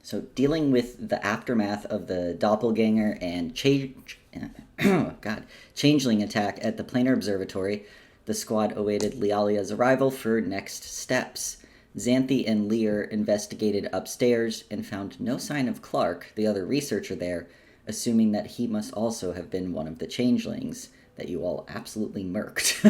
So dealing with the aftermath of the doppelganger and changeling attack at the Planar Observatory, the squad awaited Lialia's arrival for next steps. Xanthi and Lear investigated upstairs and found no sign of Clark, the other researcher there, assuming that he must also have been one of the changelings that you all absolutely murked.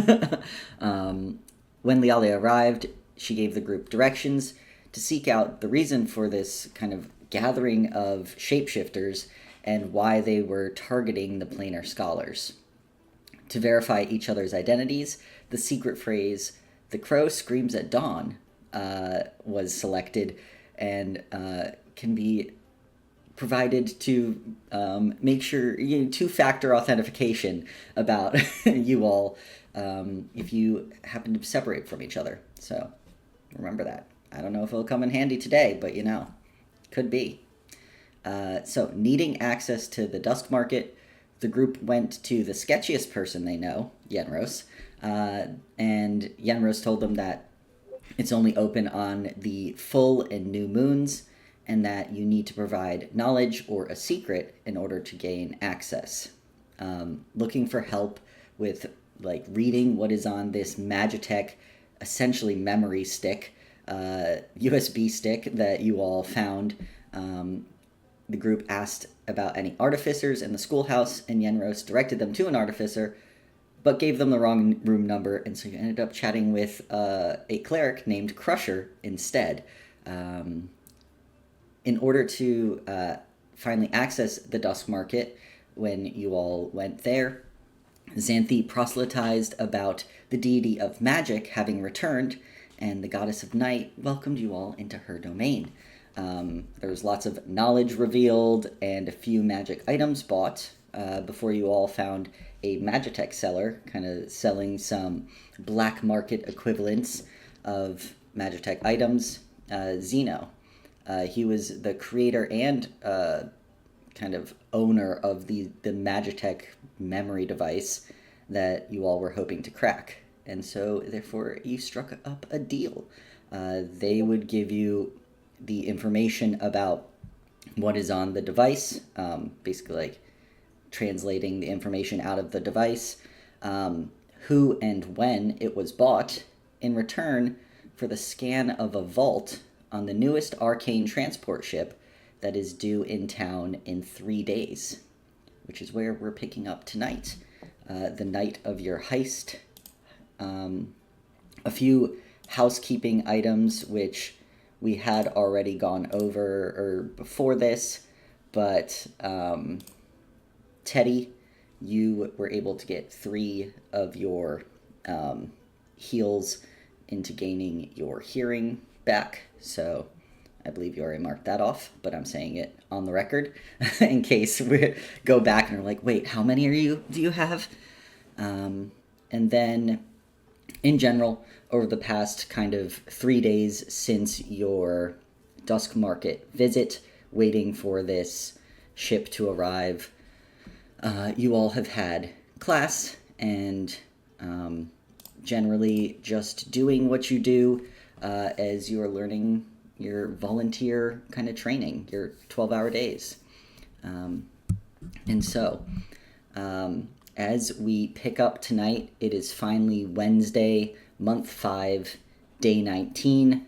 When Lialia arrived, she gave the group directions to seek out the reason for this kind of gathering of shapeshifters and why they were targeting the planar scholars. To verify each other's identities, the secret phrase, "The crow screams at dawn," was selected and can be provided to make sure, two-factor authentication about you all if you happen to separate from each other. So remember that. I don't know if it'll come in handy today, but could be. So needing access to the Dusk Market, the group went to the sketchiest person they know, Yenros, and Yenros told them that it's only open on the full and new moons, and that you need to provide knowledge or a secret in order to gain access. Looking for help with reading what is on this Magitek, essentially memory stick, USB stick that you all found. The group asked about any artificers in the schoolhouse, and Yenros directed them to an artificer, but gave them the wrong room number, and so you ended up chatting with a cleric named Crusher instead. In order to finally access the Dusk Market, when you all went there, Xanthi proselytized about the deity of magic having returned, and the goddess of night welcomed you all into her domain. There was lots of knowledge revealed and a few magic items bought before you all found a Magitek seller, kind of selling some black market equivalents of Magitek items. Zeno. He was the creator and kind of owner of the Magitek memory device that you all were hoping to crack. And so, therefore, you struck up a deal. They would give you the information about what is on the device, basically translating the information out of the device, who and when it was bought, in return for the scan of a vault on the newest arcane transport ship that is due in town in 3 days, which is where we're picking up tonight, the night of your heist. A few housekeeping items which we had already gone over before this, but Teddy, you were able to get 3 of your heals into gaining your hearing back, so I believe you already marked that off, but I'm saying it on the record in case we go back and are like, wait, how many do you have? And then, in general, over the past kind of 3 days since your Dusk Market visit, waiting for this ship to arrive, you all have had class and generally just doing what you do as you are learning your volunteer kind of training, your 12-hour days. And so, as we pick up tonight, it is finally Wednesday, month 5, day 19.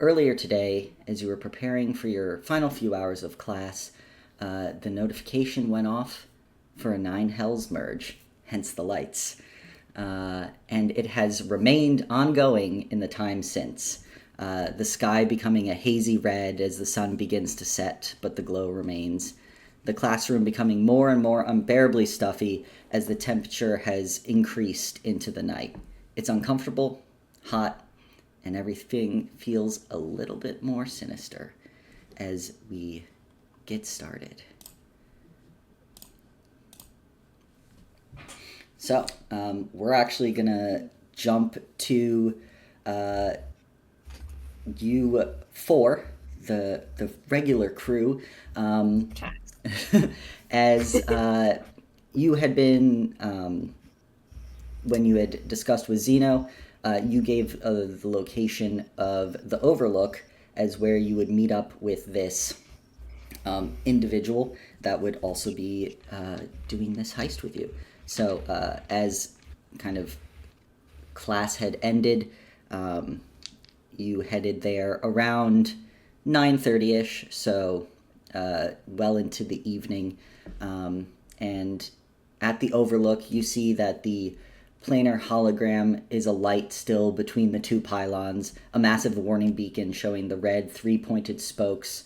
Earlier today, as you were preparing for your final few hours of class, the notification went off for a 9 Hells merge, hence the lights. And it has remained ongoing in the time since. The sky becoming a hazy red as the sun begins to set, but the glow remains. The classroom becoming more and more unbearably stuffy as the temperature has increased into the night. It's uncomfortable, hot, and everything feels a little bit more sinister as we get started. So, we're actually going to jump to you 4, the regular crew, as you had been, when you had discussed with Zeno, you gave the location of the Overlook as where you would meet up with this individual that would also be doing this heist with you. So as kind of class had ended, you headed there around 9:30ish, so well into the evening, and at the overlook you see that the planar hologram is alight still between the two pylons, a massive warning beacon showing the red three-pointed spokes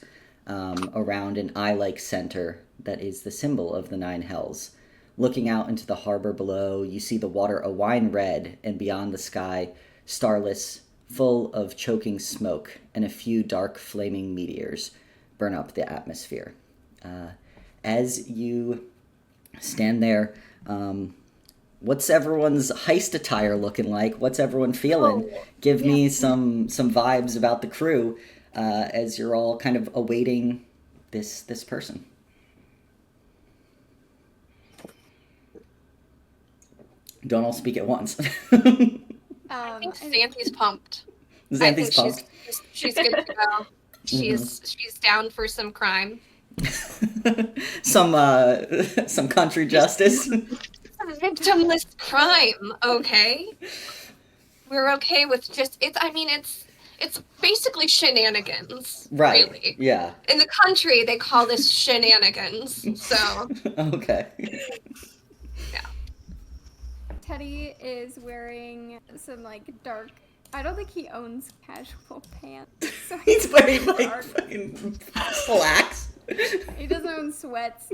around an eye-like center that is the symbol of the nine hells. Looking out into the harbor below, you see the water a wine red, and beyond the sky, starless, full of choking smoke, and a few dark flaming meteors burn up the atmosphere. As you stand there, what's everyone's heist attire looking like? What's everyone feeling? Give me some vibes about the crew as you're all kind of awaiting this person. Don't all speak at once. I think Xanthi's pumped. Xanthi's pumped. She's good to go. She's down for some crime. some country justice. Victimless crime, okay? We're okay with just it's basically shenanigans. Right. Really. Yeah. In the country they call this shenanigans. So okay. Yeah. Teddy is wearing some dark, I don't think he owns casual pants. So he's wearing fucking slacks. He doesn't own sweats.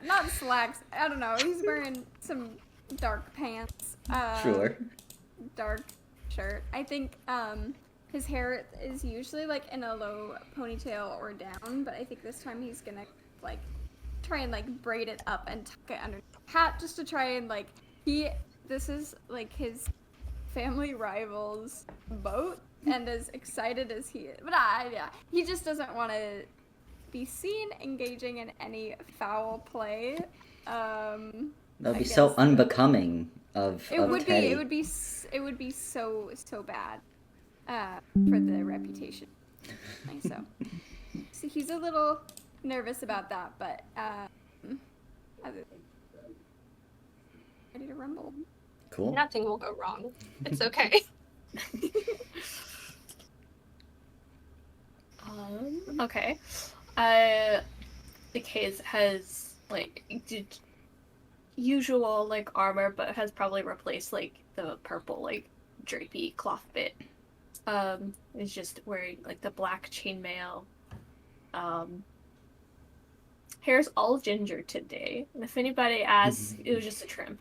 Not slacks. I don't know. He's wearing some dark pants. Sure. Dark shirt. I think his hair is usually in a low ponytail or down, but I think this time he's gonna try and braid it up and tuck it under the hat just to try and this is his family rival's boat, and as excited as he is, but he just doesn't want to be seen engaging in any foul play. That would be so unbecoming of Teddy. It would be so bad for the reputation. So he's a little nervous about that, but ready to rumble. Cool. Nothing will go wrong. It's okay. Okay. The case has usual armor, but has probably replaced the purple drapey cloth bit. Is just wearing the black chainmail. Hair's all ginger today, and if anybody asks, it was just a trim.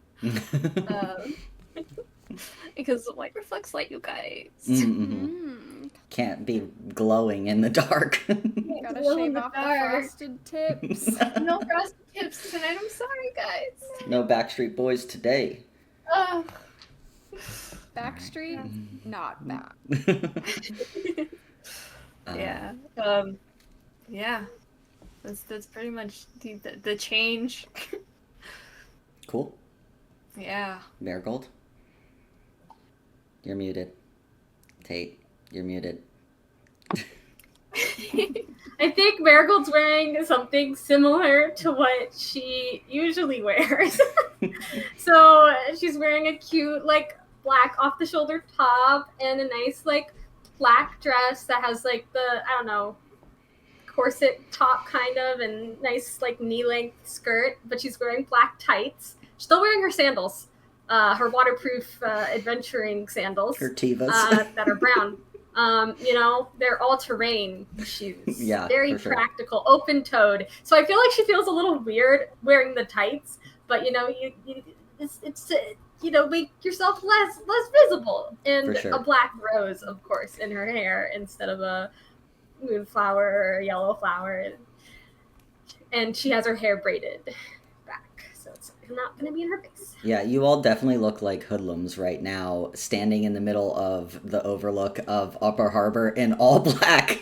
Because the white reflects light, you guys. Can't be glowing in the dark. Gotta shave off the frosted tips. No frosted tips tonight, I'm sorry, guys. No Backstreet Boys today. Backstreet? Not that. Yeah. Yeah. That's pretty much the change. Cool. Yeah. Marigold? You're muted. Tate, you're muted. I think Marigold's wearing something similar to what she usually wears. So she's wearing a cute, black off-the-shoulder top and a nice, black dress that has, the, I don't know, corset top kind of, and nice, knee-length skirt, but she's wearing black tights. She's still wearing her sandals, her waterproof adventuring sandals. Her Tevas. That are brown. They're all-terrain shoes. Yeah, very practical, open-toed. So I feel like she feels a little weird wearing the tights, but make yourself less visible. And a black rose, of course, in her hair instead of a moonflower or a yellow flower. And she has her hair braided back, so it's not going to be in her face. Yeah, you all definitely look like hoodlums right now, standing in the middle of the overlook of Upper Harbor in all black,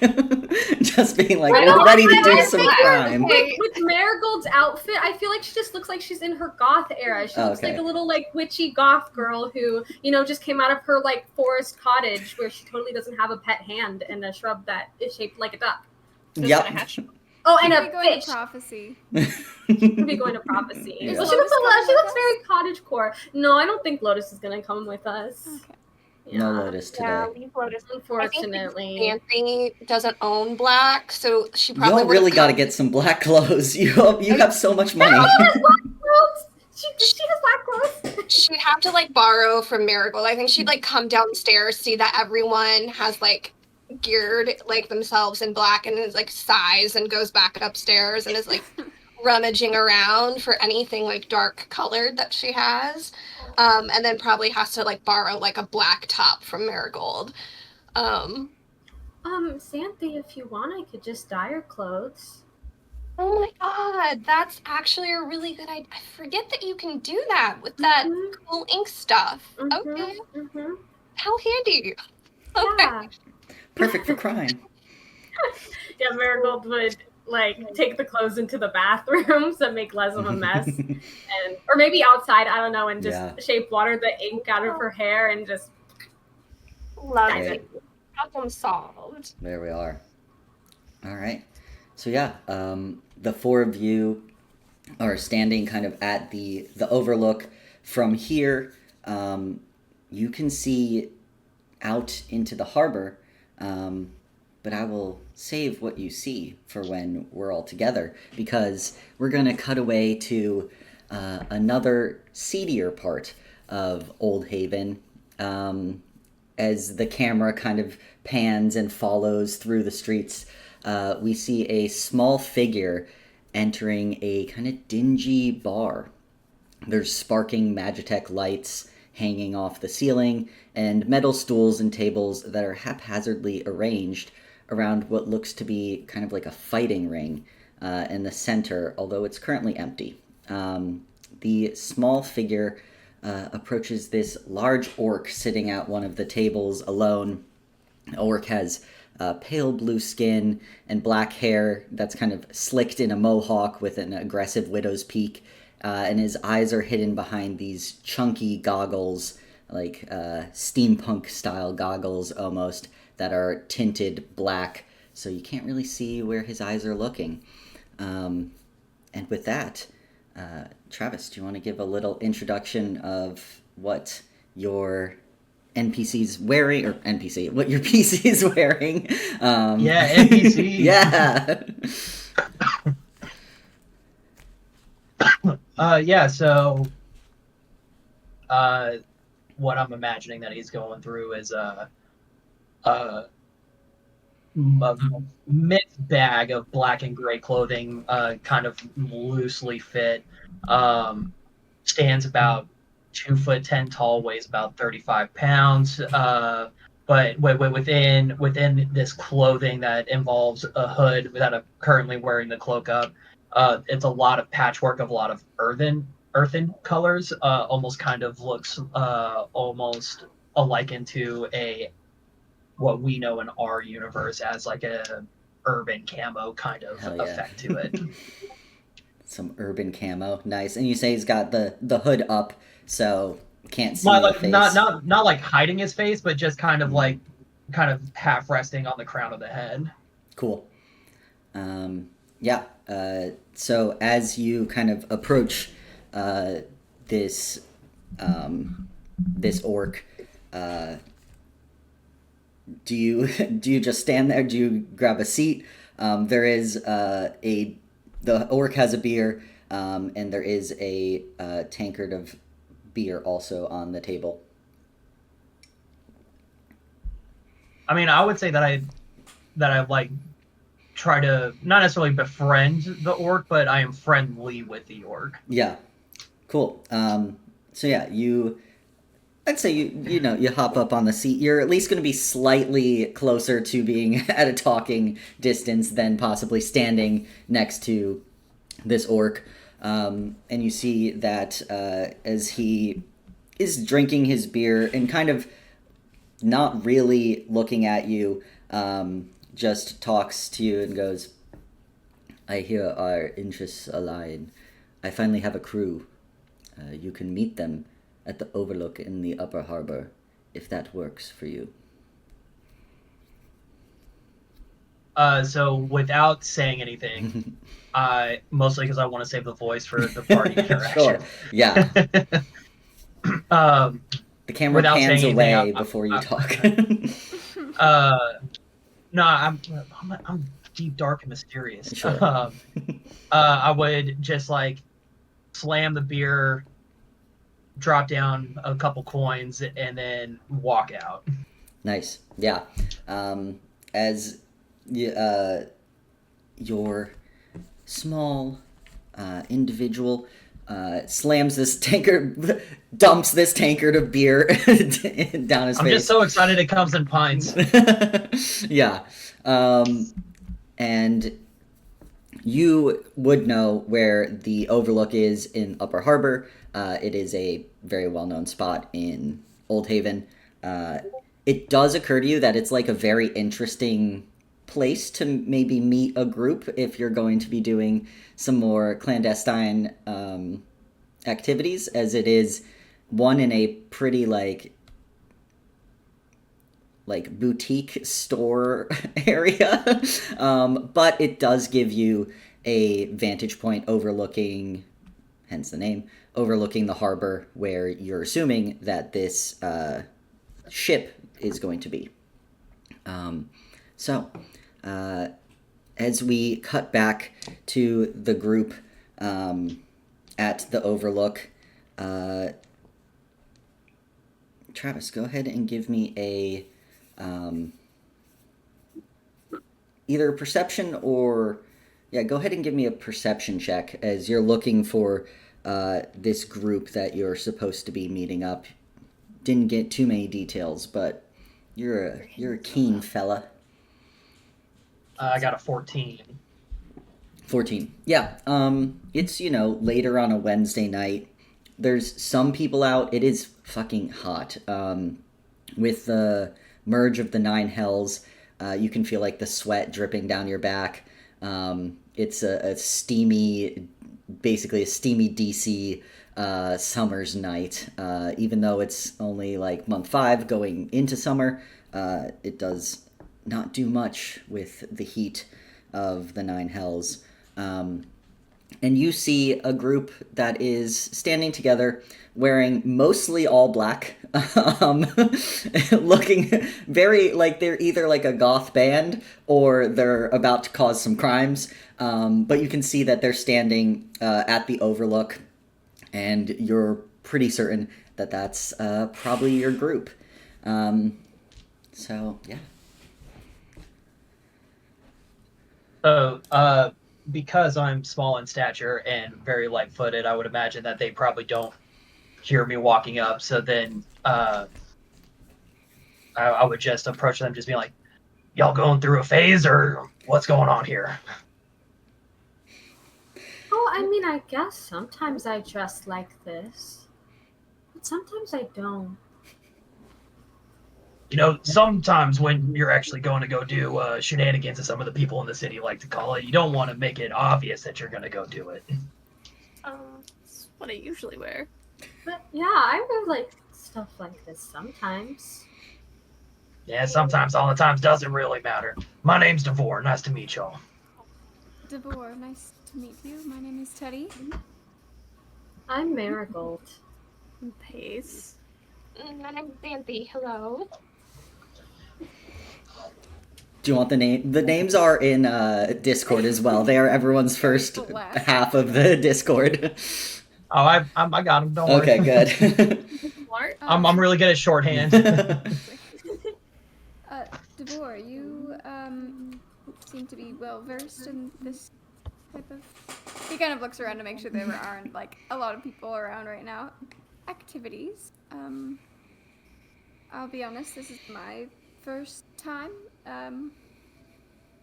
just being like, I know, we're ready to I do was some thinking crime. With Marigold's outfit, I feel like she just looks like she's in her goth era. She looks like a little like witchy goth girl who, just came out of her like forest cottage where she totally doesn't have a pet hand and a shrub that is shaped like a duck. Yep. Oh, and Could a be going fish. to prophecy. Could be going to prophecy. Yeah. Well, Is she looks Lotus coming with very cottage core. No, I don't think Lotus is gonna come with us. Okay. No Lotus today. Yeah, leave Lotus. Unfortunately. I think Anthony doesn't own black, so she probably Y'all really got to get some black clothes. You have so much money. She has black clothes. she'd have to like borrow from Marigold. I think she'd like come downstairs, see that everyone has like geared like themselves in black and is like size, and goes back upstairs and is like rummaging around for anything like dark colored that she has. And then probably has to like borrow like a black top from Marigold. Xanthe, if you want, I could just dye her clothes. Oh my god, that's actually a really good idea. I forget that you can do that with that cool ink stuff. Okay. Mm-hmm. How handy. Okay. Yeah. Perfect for crime. Yeah, Marigold would like take the clothes into the bathroom to make less of a mess, or maybe outside, I don't know, and just shape water the ink out of her hair and just Love Right. it. Problem solved. There we are. All right. So yeah, the four of you are standing kind of at the overlook. From here, you can see out into the harbor, but I will save what you see for when we're all together, because we're going to cut away to another seedier part of Old Haven. As the camera kind of pans and follows through the streets, we see a small figure entering a kind of dingy bar. There's sparking Magitek lights hanging off the ceiling, and metal stools and tables that are haphazardly arranged around what looks to be kind of like a fighting ring in the center, although it's currently empty. The small figure approaches this large orc sitting at one of the tables alone. The orc has pale blue skin and black hair that's kind of slicked in a mohawk with an aggressive widow's peak, and his eyes are hidden behind these chunky goggles, like steampunk-style goggles almost, that are tinted black, so you can't really see where his eyes are looking. And with that, Travis, do you want to give a little introduction of what your NPC's wearing, or NPC, what your PC is wearing? Yeah, NPC. Yeah. So what I'm imagining that he's going through is a mixed bag of black and gray clothing, kind of loosely fit. Stands about 2'10" tall, weighs about 35 pounds. But within this clothing that involves a hood that I'm currently wearing the cloak of, it's a lot of patchwork of a lot of earthen colors. Almost kind of looks almost likened to what we know in our universe as like a urban camo kind of effect to it. Some urban camo, nice. And you say he's got the hood up, so can't see Like, the face. not like hiding his face, but just kind of half resting on the crown of the head. Cool. So as you kind of approach this orc, do you just stand there? Do you grab a seat? There is the orc has a beer, and there is a tankard of beer also on the table. I mean, I would say that I like try to not necessarily befriend the orc, but I am friendly with the orc. Yeah, cool. So yeah, I'd say you hop up on the seat. You're at least going to be slightly closer to being at a talking distance than possibly standing next to this orc. And you see that as he is drinking his beer and kind of not really looking at you, just talks to you and goes, I hear our interests align. I finally have a crew. You can meet them at the Overlook in the Upper Harbor, if that works for you. So without saying anything, mostly because I want to save the voice for the party interaction. Sure. Yeah. The camera Without pans saying away anything, before you talk. No, I'm deep, dark, and mysterious. Sure. I would just like slam the beer, drop down a couple coins, and then walk out. Nice. Yeah. As your small individual slams this tankard, dumps this tankard of beer down his face. I'm just so excited it comes in pints. Yeah. And you would know where the Overlook is in Upper Harbor. It is a very well-known spot in Old Haven. It does occur to you that it's like a very interesting place to maybe meet a group if you're going to be doing some more clandestine activities, as it is one in a pretty like boutique store area, but it does give you a vantage point overlooking, hence the name, overlooking the harbor where you're assuming that this ship is going to be. So, as we cut back to the group at the Overlook, Travis, go ahead and give me a either a perception or go ahead and give me a perception check as you're looking for this group that you're supposed to be meeting up. Didn't get too many details, but you're a keen fella. I got a 14. 14. Yeah. It's, later on a Wednesday night. There's some people out. It is fucking hot. With the merge of the 9 hells, you can feel like the sweat dripping down your back. It's a steamy DC summer's night. Even though it's only like month 5 going into summer, it does not do much with the heat of the 9 hells. And you see a group that is standing together wearing mostly all black, looking very like they're either like a goth band or they're about to cause some crimes. But you can see that they're standing at the Overlook, and you're pretty certain that that's probably your group. So, yeah. So, because I'm small in stature and very light-footed, I would imagine that they probably don't hear me walking up. So then I would just approach them, just being like, y'all going through a phase, or what's going on here? Oh, I mean, I guess sometimes I dress like this, but sometimes I don't. Sometimes when you're actually going to go do shenanigans, as some of the people in the city like to call it, you don't want to make it obvious that you're going to go do it. That's what I usually wear. But yeah, I wear like stuff like this sometimes. Yeah, sometimes, all the times doesn't really matter. My name's Devore. Nice to meet y'all. Devore, nice to meet you. My name is Teddy. I'm Marigold. Pace. My name's Xanthi. Hello. Do you want the name? The names are in Discord as well. They are everyone's first half of the Discord. Oh, I got them. Don't worry. Okay, good. Smart. I'm really good at shorthand. Devore, you seem to be well versed in this type of. He kind of looks around to make sure there aren't like a lot of people around right now. Activities. I'll be honest, this is my first time.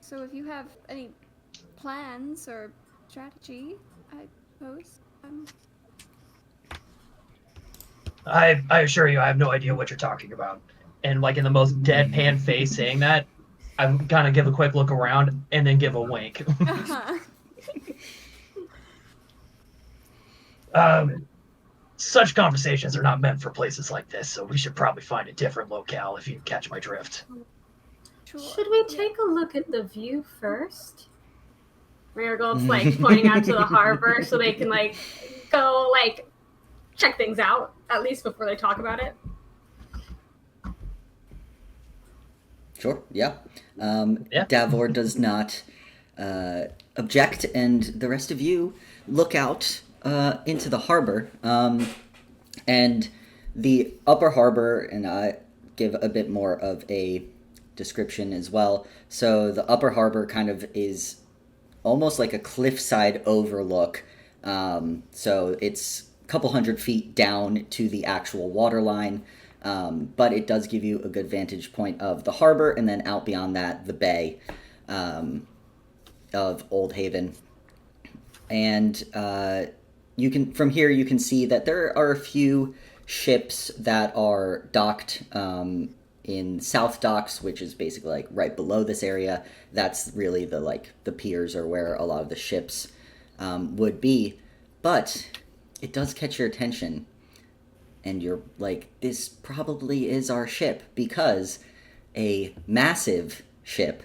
So if you have any plans or strategy, I suppose. I assure you, I have no idea what you're talking about. And like in the most deadpan face saying that, I kind of give a quick look around and then give a wink. Such conversations are not meant for places like this, so we should probably find a different locale if you catch my drift. Sure. Should we take a look at the view first? Marigold's like pointing out to the harbor so they can like go like check things out at least before they talk about it. Sure, yeah. Yeah. Davor does not object, and the rest of you look out into the harbor. And the upper harbor, and I give a bit more of a description as well. So the upper harbor kind of is almost like a cliffside overlook. So it's a couple hundred feet down to the actual water line. But it does give you a good vantage point of the harbor, and then out beyond that, the bay of Old Haven. And you can, from here, you can see that there are a few ships that are docked in South Docks, which is basically like right below this area. That's really the piers, or where a lot of the ships would be. But it does catch your attention. And you're like, this probably is our ship, because a massive ship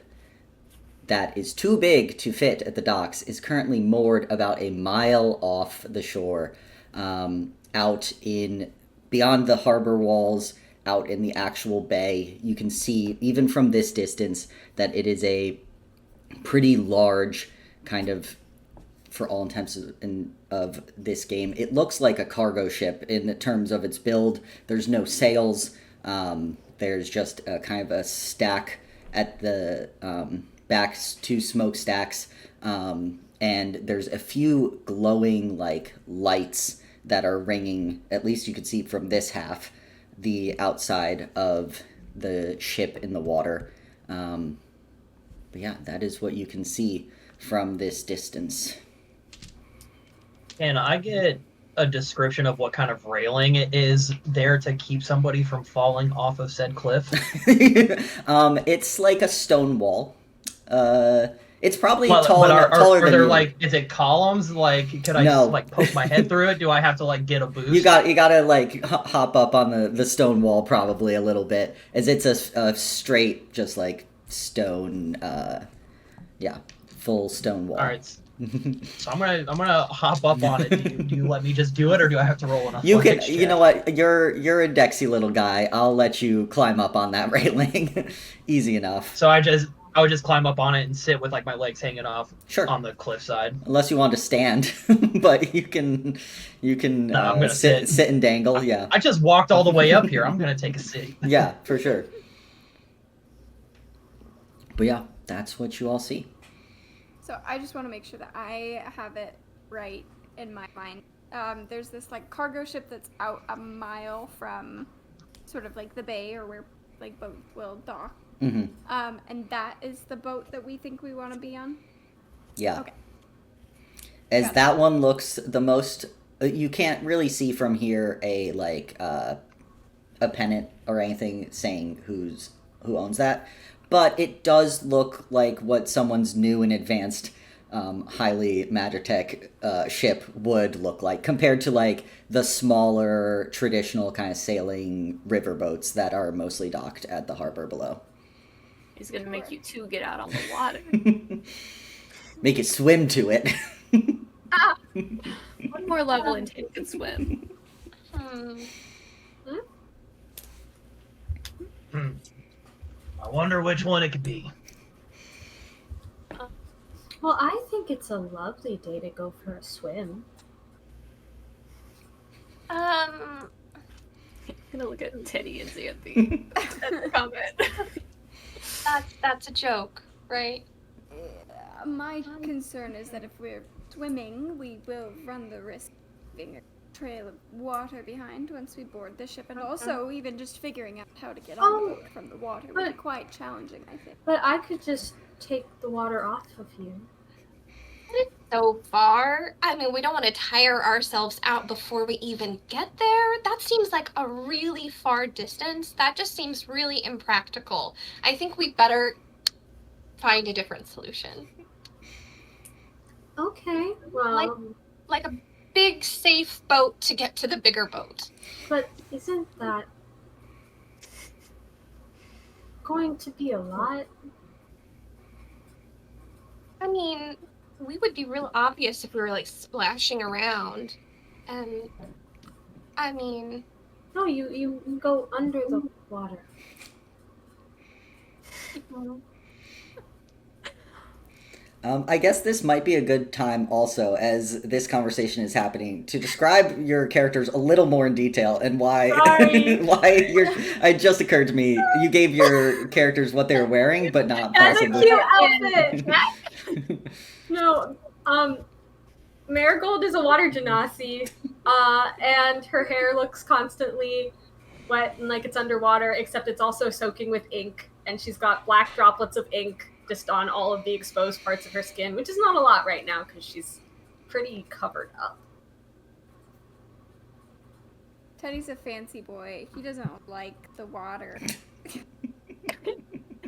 that is too big to fit at the docks is currently moored about a mile off the shore, out in beyond the harbor walls, out in the actual bay. You can see, even from this distance, that it is a pretty large kind of, for all intents of this game, it looks like a cargo ship in terms of its build. There's no sails. There's just a kind of a stack at the back, two smokestacks, and there's a few glowing lights that are ringing. At least you can see from this half, the outside of the ship in the water. But yeah, that is what you can see from this distance. Can I get a description of what kind of railing it is there to keep somebody from falling off of said cliff? It's like a stone wall. It's probably taller are than there you. is it columns? Could I No. just poke my head through it? Do I have to get a boost? You gotta hop up on the stone wall probably a little bit, as it's a straight, just stone, full stone wall. All right. So I'm gonna hop up on it. Do you let me just do it, or do I have to roll an You can. athletics check? You know what? You're a Dexy little guy. I'll let you climb up on that railing. Easy enough. So I would just climb up on it and sit with my legs hanging off Sure. on the cliffside. Unless you want to stand, but you can. No, I'm gonna sit and dangle. Yeah. I just walked all the way up here. I'm gonna take a seat. Yeah, for sure. But yeah, that's what you all see. So I just want to make sure that I have it right in my mind. There's this cargo ship that's out a mile from sort of the bay, or where boats will dock. Mm-hmm. And that is the boat that we think we want to be on? Yeah. Okay. As that one looks the most, you can't really see from here a pennant or anything saying who owns that, but it does look like what someone's new and advanced, highly Magitek ship would look like, compared to the smaller traditional kind of sailing river boats that are mostly docked at the harbor below. He's gonna make you two get out on the water. Make it swim to it. One more level and Tin can swim. I wonder which one it could be. Well, I think it's a lovely day to go for a swim. I'm gonna look at Teddy and Xanthi. That's a comment. That's a joke, right? My concern is that if we're swimming, we will run the risk of leaving a trail of water behind once we board the ship, and also even just figuring out how to get on the boat from the water would be quite challenging, I think. But I could just take the water off of you. So far, I mean, we don't want to tire ourselves out before we even get there. That seems like a really far distance. That just seems really impractical. I think we better find a different solution. Okay, well, Like a big, safe boat to get to the bigger boat. but isn't that going to be a lot? I mean, we would be real obvious if we were like splashing around. And I mean, No, you go under the water. I guess this might be a good time also, as this conversation is happening, to describe your characters a little more in detail and why Sorry. why you're. It just occurred to me you gave your characters what they were wearing, but not That's a possibly. cute outfit. No, Marigold is a water genasi, and her hair looks constantly wet and like it's underwater, except it's also soaking with ink, and she's got black droplets of ink just on all of the exposed parts of her skin, which is not a lot right now because she's pretty covered up. Teddy's a fancy boy. He doesn't like the water.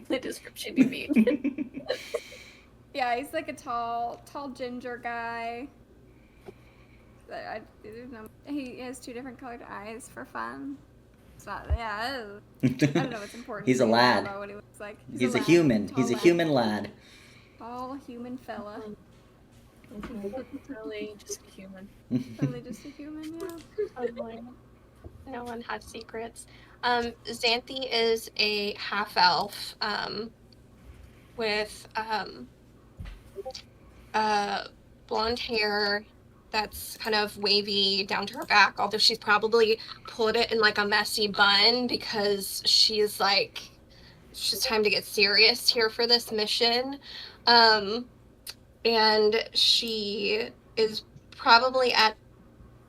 The description you made. Yeah, he's like a tall ginger guy. He has 2 different colored eyes for fun. It's not, yeah. I don't know what's important. He's a to me. I lad. don't know what he looks like. He's a lad. human. Tall He's a lad. human lad. Tall human fella. Really, just a human. Really just a human, yeah. no one has secrets. Xanthi is a half elf with blonde hair that's kind of wavy down to her back, although she's probably pulled it in like a messy bun because she's like, it's just time to get serious here for this mission. And she is probably at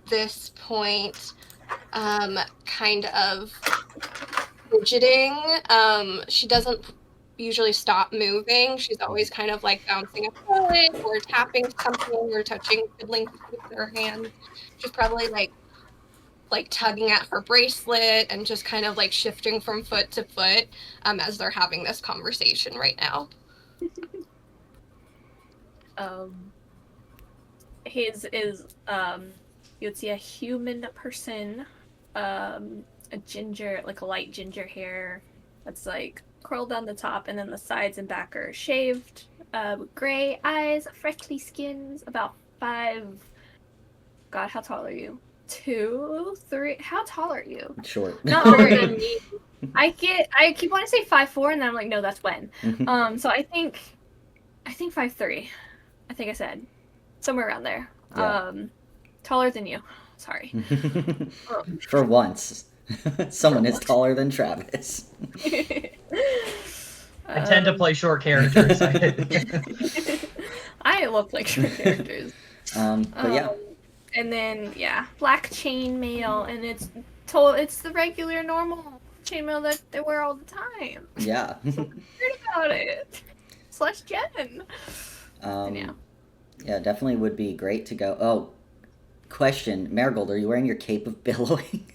this point kind of fidgeting. She doesn't usually stop moving. She's always kind of like bouncing a foot or tapping something or fiddling with her hand. She's probably like tugging at her bracelet and just kind of like shifting from foot to foot as they're having this conversation right now. His is you'd see a human person, a ginger, like a light ginger hair that's like curled down the top, and then the sides and back are shaved, gray eyes, freckly skins, about 5. God, how tall are you? 2, 3. How tall are you? Short. Not very. I keep wanting to say 5'4", and then I'm like, no, that's when. So I think 5'3". I think I said somewhere around there. Yeah. Taller than you. Sorry. For once. Someone is taller than Travis. I tend to play short characters. I look like short characters. But yeah. And then black chainmail, and it's the regular normal chainmail that they wear all the time. Yeah. So weird about it. / Jen. Yeah, definitely would be great to go. Oh, question. Marigold, are you wearing your cape of billowing?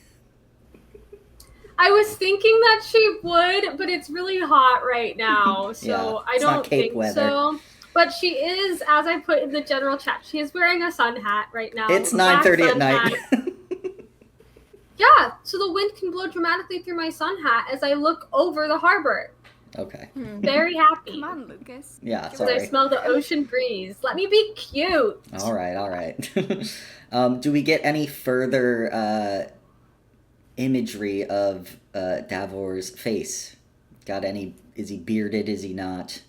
I was thinking that she would, but it's really hot right now, so Yeah, I it's not don't cape think weather. so. But she is, as I put in the general chat, she is wearing a sun hat right now. It's a black 9:30 at sun night. hat. Yeah, so the wind can blow dramatically through my sun hat as I look over the harbor. Okay. Very happy. Come on, Lucas. Yeah, Because I sorry. smell the ocean breeze. Let me be cute. All right. Do we get any further imagery of Davor's face? Got any? Is he bearded? Is he not?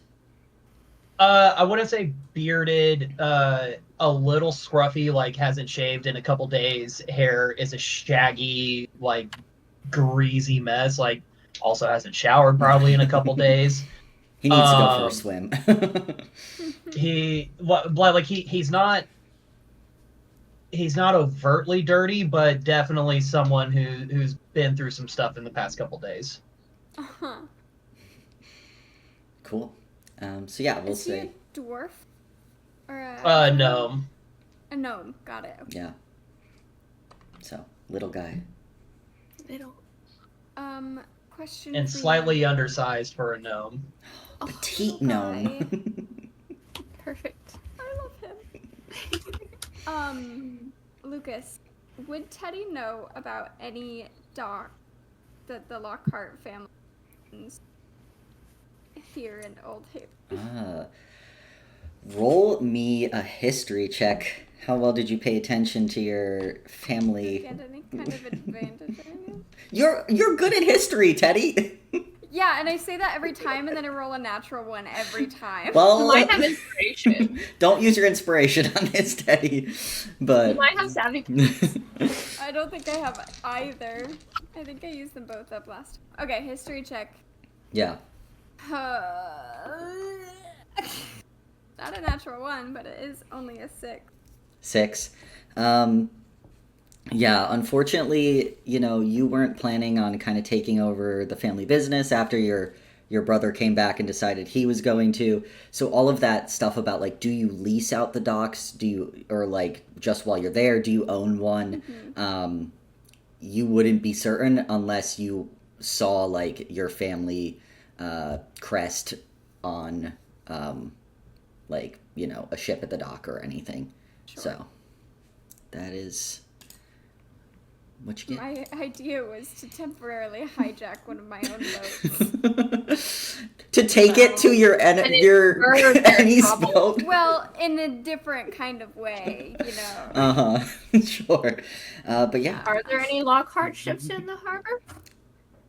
I wouldn't say bearded. A little scruffy, like hasn't shaved in a couple days. Hair is a shaggy, like greasy mess. Like also hasn't showered probably in a couple days. He needs to go for a swim. He's not overtly dirty, but definitely someone who's been through some stuff in the past couple days. Uh-huh. Cool. So yeah, we'll Is he see. a dwarf? Or a Gnome. A gnome. Got it. Okay. Yeah. So little guy. Little. Question And for you. slightly undersized for a gnome. petite little gnome. Perfect. I love him. Lucas, would Teddy know about any doc that the Lockhart family owns here in Old Haven? Roll me a history check. How well did you pay attention to your family? Get any kind of advantage? You're good at history, Teddy. Yeah, and I say that every time, and then I roll a natural one every time. Well, You might have inspiration. don't use your inspiration on this, Teddy. But You might have savvy. I don't think I have either. I think I used them both up last time. Okay, history check. Yeah. Not a natural one, but it is only a 6. 6. Yeah, unfortunately, you weren't planning on kind of taking over the family business after your brother came back and decided he was going to. So all of that stuff about, like, do you lease out the docks? Or like, just while you're there, do you own one? Mm-hmm. You wouldn't be certain unless you saw, like, your family crest on, like, a ship at the dock or anything. Sure. So that is what you get. My idea was to temporarily hijack one of my own boats. To take it to your enemy's boat. Well, in a different kind of way, Sure. But yeah. Are there any Lockhart ships in the harbor?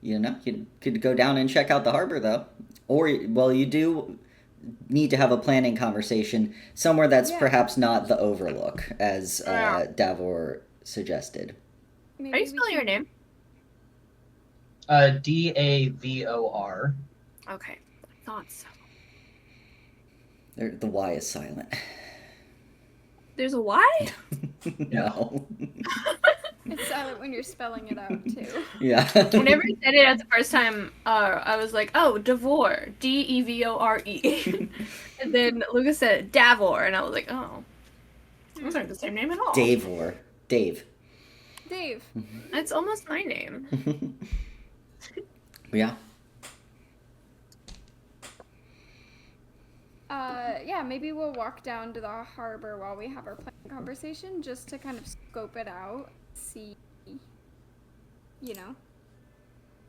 You could go down and check out the harbor, though. Or, well, you do need to have a planning conversation somewhere that's perhaps not the Overlook, as Davor suggested. Maybe How do you spell your name? Davor. Okay, I thought so. The Y is silent. There's a Y? No. It's silent when you're spelling it out, too. Yeah. Whenever you said it at the first time, I was like, oh, Devore. Devore. And then Lucas said Davor, and I was like, oh. Those aren't the same name at all. Dave. Dave. It's almost my name. Yeah. Yeah, maybe we'll walk down to the harbor while we have our planning conversation, just to kind of scope it out, see,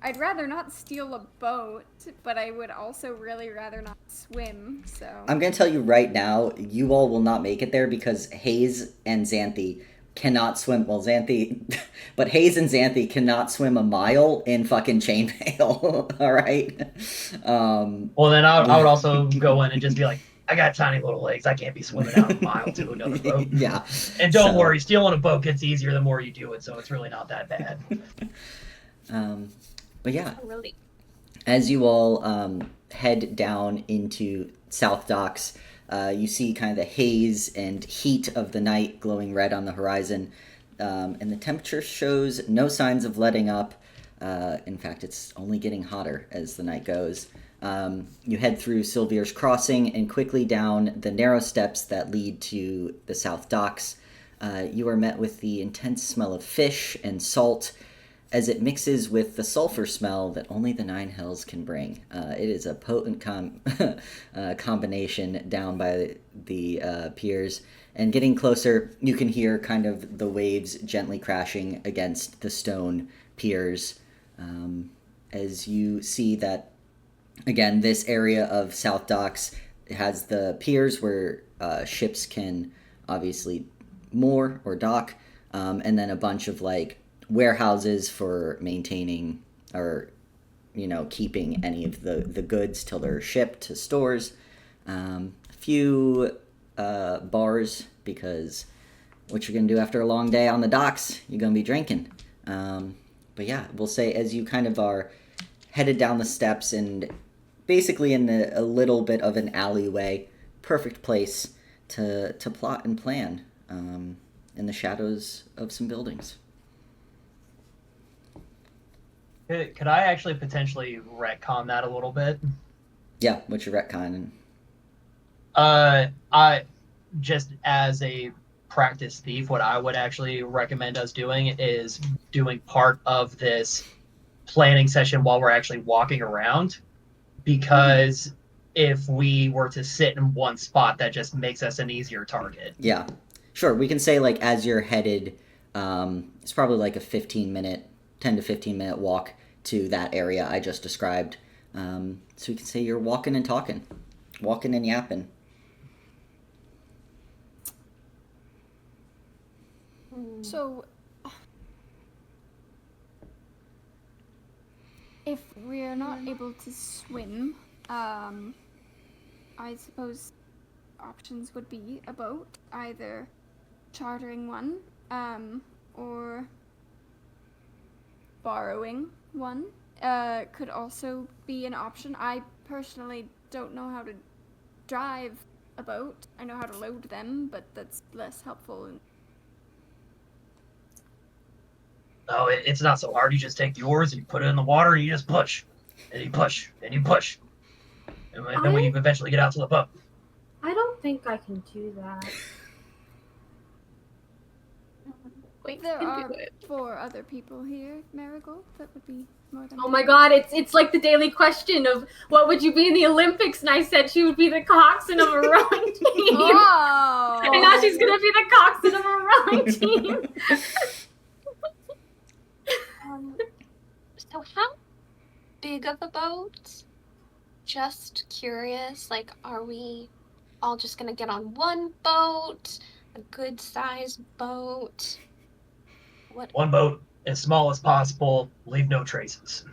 I'd rather not steal a boat, but I would also really rather not swim, so... I'm going to tell you right now, you all will not make it there because Hayes and Xanthi cannot swim. Well, Xanthi... But Hayes and Xanthi cannot swim a mile in fucking chainmail, all right? Well, then I would also go in and just be like, I got tiny little legs. I can't be swimming out a mile to another boat. Yeah. And don't worry, stealing a boat gets easier the more you do it, so it's really not that bad. But yeah, Really? as you all head down into South Docks, you see kind of the haze and heat of the night glowing red on the horizon, and the temperature shows no signs of letting up. In fact, it's only getting hotter as the night goes. You head through Sylvier's Crossing and quickly down the narrow steps that lead to the South Docks. You are met with the intense smell of fish and salt as it mixes with the sulfur smell that only the Nine Hells can bring. It is a potent combination down by the piers. And getting closer, you can hear kind of the waves gently crashing against the stone piers as you see that, again, this area of South Docks has the piers where ships can obviously moor or dock, and then a bunch of like warehouses for maintaining or keeping any of the goods till they're shipped to stores. A few bars, because what you're gonna do after a long day on the docks, you're gonna be drinking. But yeah, we'll say as you kind of are headed down the steps and basically in a little bit of an alleyway, perfect place to plot and plan in the shadows of some buildings. Could I actually potentially retcon that a little bit? Yeah, what's your retcon? I just as a practice thief, what I would actually recommend us doing is doing part of this planning session while we're actually walking around, because if we were to sit in one spot, that just makes us an easier target. Yeah. Sure, we can say, like, as you're headed, it's probably like a 10 to 15 minute walk to that area I just described. So we can say you're walking and talking, walking and yapping. So, if we're not able to swim, I suppose options would be a boat, either chartering one, or borrowing one. Could also be an option. I personally don't know how to drive a boat. I know how to load them, but that's less helpful. No, it's not so hard. You just take the oars and you put it in the water and you just push. And you push. And you push. And then we eventually get out to the boat. I don't think I can do that. Wait, There you can are do it. 4 other people here, Marigold. That would be more than. Oh my god, it's like the daily question of what would you be in the Olympics? And I said she would be the coxswain of a rowing team. Oh! And now she's gonna be the coxswain of a rowing team. So how big of a boat? Just curious, like, are we all just gonna get on one boat? A good sized boat? What? One boat, as small as possible, leave no traces.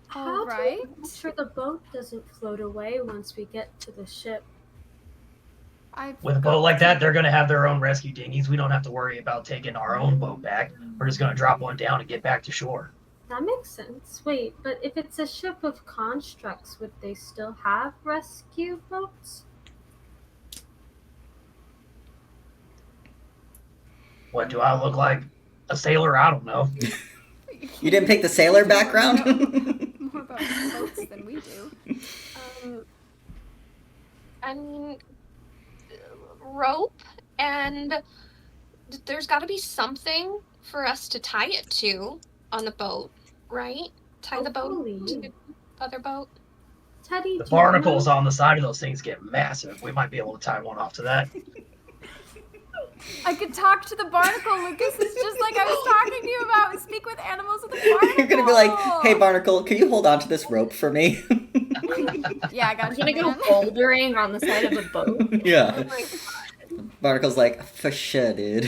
How Alright. do we make sure the boat doesn't float away once we get to the ship? With a boat like that, they're going to have their own rescue dinghies. We don't have to worry about taking our own boat back. We're just going to drop one down and get back to shore. That makes sense. Wait, but if it's a ship of constructs, would they still have rescue boats? What, do I look like? A sailor? I don't know. You didn't pick the sailor background? More about boats than we do. I mean, rope, and there's got to be something for us to tie it to on the boat, right? Tie the boat to the other boat. Teddy, The do you barnacles know- on the side of those things get massive. We might be able to tie one off to that. I could talk to the barnacle, Lucas. It's just like I was talking to you about. Speak with animals with a barnacle. You're gonna be like, hey, Barnacle, can you hold on to this rope for me? Yeah, I got I'm you. gonna go man. bouldering on the side of a boat. Oh Yeah. my god. Barnacle's like, for sure, dude.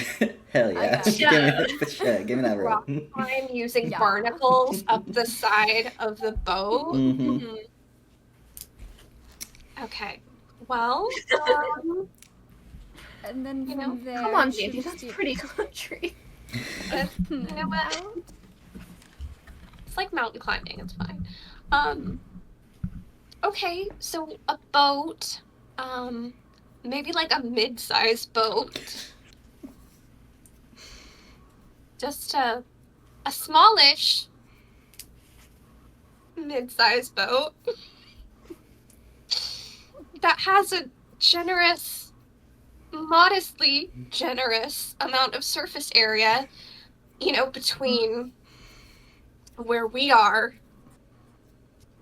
Hell yeah. got you. Give me that rope. I'm using Yeah. barnacles up the side of the boat. Mhm. Okay. Well, And then You from know, there, Come on, it should Sandy, just that's be- pretty country. you know what? It's like mountain climbing. It's fine. Okay, so a boat, maybe like a mid-sized boat. Just a smallish mid-sized boat that has a generous, modestly generous amount of surface area, you know, between where we are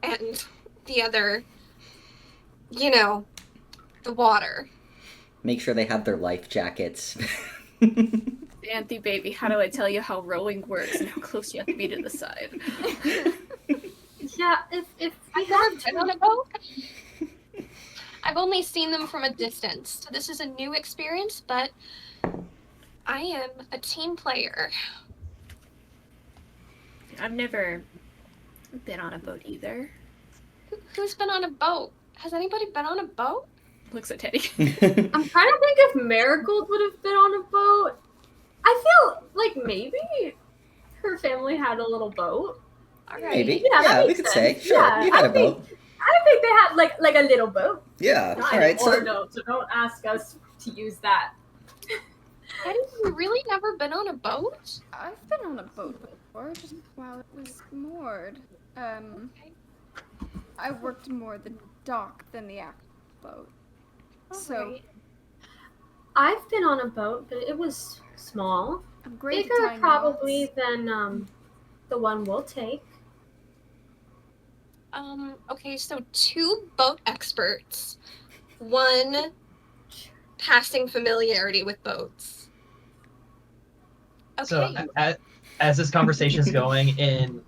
and the other, you know, the water. Make sure they have their life jackets. Anthy, baby, how do I tell you how rowing works and how close you have to be to the side? Yeah, if we I've never have been on a boat. I've only seen them from a distance, so this is a new experience, but I am a team player. I've never been on a boat either. Who's been on a boat? Has anybody been on a boat? Looks at Teddy. I'm trying to think if Marigold would have been on a boat. I feel like maybe her family had a little boat. All right. Maybe. Yeah, that we makes could sense. say. Sure, Yeah, you had I a boat. I think they had like a little boat. Yeah. Not All right. anymore, So no, so don't ask us to use that. Have you really never been on a boat? I've been on a boat before, just while it was moored. I worked more the dock than the actual boat. So, Alright. I've been on a boat, but it was small. Great Bigger time probably knots. than the one we'll take. Okay, so 2 boat experts, 1 passing familiarity with boats. Okay. So as this conversation is going in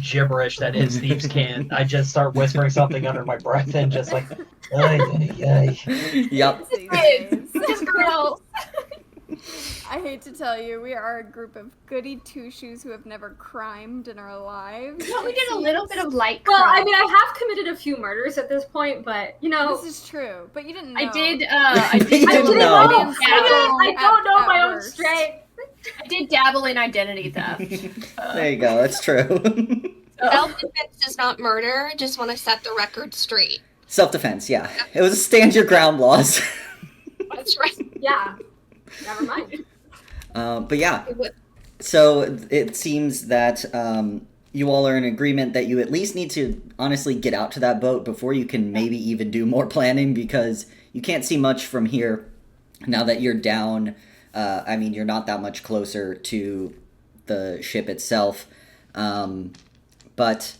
gibberish that is thieves can't, I just start whispering something under my breath and just like, ay, ay, ay. Yep. These days. Just girls. I hate to tell you, we are a group of goody two-shoes who have never crimed in our lives. No, we did a little bit of light Well, crime. I mean, I have committed a few murders at this point, but you know, This is true, but you didn't know. I did. You I didn't did. know. I don't know At my own worst. strength. I did dabble in identity theft. There you go. That's true. Self-defense is not murder. Just want to set the record straight. Self-defense. Yeah, it was a stand your ground laws. That's right. Yeah, never mind. But yeah, so it seems that you all are in agreement that you at least need to honestly get out to that boat before you can maybe even do more planning, because you can't see much from here now that you're down. I mean, you're not that much closer to the ship itself. But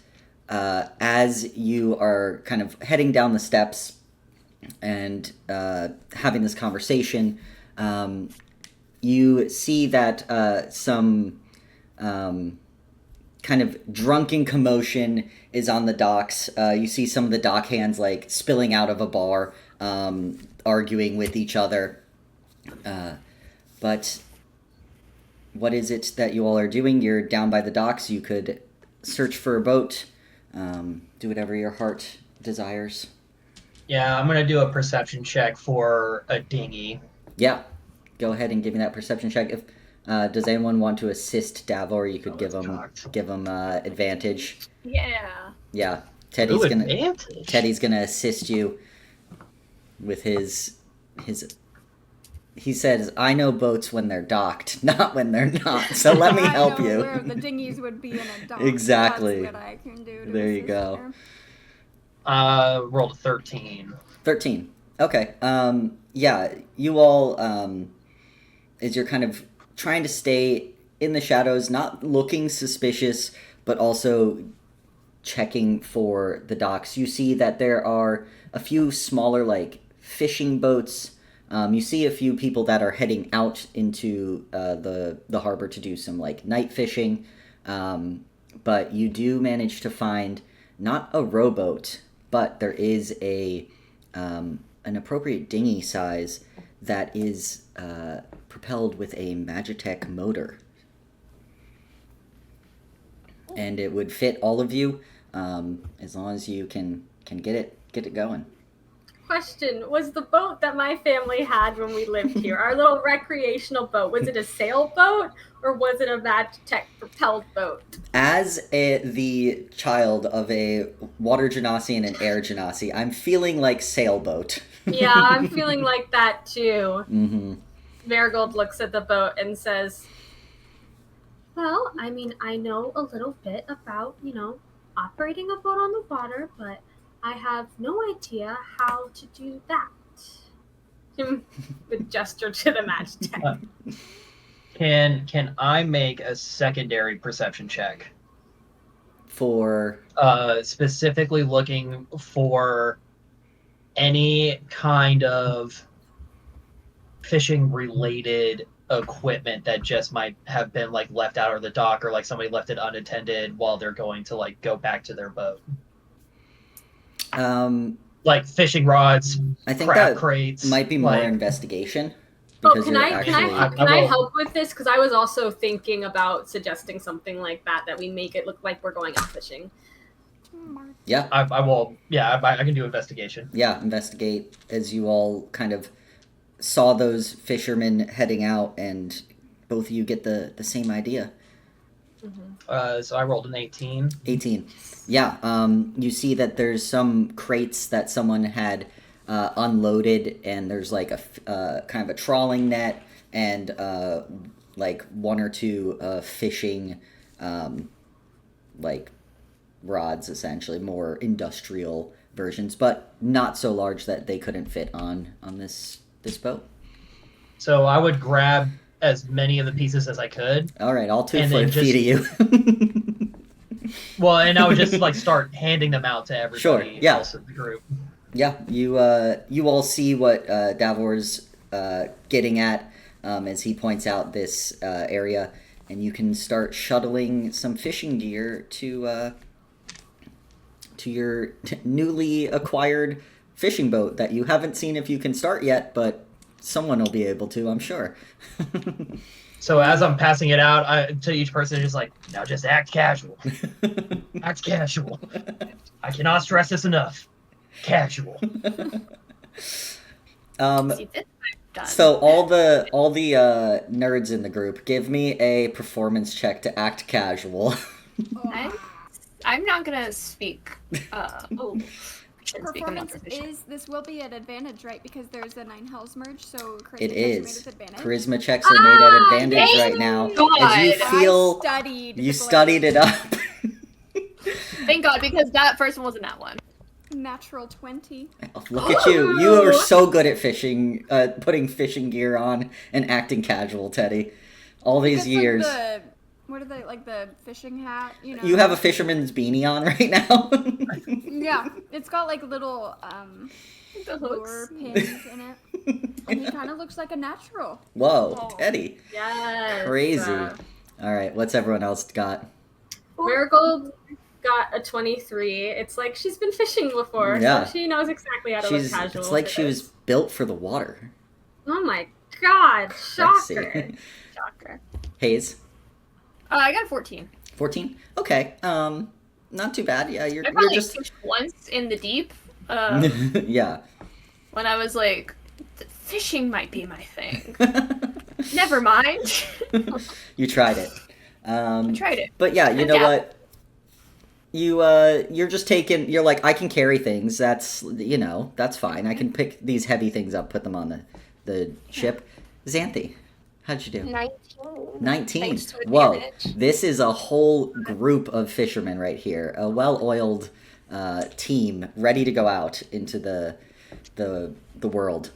as you are kind of heading down the steps and having this conversation, you see that some kind of drunken commotion is on the docks. You see some of the dock hands like spilling out of a bar, arguing with each other. But what is it that you all are doing? You're down by the docks. You could search for a boat, do whatever your heart desires. Yeah, I'm gonna do a perception check for a dinghy. Yeah, go ahead and give me that perception check. If does anyone want to assist Davor? You could give him advantage. Yeah. Yeah, Advantage. Teddy's gonna assist you with his. He says, "I know boats when they're docked, not when they're not. So let me help I know you." where the dinghies would be in a dock. Exactly. That's what I can do to There you assist go. there. Rolled a 13. 13. Okay. Yeah, you all, as you're kind of trying to stay in the shadows, not looking suspicious, but also checking for the docks, you see that there are a few smaller, like, fishing boats. You see a few people that are heading out into the harbor to do some, like, night fishing. But you do manage to find not a rowboat, but there is an appropriate dinghy size that is propelled with a Magitek motor. And it would fit all of you as long as you can get it going. Question: was the boat that my family had when we lived here, our little recreational boat, was it a sailboat or was it a Magitek propelled boat? As the child of a water genasi and an air genasi, I'm feeling like sailboat. Yeah, I'm feeling like that too. Mm-hmm. Marigold looks at the boat and says, well, I mean, I know a little bit about, operating a boat on the water, but I have no idea how to do that. With gesture to the Magitek. Can I make a secondary perception check? For Specifically looking for any kind of fishing related equipment that just might have been like left out of the dock, or like somebody left it unattended while they're going to like go back to their boat. Like fishing rods, I think crab that crates. might be more like, investigation. Oh, Because can you're I actually help with this? Because I was also thinking about suggesting something like that we make it look like we're going out fishing. Yeah. I will. Yeah, I can do investigation. Yeah, investigate as you all kind of saw those fishermen heading out, and both of you get the same idea. So I rolled an 18. 18. Yeah, you see that there's some crates that someone had unloaded, and there's like a kind of a trawling net and like one or two fishing like rods, essentially more industrial versions, but not so large that they couldn't fit on this boat. So I would grab as many of the pieces as I could. All right, all 2 And then feet of you. Well, and I would just like start handing them out to everybody Sure, yeah. else in the group. Yeah, you all see what Davor's getting at as he points out this area, and you can start shuttling some fishing gear to your newly acquired fishing boat that you haven't seen if you can start yet, but someone will be able to, I'm sure. So as I'm passing it out to each person, just like, now just act casual. Act casual. I cannot stress this enough. Casual. See, this I'm done. So all the nerds in the group, give me a performance check to act casual. I'm not gonna speak. I shouldn't speak. I'm not Performance proficient. this will be an advantage, right? Because there's a 9 hells merge, so charisma It checks are made is. with advantage. Charisma checks are made at advantage thank right now. God. As you feel I studied it up. Thank God, because that first one wasn't that one. Natural 20. Look at you. You are so good at fishing, putting fishing gear on and acting casual, Teddy. All these It's years. Like what are they, like the fishing hat? You know. You have a fisherman's beanie on right now. Yeah, it's got like little The lure hooks. pins in it, and he kind of looks like a natural. Whoa, Oh. Teddy. Yes. Crazy. All right, what's everyone else got? Marigold got a 23. It's like she's been fishing before, Yeah. so she knows exactly how to look casual. It's like with she was this. built for the water. Oh my god, Let's see. shocker. Shocker. Hayes, I got a 14. 14. Okay, not too bad. Yeah, I you're probably just fished once in the deep. yeah. When I was like, fishing might be my thing. Never mind. You tried it. I tried it. But yeah, you know Yeah. what? You're just taking. You're like, I can carry things. That's that's fine. I can pick these heavy things up, put them on the ship. Xanthi, how'd you do? 19. 19. Thanks to Whoa, advantage. this is a whole group of fishermen right here. A well-oiled team ready to go out into the world.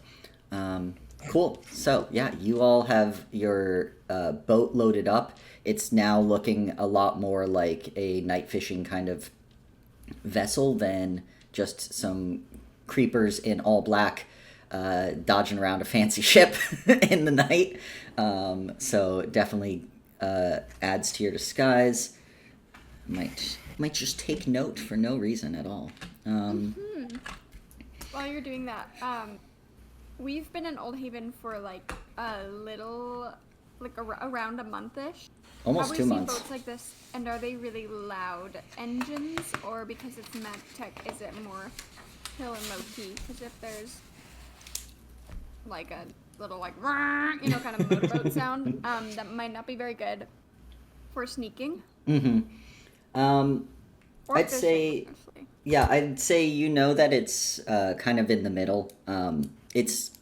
Cool. So yeah, you all have your boat loaded up. It's now looking a lot more like a night fishing kind of vessel than just some creepers in all black dodging around a fancy ship in the night. So definitely adds to your disguise. Might just take note for no reason at all. While you're doing that, we've been in Old Haven for like a little, like around a month-ish. Almost Have 2 we seen months. boats like this, and are they really loud engines, or because it's Magitek, is it more chill and low-key? Because if there's like a little like kind of motorboat sound, that might not be very good for sneaking. Mm-hmm. Or I'd fishing, say- honestly. Yeah, I'd say that it's kind of in the middle. It's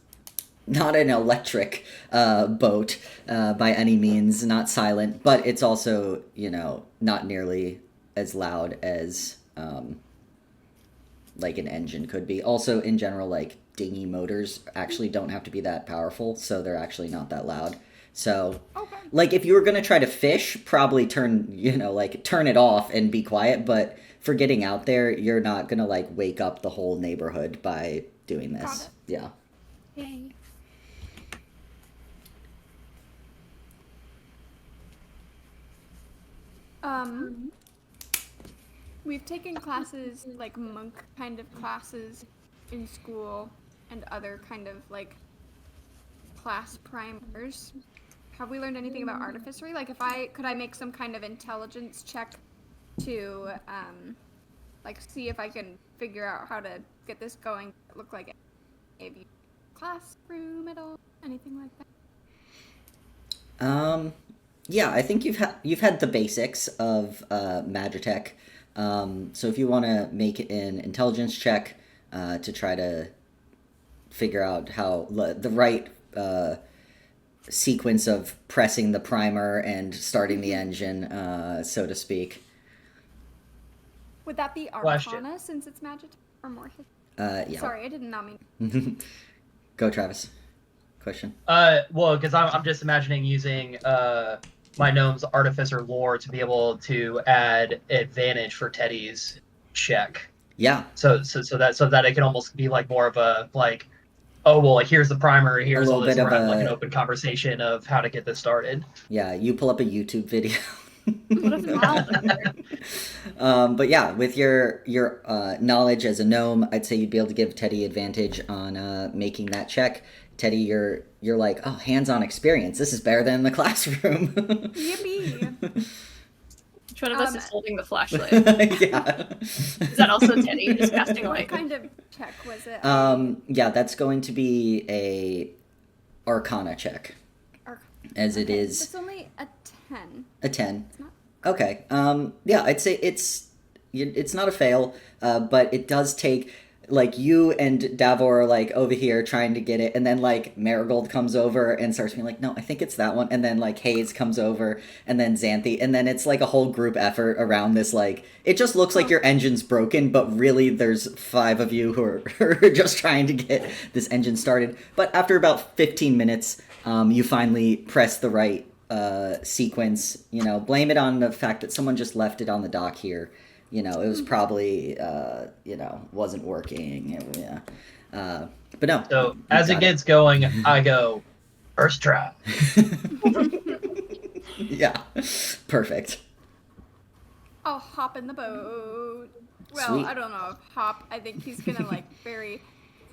not an electric boat by any means, not silent, but it's also, not nearly as loud as like an engine could be. Also, in general, like dinghy motors actually don't have to be that powerful, so they're actually not that loud. So, Okay. like if you were gonna try to fish, probably turn it off and be quiet. But for getting out there, you're not gonna like wake up the whole neighborhood by doing Got this. it. Yeah. Yay. We've taken classes, like monk kind of classes in school and other kind of like class primers. Have we learned anything about artificery? Like could I make some kind of intelligence check to like see if I can figure out how to get this going, look like a classroom at all? Anything like that? Yeah, I think you've had the basics of Magitek. So if you want to make an intelligence check to try to figure out how the right sequence of pressing the primer and starting the engine, so to speak. Would that be Question. Arcana since it's magic or more? Yeah. Sorry, I did not mean. Go, Travis. question? Well, because I'm just imagining using my gnome's artificer lore to be able to add advantage for Teddy's check. Yeah. So that it can almost be like more of a like, oh well, like here's the primer, here's all little this, bit we're of having like an a- open conversation of how to get this started. Yeah, you pull up a YouTube video. What if But yeah, with your knowledge as a gnome, I'd say you'd be able to give Teddy advantage on making that check. Teddy, you're like, oh, hands-on experience. This is better than the classroom. Yippee! Which one of us is holding the flashlight? Yeah. Is that also Teddy just casting What light? kind of check was it? Yeah, that's going to be a Arcana check, as it is It's only a 10. a 10. It's not. Okay. Yeah, I'd say it's not a fail, but it does take, like, you and Davor are like over here trying to get it, and then like Marigold comes over and starts being like, no, I think it's that one, and then like Hayes comes over, and then Xanthi, and then it's like a whole group effort around this. Like, it just looks like your engine's broken, but really there's 5 of you who are just trying to get this engine started. But after about 15 minutes, you finally press the right sequence. You know, blame it on the fact that someone just left it on the dock here. You know, it was probably, wasn't working. Yeah. But no. So you as got it gets going, I go first try. Yeah. Perfect. I'll hop in the boat. Well, Sweet. I don't know if hop. I think he's gonna like very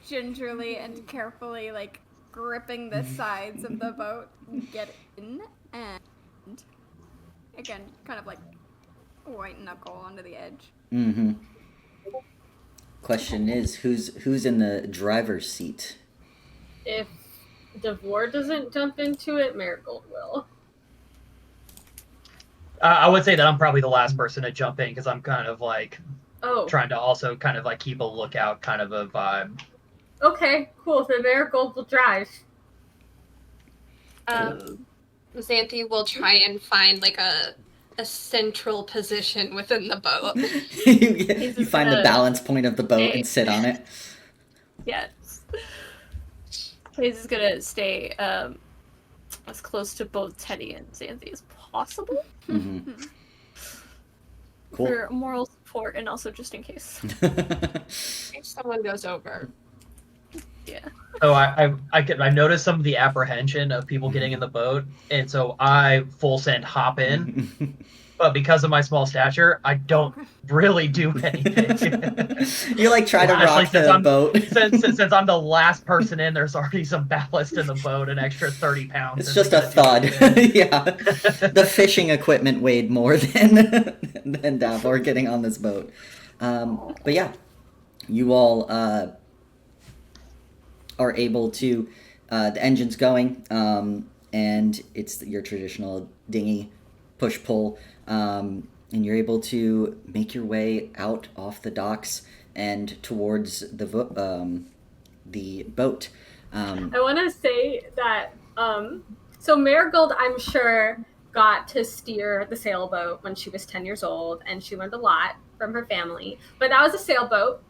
gingerly and carefully like gripping the sides of the boat, get in, and again, kind of like white knuckle onto the edge. Mm-hmm. Question is, who's in the driver's seat? If Devore doesn't jump into it, Marigold will. I would say that I'm probably the last person to jump in because I'm kind of like Oh, trying to also kind of like keep a lookout kind of a vibe. okay, cool. So Marigold will drive. Xanthi will try and find like a central position within the boat. You find the gonna- balance point of the boat and sit on it. Yes. Hayes is gonna stay as close to both Teddy and Xanthi as possible Mm-hmm. Cool. for moral support and also just in case. If someone goes over. Yeah. So I noticed some of the apprehension of people getting in the boat, and so I full send hop in. But because of my small stature, I don't really do anything. You like try to Actually, rock the boat. since I'm the last person in, there's already some ballast in the boat, an extra 30 pounds. It's isn't just a gonna do thud. anything. Yeah. The fishing equipment weighed more than Davor getting on this boat. But yeah, you all are able to, the engine's going, and it's your traditional dinghy push-pull, and you're able to make your way out off the docks and towards the boat. I want to say that, so Marigold, I'm sure, got to steer the sailboat when she was 10 years old, and she learned a lot from her family. But that was a sailboat.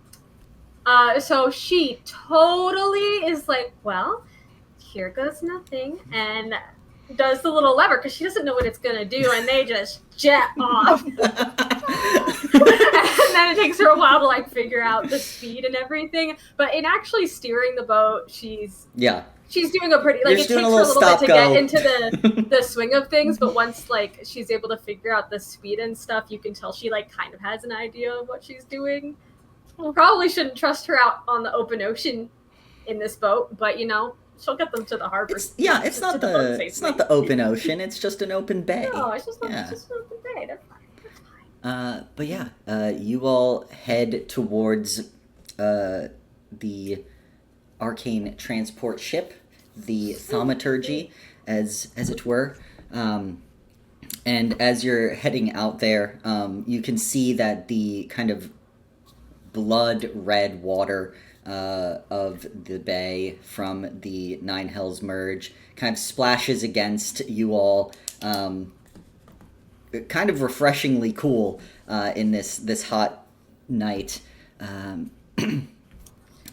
So she totally is like, well, here goes nothing, and does the little lever because she doesn't know what it's going to do, and they just jet off. And then it takes her a while to like figure out the speed and everything. But in actually steering the boat, she's doing a pretty, like, You're it takes doing her a a little little bit to stop-go. get into the swing of things, but once like she's able to figure out the speed and stuff, you can tell she like kind of has an idea of what she's doing. Probably shouldn't trust her out on the open ocean in this boat, but you know, she'll get them to the harbor. It's not the open ocean. It's just an open bay. No, it's just, Yeah. it's just an open bay. That's fine. But yeah, you all head towards the arcane transport ship, the Thaumaturgy, as it were. And as you're heading out there, you can see that the kind of blood red water of the bay from the Nine Hells Merge kind of splashes against you all. Kind of refreshingly cool in this hot night.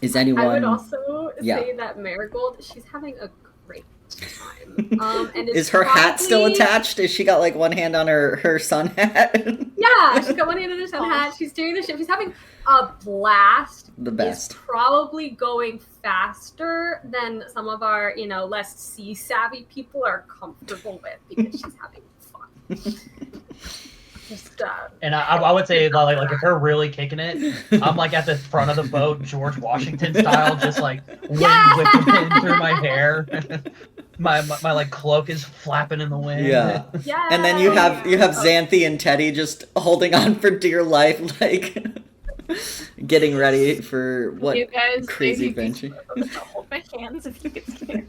Is anyone? I would also Yeah. say that Marigold, she's having a great time. And it's Is her hat still probably- attached? Is she got like one hand on her sun hat? Yeah, she's got one hand in her sun hat. She's steering the ship. She's having a blast. The best. It's probably going faster than some of our, less sea savvy people are comfortable with because she's having fun. Just And I would say like if we're really kicking it, I'm like at the front of the boat, George Washington style, just like wind whipping through my hair. my like cloak is flapping in the wind. Yeah. yeah. And then you have Xanthi and Teddy just holding on for dear life, like getting ready for what You guys, crazy if you adventure. could hold my hands if you get scared.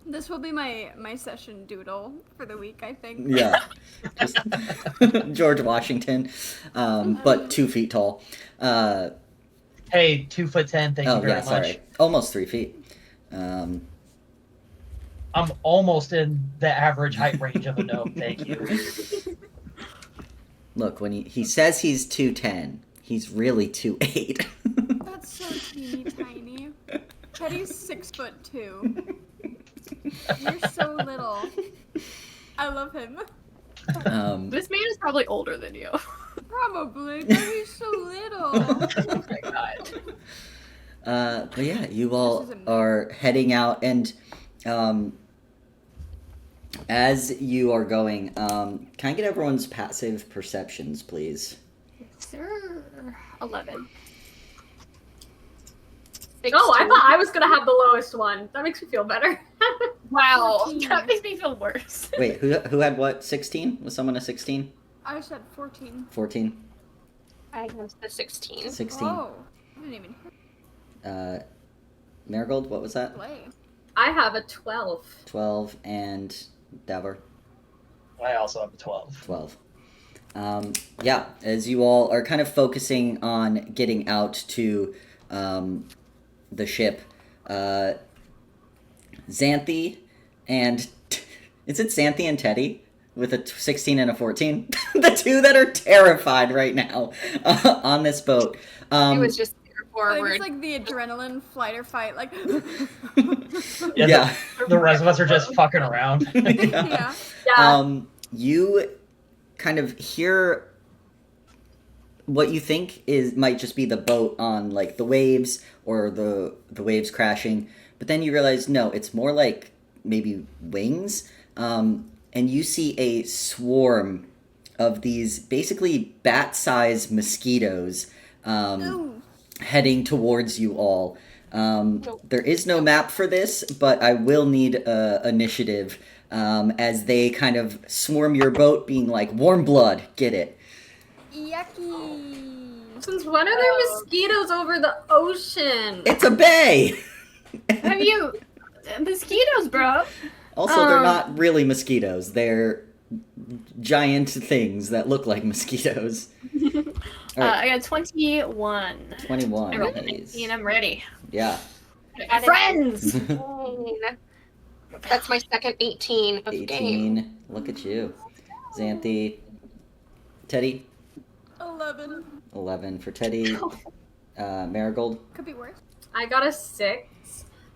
This will be my session doodle for the week, I think. Yeah. Just George Washington, but 2 feet tall. Hey, 2'10". Thank you very much. Sorry. Almost 3 feet. I'm almost in the average height range of a gnome. Thank you. Look, when he says he's 2'10", he's really 2'8". That's so teeny tiny. Teddy's 6'2". You're so little. I love him. This man is probably older than you. Probably, but he's so little. Oh my god. But yeah, you all This is amazing. are heading out, and as you are going, can I get everyone's passive perceptions, please? Sir. 11. Oh, I thought I was gonna have the lowest one. That makes me feel better. Wow. 14. That makes me feel worse. Wait, who had what? 16? Was someone a 16? I said 14. 14? I was the 16. 16. Oh, I didn't even hear Marigold, what was that? play. I have a 12. 12, and Davor? I also have a 12. 12. Yeah, as you all are kind of focusing on getting out to the ship, Xanthi and... Is it Xanthi and Teddy? With a 16 and a 14? The two that are terrified right now on this boat. It was just I think forward. it's like the adrenaline flight or fight, like. Yeah. The rest of us are just fucking around. Yeah. Yeah. You kind of hear what you think might just be the boat on like the waves or the waves crashing, but then you realize no, it's more like maybe wings. And you see a swarm of these basically bat-sized mosquitoes Ooh. heading towards you all. There is no map for this, but I will need initiative as they kind of swarm your boat, being like, warm blood, get it. Yucky. Since when are there mosquitoes over the ocean? It's a bay! Have you... Mosquitoes, bro. Also, they're not really mosquitoes. They're giant things that look like mosquitoes. All right, I got 21. 21. I rolled a Nice. 19. I'm ready. Yeah. Friends! 18. That's my second 18 of the game. 18. Look at you. Xanthi. Teddy. 11. 11 for Teddy. Marigold. Could be worse. I got a 6.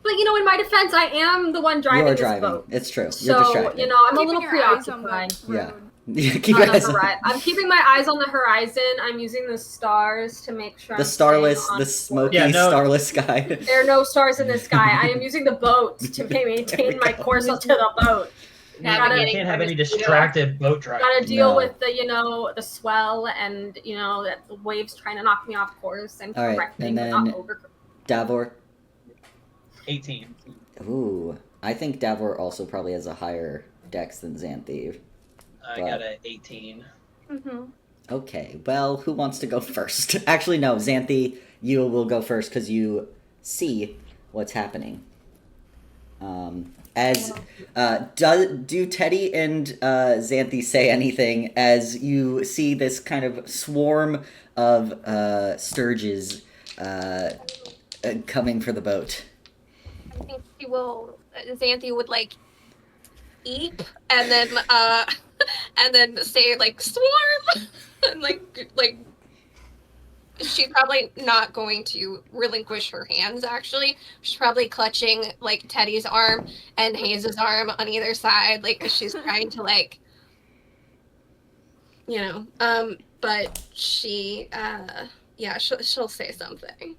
But in my defense, I am the one You driving are this driving. boat. It's true. You're So, distracted. I'm a Keeping little your eyes on the preoccupied. Yeah. road. Keep On your the eyes on I'm keeping my eyes on the horizon. I'm using the stars to make sure the I'm starless, staying on the course. smoky, Yeah, no. starless sky. There are no stars in the sky. I am using the boat to maintain my course up to the boat. You Navigating can't have by any mosquitoes. distracted boat driving. Gotta deal No. with the swell and that the waves trying to knock me off course and All right, correct me, and but not then- over. Davor. 18. Ooh. I think Davor also probably has a higher dex than Xanthi. I got an 18. Mm-hmm. Okay, well, who wants to go first? Actually, no, Xanthi, you will go first because you see what's happening. Do Teddy and Xanthi say anything as you see this kind of swarm of sturges coming for the boat? I think he will. Xanthi would like eep and then and then say like swarm and like she's probably not going to relinquish her hands, actually. She's probably clutching, like, Teddy's arm and Hayes's arm on either side, like, as she's trying to, like, but she, yeah, she'll say something.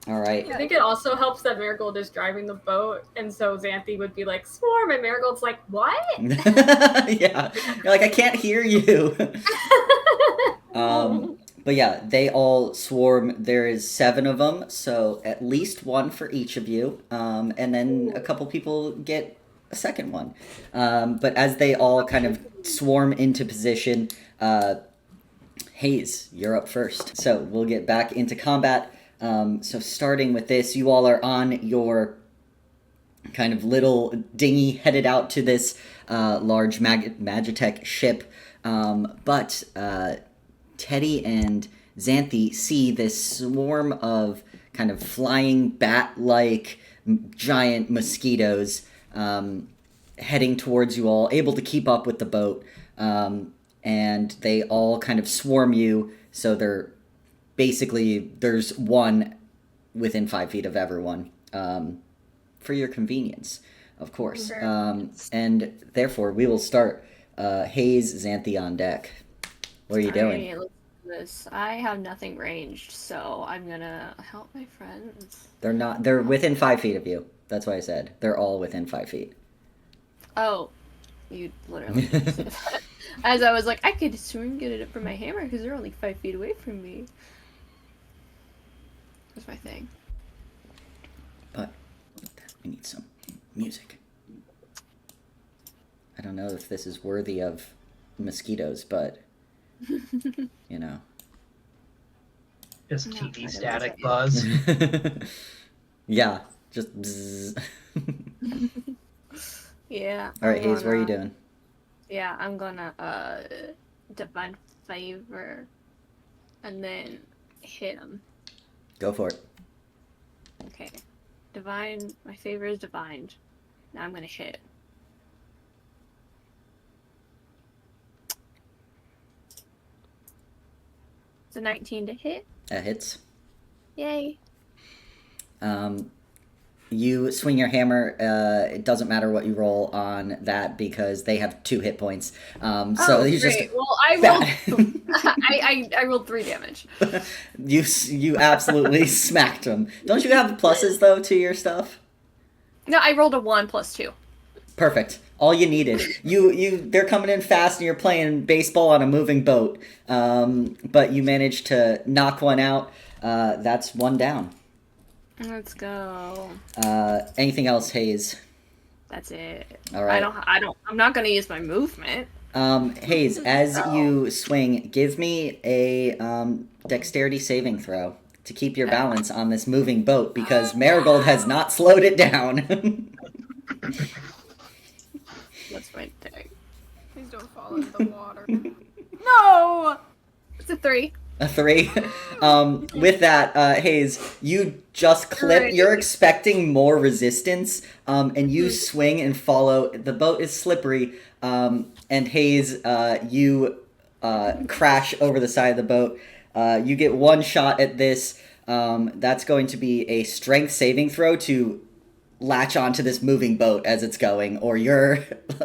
All right. I think it also helps that Marigold is driving the boat, and so Xanthi would be like, "Swarm," and Marigold's like, "What?" Yeah. You're like, I can't hear you. But yeah, they all swarm. There is 7 of them, so at least 1 for each of you. And then a couple people get a second one. But as they all kind of swarm into position, Hayes, you're up first. So we'll get back into combat. So starting with this, you all are on your kind of little dinghy headed out to this large Magitek ship. But Teddy and Xanthi see this swarm of kind of flying bat-like giant mosquitoes heading towards you all, able to keep up with the boat. And they all kind of swarm you, so they're basically, there's one within 5 feet of everyone, for your convenience, of course. And therefore, we will start Hayes, Xanthi on deck. What are you doing? Alright, let's do this. I have nothing ranged, so I'm gonna help my friends. They're within 5 feet of you. That's why I said. They're all within 5 feet. Oh, you literally just said that. As I was like, I could soon get it from my hammer because they're only 5 feet away from me. That's my thing. But we need some music. I don't know if this is worthy of mosquitoes, but you know. Just No, TV I don't static think buzz. Yeah, just bzzz. Yeah. All right, I'm Hayes, what are you gonna- doing? Yeah, I'm gonna divine favor, and then hit him. Go for it. Okay, divine. My favor is divined. Now I'm gonna hit. It's a 19 to hit. That hits. Yay. You swing your hammer. It doesn't matter what you roll on that because they have 2 hit points. So you just great. Well, I rolled. I rolled 3 damage. you absolutely smacked them. Don't you have pluses though to your stuff? No, I rolled a 1 plus 2. Perfect. All you needed. They're coming in fast and you're playing baseball on a moving boat. But you managed to knock one out. That's 1 down. Let's go. Anything else, Hayes? That's it. All right. I'm not gonna use my movement. Hayes, as you swing, give me a dexterity saving throw to keep your balance on this moving boat because Marigold has not slowed it down. What's my thing? Please don't fall in the water. No! It's a 3. A 3. With that, Hayes, you just clip. Great. You're expecting more resistance, and you swing and follow. The boat is slippery, and Hayes, you crash over the side of the boat. You get 1 shot at this. That's going to be a strength saving throw to latch onto this moving boat as it's going, or you're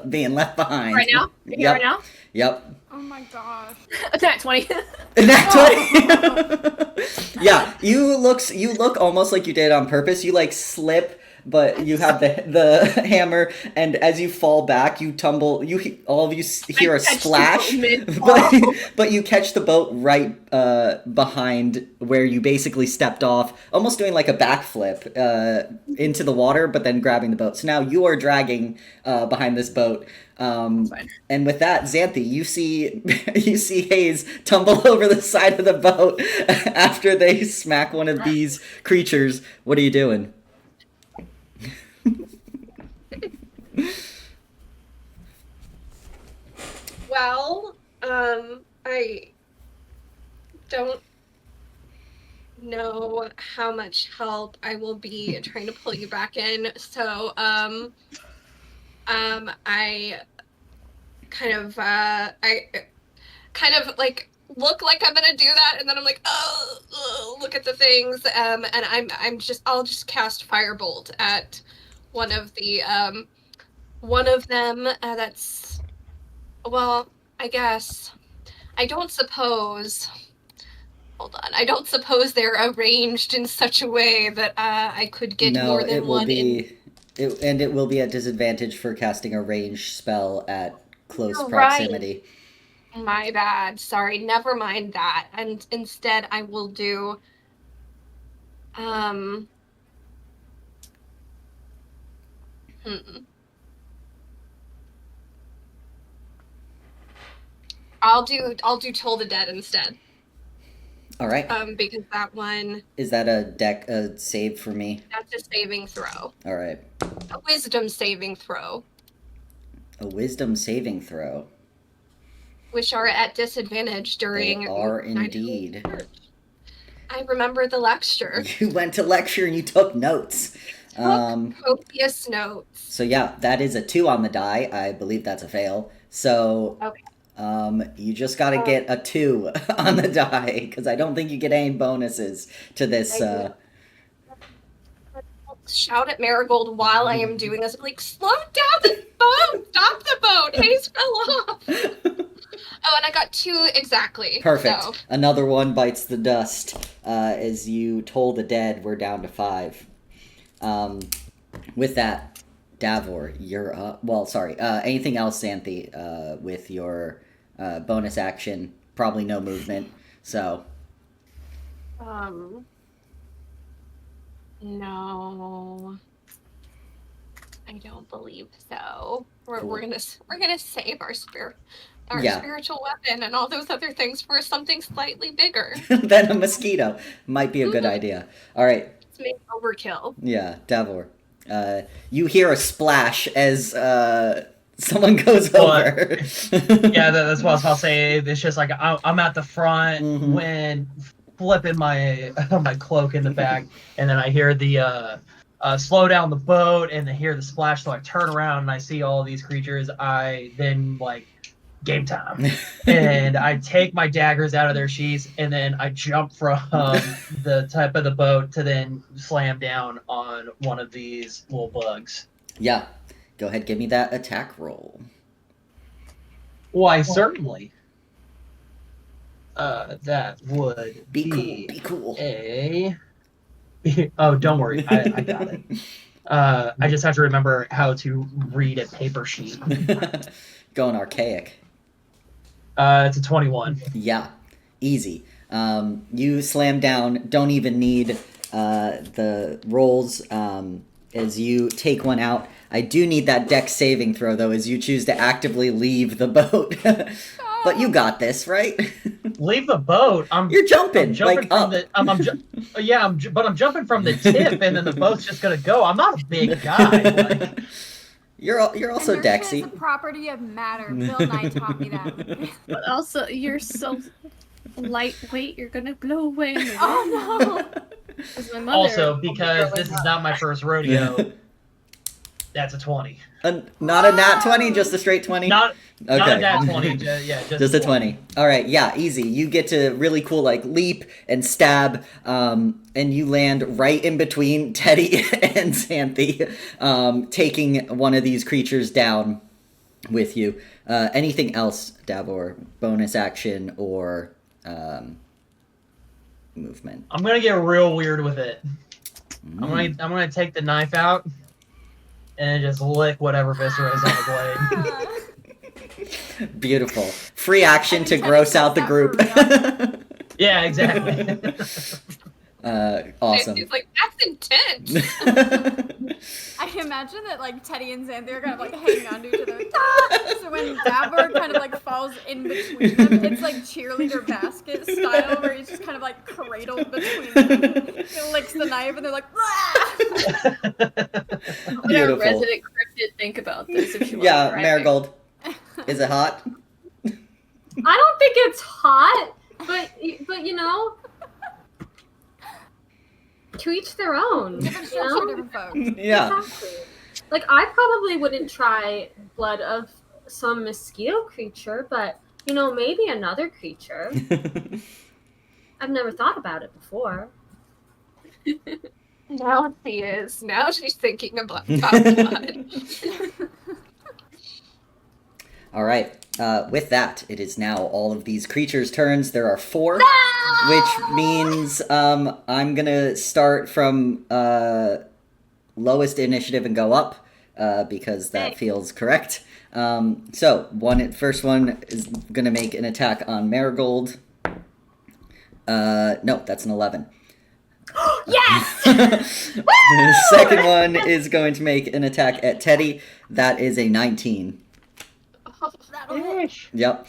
being left behind. Right now? Yep. Right now? Yep. Oh my gosh. Attack 20. Nat 20. Yeah, you look almost like you did it on purpose. You like slip, but you have the hammer, and as you fall back, you tumble. All of you hear a splash, but you catch the boat right behind where you basically stepped off, almost doing like a backflip into the water, but then grabbing the boat. So now you are dragging behind this boat. And with that, Xanthi, you see Hayes tumble over the side of the boat after they smack one of these creatures. What are you doing? Well, I don't know how much help I will be trying to pull you back in. So, I kind of like look like I'm gonna do that, and then I'm like, look at the things, and I'll just cast Firebolt at one of them. That's, well, I guess I don't suppose. Hold on, I don't suppose they're arranged in such a way that I could get No, more than it will one in. be. It will be at disadvantage for casting a ranged spell at close You're proximity. My bad. Sorry. Never mind that. And instead, I will do. Hmm. I'll do Toll the Dead instead. All right. Because that one. Is that a save for me? That's a saving throw. All right. A wisdom saving throw. A wisdom saving throw. Which are at disadvantage during. They are indeed. I remember the lecture. You went to lecture and you took notes. Copious notes. So yeah, that is a 2 on the die. I believe that's a fail. So Okay. You just got to get a 2 on the die because I don't think you get any bonuses to this. Shout at Marigold while I am doing this. I'm like, slow down the boat! Stop the boat! Haze fell off! Oh, and I got 2 exactly. Perfect. So. Another one bites the dust. As you toll the dead, we're down to 5. With that, Davor, you're up. Well, sorry. Anything else, Xanthi, with your bonus action? Probably no movement. So. No. I don't believe so. We're Cool. we're gonna save our Yeah. spiritual weapon and all those other things for something slightly bigger. Then a mosquito might be a good idea. All right. It's made overkill. Yeah, Davor. You hear a splash as someone goes over. Yeah, that's what I was about to say. It's just like I'm at the front when flipping my my cloak in the back, and then I hear the slow down the boat, and I hear the splash. So I turn around and I see all these creatures. I then like game time, and I take my daggers out of their sheaths, and then I jump from the top of the boat to then slam down on one of these little bugs. Yeah. Go ahead, give me that attack roll. Why, certainly. That would Be cool. Be cool. a. Oh, don't worry, I got it. I just have to remember how to read a paper sheet. Going archaic. It's a 21. Yeah, easy. You slam down, don't even need the rolls as you take one out. I do need that dex saving throw, though, as you choose to actively leave the boat. But you got this, right? Leave the boat. You're jumping, I'm jumping like from up. the. But I'm jumping from the tip, and then the boat's just gonna go. I'm not a big guy. Like, You're also Inertia Dexy. is a property of matter. Bill Nye taught me that. But also, you're so lightweight, you're gonna blow away. Oh no! As my mother also, told me because growing this is up. not my first rodeo. That's a 20. Not a nat 20, just a straight 20? Not a Okay. nat 20. Just a 20. All right, yeah, easy. You get to really cool, like, leap and stab, and you land right in between Teddy and Xanthi, taking one of these creatures down with you. Anything else, Davor? Bonus action or movement? I'm gonna get real weird with it. I'm gonna take the knife out and just lick whatever viscera is on the blade. Beautiful. Free action to gross out the group. Yeah, exactly. Awesome. He's like, that's intense. I imagine that like Teddy and Xanthi are kind of like hanging on to each other. So when Davor kind of like falls in between them, it's like cheerleader basket style, where he's just kind of like cradled between them. He licks the knife, and they're like, "Ah!" What our Beautiful. resident cryptid think about this if she was Yeah, driving. Marigold. Is it hot? I don't think it's hot, but you know, to each their own. Different You strokes know? for different folks. Yeah. Exactly. Like I probably wouldn't try blood of some mosquito creature, but You know, maybe another creature. I've never thought about it before. Now she is. Now she's thinking about blood. All right. With that, it is now all of these creatures' turns. There are 4, which means I'm gonna start from lowest initiative and go up because that feels correct. So first one is gonna make an attack on Marigold. No, that's an 11. Yes! The second one is going to make an attack at Teddy. That is a 19. Yep.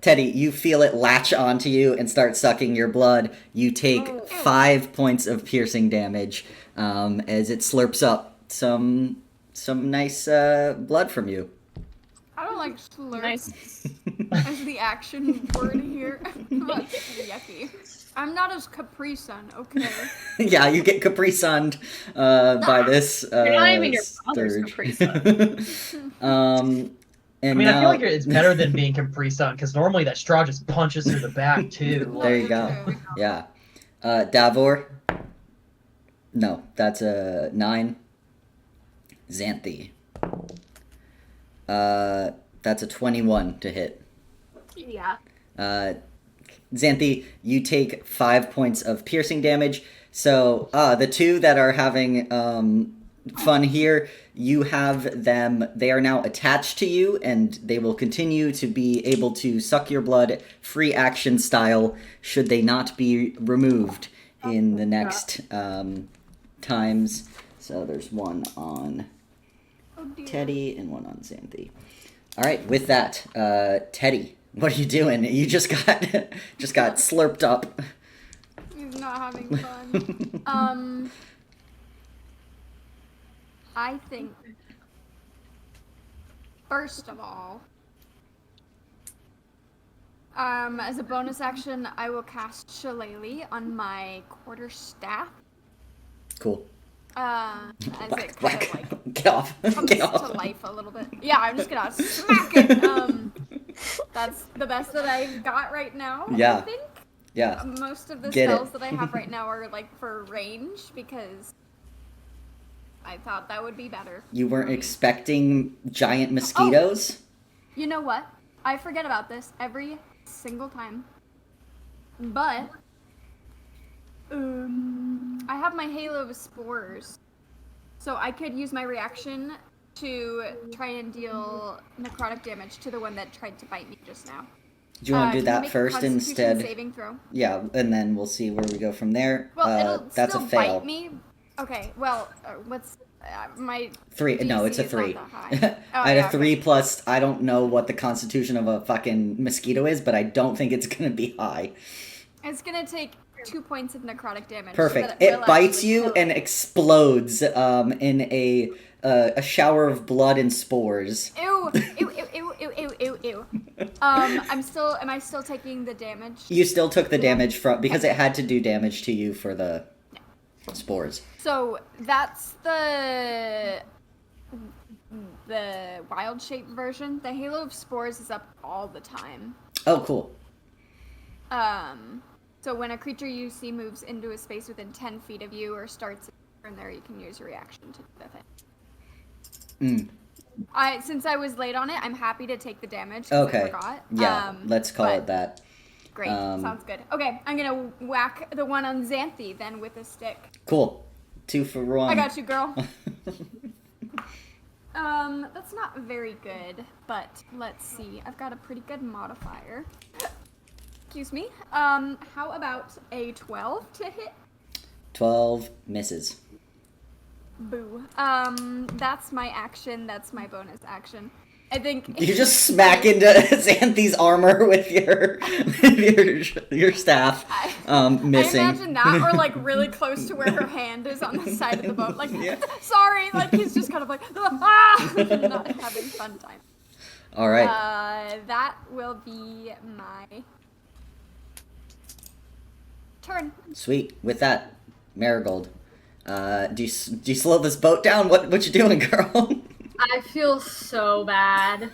Teddy, you feel it latch onto you and start sucking your blood. You take 5 points of piercing damage as it slurps up some nice blood from you. I don't like slurp Nice. as the action word here. Yucky. I'm not as Capri Sun, okay? Yeah, you get Capri Sunned by this You're not even your father's scourge. Capri Sun. And I mean, now, I feel like it's better than being Capri Sun, because normally that straw just punches through the back, too. there you go. Yeah. Davor. No, that's a 9. Xanthi. That's a 21 to hit. Yeah. Xanthi, you take 5 points of piercing damage. So, the 2 that are having fun here, you have them, they are now attached to you, and they will continue to be able to suck your blood free action style should they not be removed in the next times. So there's one on Teddy and one on Xanthi. All right, with that, Teddy, what are you doing? You just got slurped up. He's not having fun. I think, first of all, as a bonus action, I will cast Shillelagh on my quarterstaff. Cool. As Whack, it kind whack. of like Get off. comes Get to off. life a little bit. Yeah, I'm just gonna smack it. That's the best that I've got right now. Yeah. I think. Yeah. Most of the Get spells it. that I have right now are like for range because I thought that would be better. You weren't for me. expecting giant mosquitoes? You know what? I forget about this every single time. But I have my Halo of Spores. So I could use my reaction to try and deal necrotic damage to the one that tried to bite me just now. Do you want to do can you that make a first Constitution instead? Saving throw? Yeah, and then we'll see where we go from there. Well, it'll that's still a fail. bite me. Okay, well, what's my 3. No, DC it's a is not 3. that high. Oh, I had yeah, a 3 plus. I don't know what the constitution of a fucking mosquito is, but I don't think it's gonna be high. It's gonna take 2 points of necrotic damage. Perfect. So that It will bites actually you kill and it. explodes in a shower of blood and spores. Ew, ew, ew, ew, ew, ew, ew, ew. Am I still taking the damage? You still took the damage from because it had to do damage to you for the spores. So that's the wild shape version. The Halo of Spores is up all the time. Oh, cool. So when a creature you see moves into a space within 10 feet of you or starts from there, you can use your reaction to do the thing. Since I was late on it, I'm happy to take the damage 'cause I Okay. forgot. Yeah, let's call but- it that. Great, sounds good. Okay, I'm gonna whack the one on Xanthi then with a stick. Cool. 2 for 1. I got you, girl. That's not very good, but let's see. I've got a pretty good modifier. Excuse me. How about a 12 to hit? 12 misses. Boo. That's my action. That's my bonus action. I think You just smack into Xanthi's armor with your staff, missing. I imagine that, or like really close to where her hand is on the side of the boat. Like, Yeah. sorry, like he's just kind of like, ah, not having fun time. All right. That will be my turn. Sweet. With that, Marigold, do you slow this boat down? What you doing, girl? I feel so bad.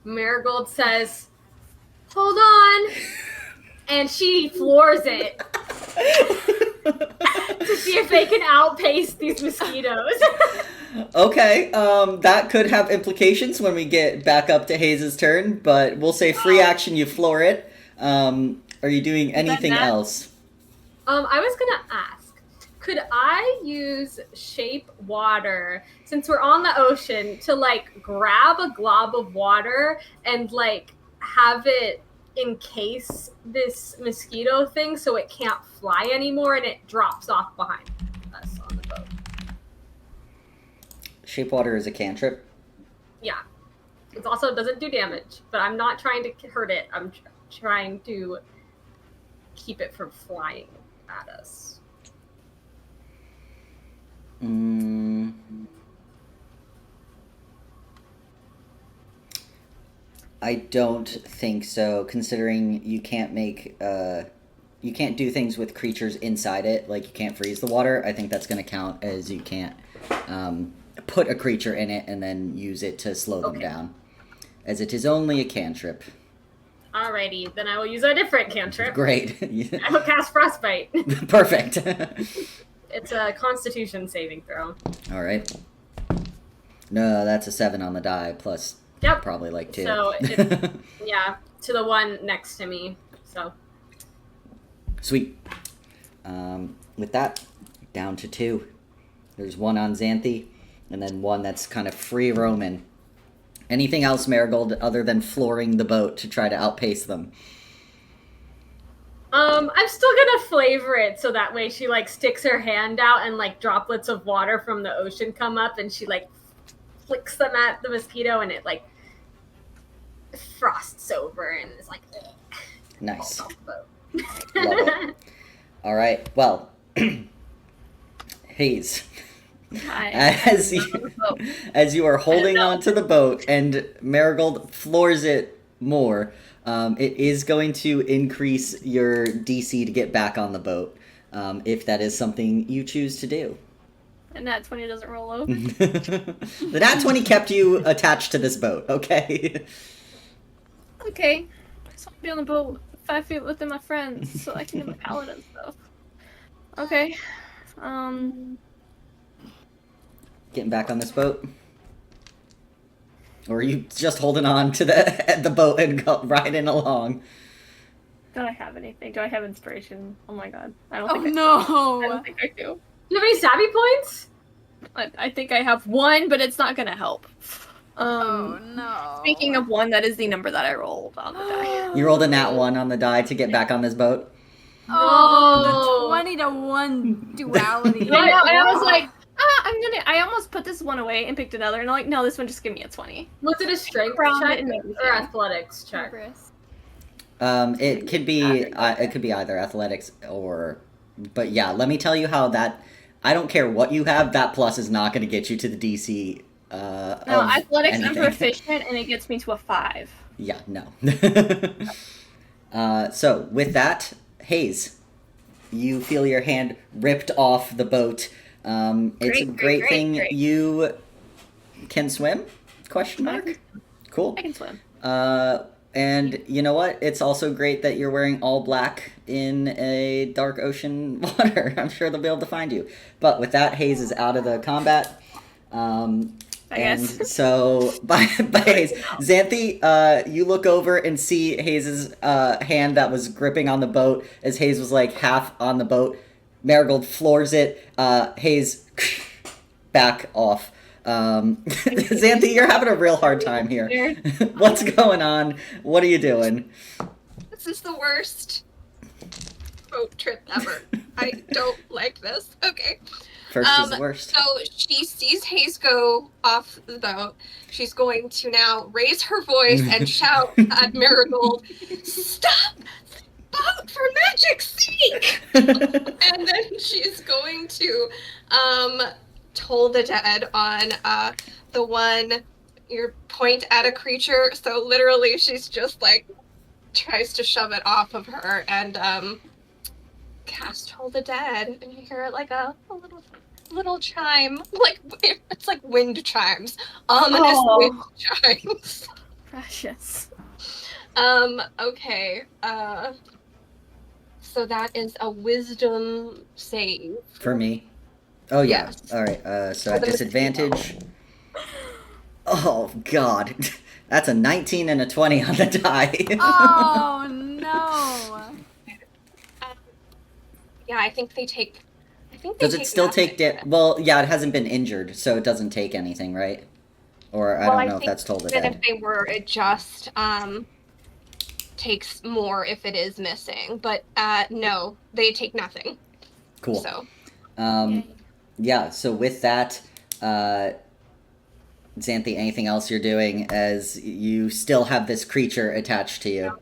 Marigold says, "Hold on," and she floors it to see if they can outpace these mosquitoes. Okay, that could have implications when we get back up to Hayes' turn, but we'll say free action, you floor it. Are you doing anything else? I was gonna ask, could I use shape water, since we're on the ocean, to like grab a glob of water and like have it encase this mosquito thing so it can't fly anymore and it drops off behind us on the boat? Shape water is a cantrip. Yeah. It also doesn't do damage, but I'm not trying to hurt it. I'm trying to keep it from flying at us. I don't think so, considering you can't make you can't do things with creatures inside it, like you can't freeze the water. I think that's going to count as you can't put a creature in it and then use it to slow them down, as it is only a cantrip. Alrighty, then I will use a different cantrip. Great. I will cast Frostbite. Perfect. It's a Constitution saving throw. All right. No, that's a 7 on the die, plus probably like 2. So, it's, yeah, to the one next to me. So. Sweet. With that, down to 2. There's one on Xanthi, and then one that's kind of free roaming. Anything else, Marigold, other than flooring the boat to try to outpace them? I'm still gonna flavor it so that way she like sticks her hand out and like droplets of water from the ocean come up and she like flicks them at the mosquito and it like frosts over and is like nice. Off the boat. Love it. All right. Well, Hayes. Hi. As you are holding onto the boat and Marigold floors it more, it is going to increase your DC to get back on the boat, if that is something you choose to do. And that 20 doesn't roll over. The nat 20 kept you attached to this boat, okay? Okay. I just want to be on the boat 5 feet within my friends so I can do my paladin stuff. Okay. Getting back on this boat? Or are you just holding on to the boat and riding along? Do I have anything? Do I have inspiration? Oh my god. I don't Oh think no! I don't think I do. Do you have any savvy points? I think I have 1, but it's not gonna help. Oh no. Speaking of 1, that is the number that I rolled on the die. You rolled a nat 1 on the die to get back on this boat? Oh, the 20 to 1 duality. I know, and I was like, I almost put this one away and picked another, and I'm like, no, this one just give me a 20. Was it a strength Round check it and everything. or athletics check? It could be either athletics or, but yeah, let me tell you how that, I don't care what you have, that plus is not going to get you to the DC No, of athletics I'm anything. proficient, and it gets me to a 5. Yeah, no. So, with that, Hayes, you feel your hand ripped off the boat. It's a great thing you can swim? Question mark? Cool. I can swim. And you know what? It's also great that you're wearing all black in a dark ocean water. I'm sure they'll be able to find you. But with that, Hayes is out of the combat. I guess. So, by Hayes, Xanthi, you look over and see Hayes' hand that was gripping on the boat as Hayes was like half on the boat. Marigold floors it. Hayes back off. Xanthi, you're having a real hard time here. What's going on? What are you doing? This is the worst boat trip ever. I don't like this. Okay. First is the worst. So she sees Hayes go off the boat. She's going to now raise her voice and shout at Marigold, "Stop the boat for magic's sake!" And then she's going to toll the dead on the one you point at a creature. So literally she's just like tries to shove it off of her and cast Toll the Dead, and you hear like a little chime, like it's like wind chimes, ominous wind chimes. precious. Okay. So that is a wisdom save. For me. Oh yeah. Yes. All right. So For at the disadvantage. Oh God, that's a 19 and a 20 on the die. Oh no! Yeah, I think they take. Does it still take nothing. Well, yeah, it hasn't been injured, so it doesn't take anything, right? Or I Well, don't know if think that's told even ahead. if they were, it just takes more if it is missing. But no, they take nothing. Cool. So Yeah. So with that, Xanthi, anything else you're doing as you still have this creature attached to you?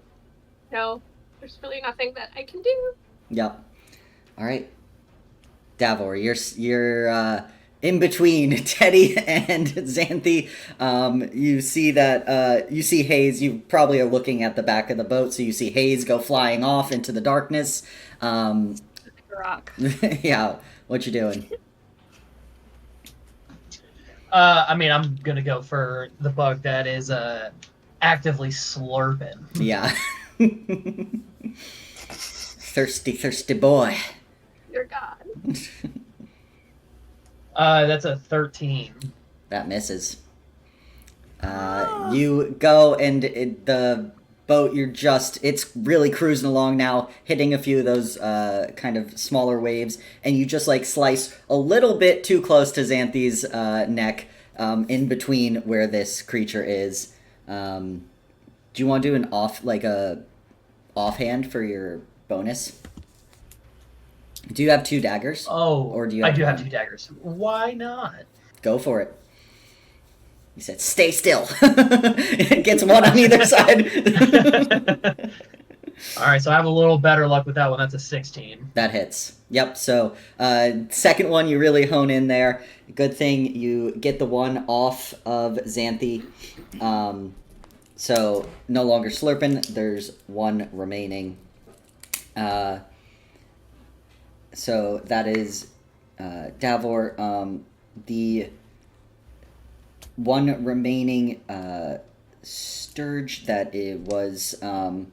no, there's really nothing that I can do. Yep. All right. Davor, you're in between Teddy and Xanthi. You see that you see Hayes. You probably are looking at the back of the boat, so you see Hayes go flying off into the darkness. Rock. Yeah, what you doing? I mean, I'm gonna go for the bug that is actively slurping. Yeah. Thirsty boy. Dear God. That's a 13. That misses. You go and the boat, it's really cruising along now, hitting a few of those kind of smaller waves, and you just like slice a little bit too close to Xanthi's neck, in between where this creature is. Do you want to do an offhand for your bonus? Do you have 2 daggers? Oh, Or do you I have do have one? 2 daggers. Why not? Go for it. He said, "Stay still." It gets one on either side. All right, so I have a little better luck with that one. That's a 16. That hits. Yep. So, second one, you really hone in there. Good thing you get the one off of Xanthi. So no longer slurping. There's one remaining. So that is Davor. The one remaining Sturge that it was trying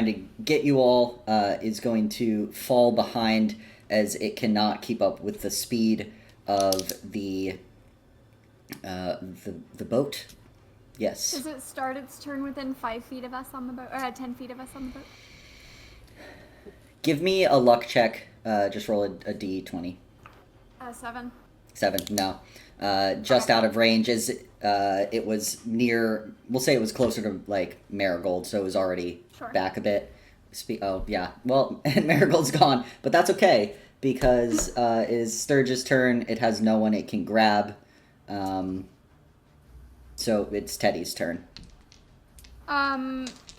to get you all is going to fall behind as it cannot keep up with the speed of the boat. Yes. Does it start its turn within 5 feet of us on the boat, or 10 feet of us on the boat? Give me a luck check. Just roll a d20. 7. 7. No. Just out of range. As it was near. We'll say it was closer to like Marigold, so it was already Sure. back a bit. Oh yeah. Well, and Marigold's gone, but that's okay because it is Sturge's turn. It has no one it can grab. So it's Teddy's turn.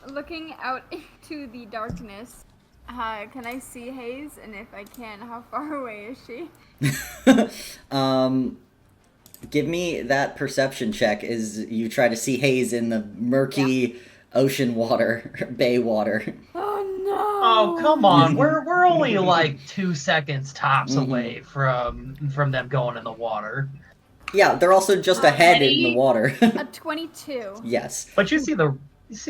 Looking out into the darkness, can I see Hayes? And if I can, how far away is she? Give me that perception check as you try to see Hayes in the murky ocean water, bay water. Oh no! Oh, come on. We're only like 2 seconds tops away from them going in the water. Yeah, they're also just ahead in the Teddy? water. A 22. Yes. But you see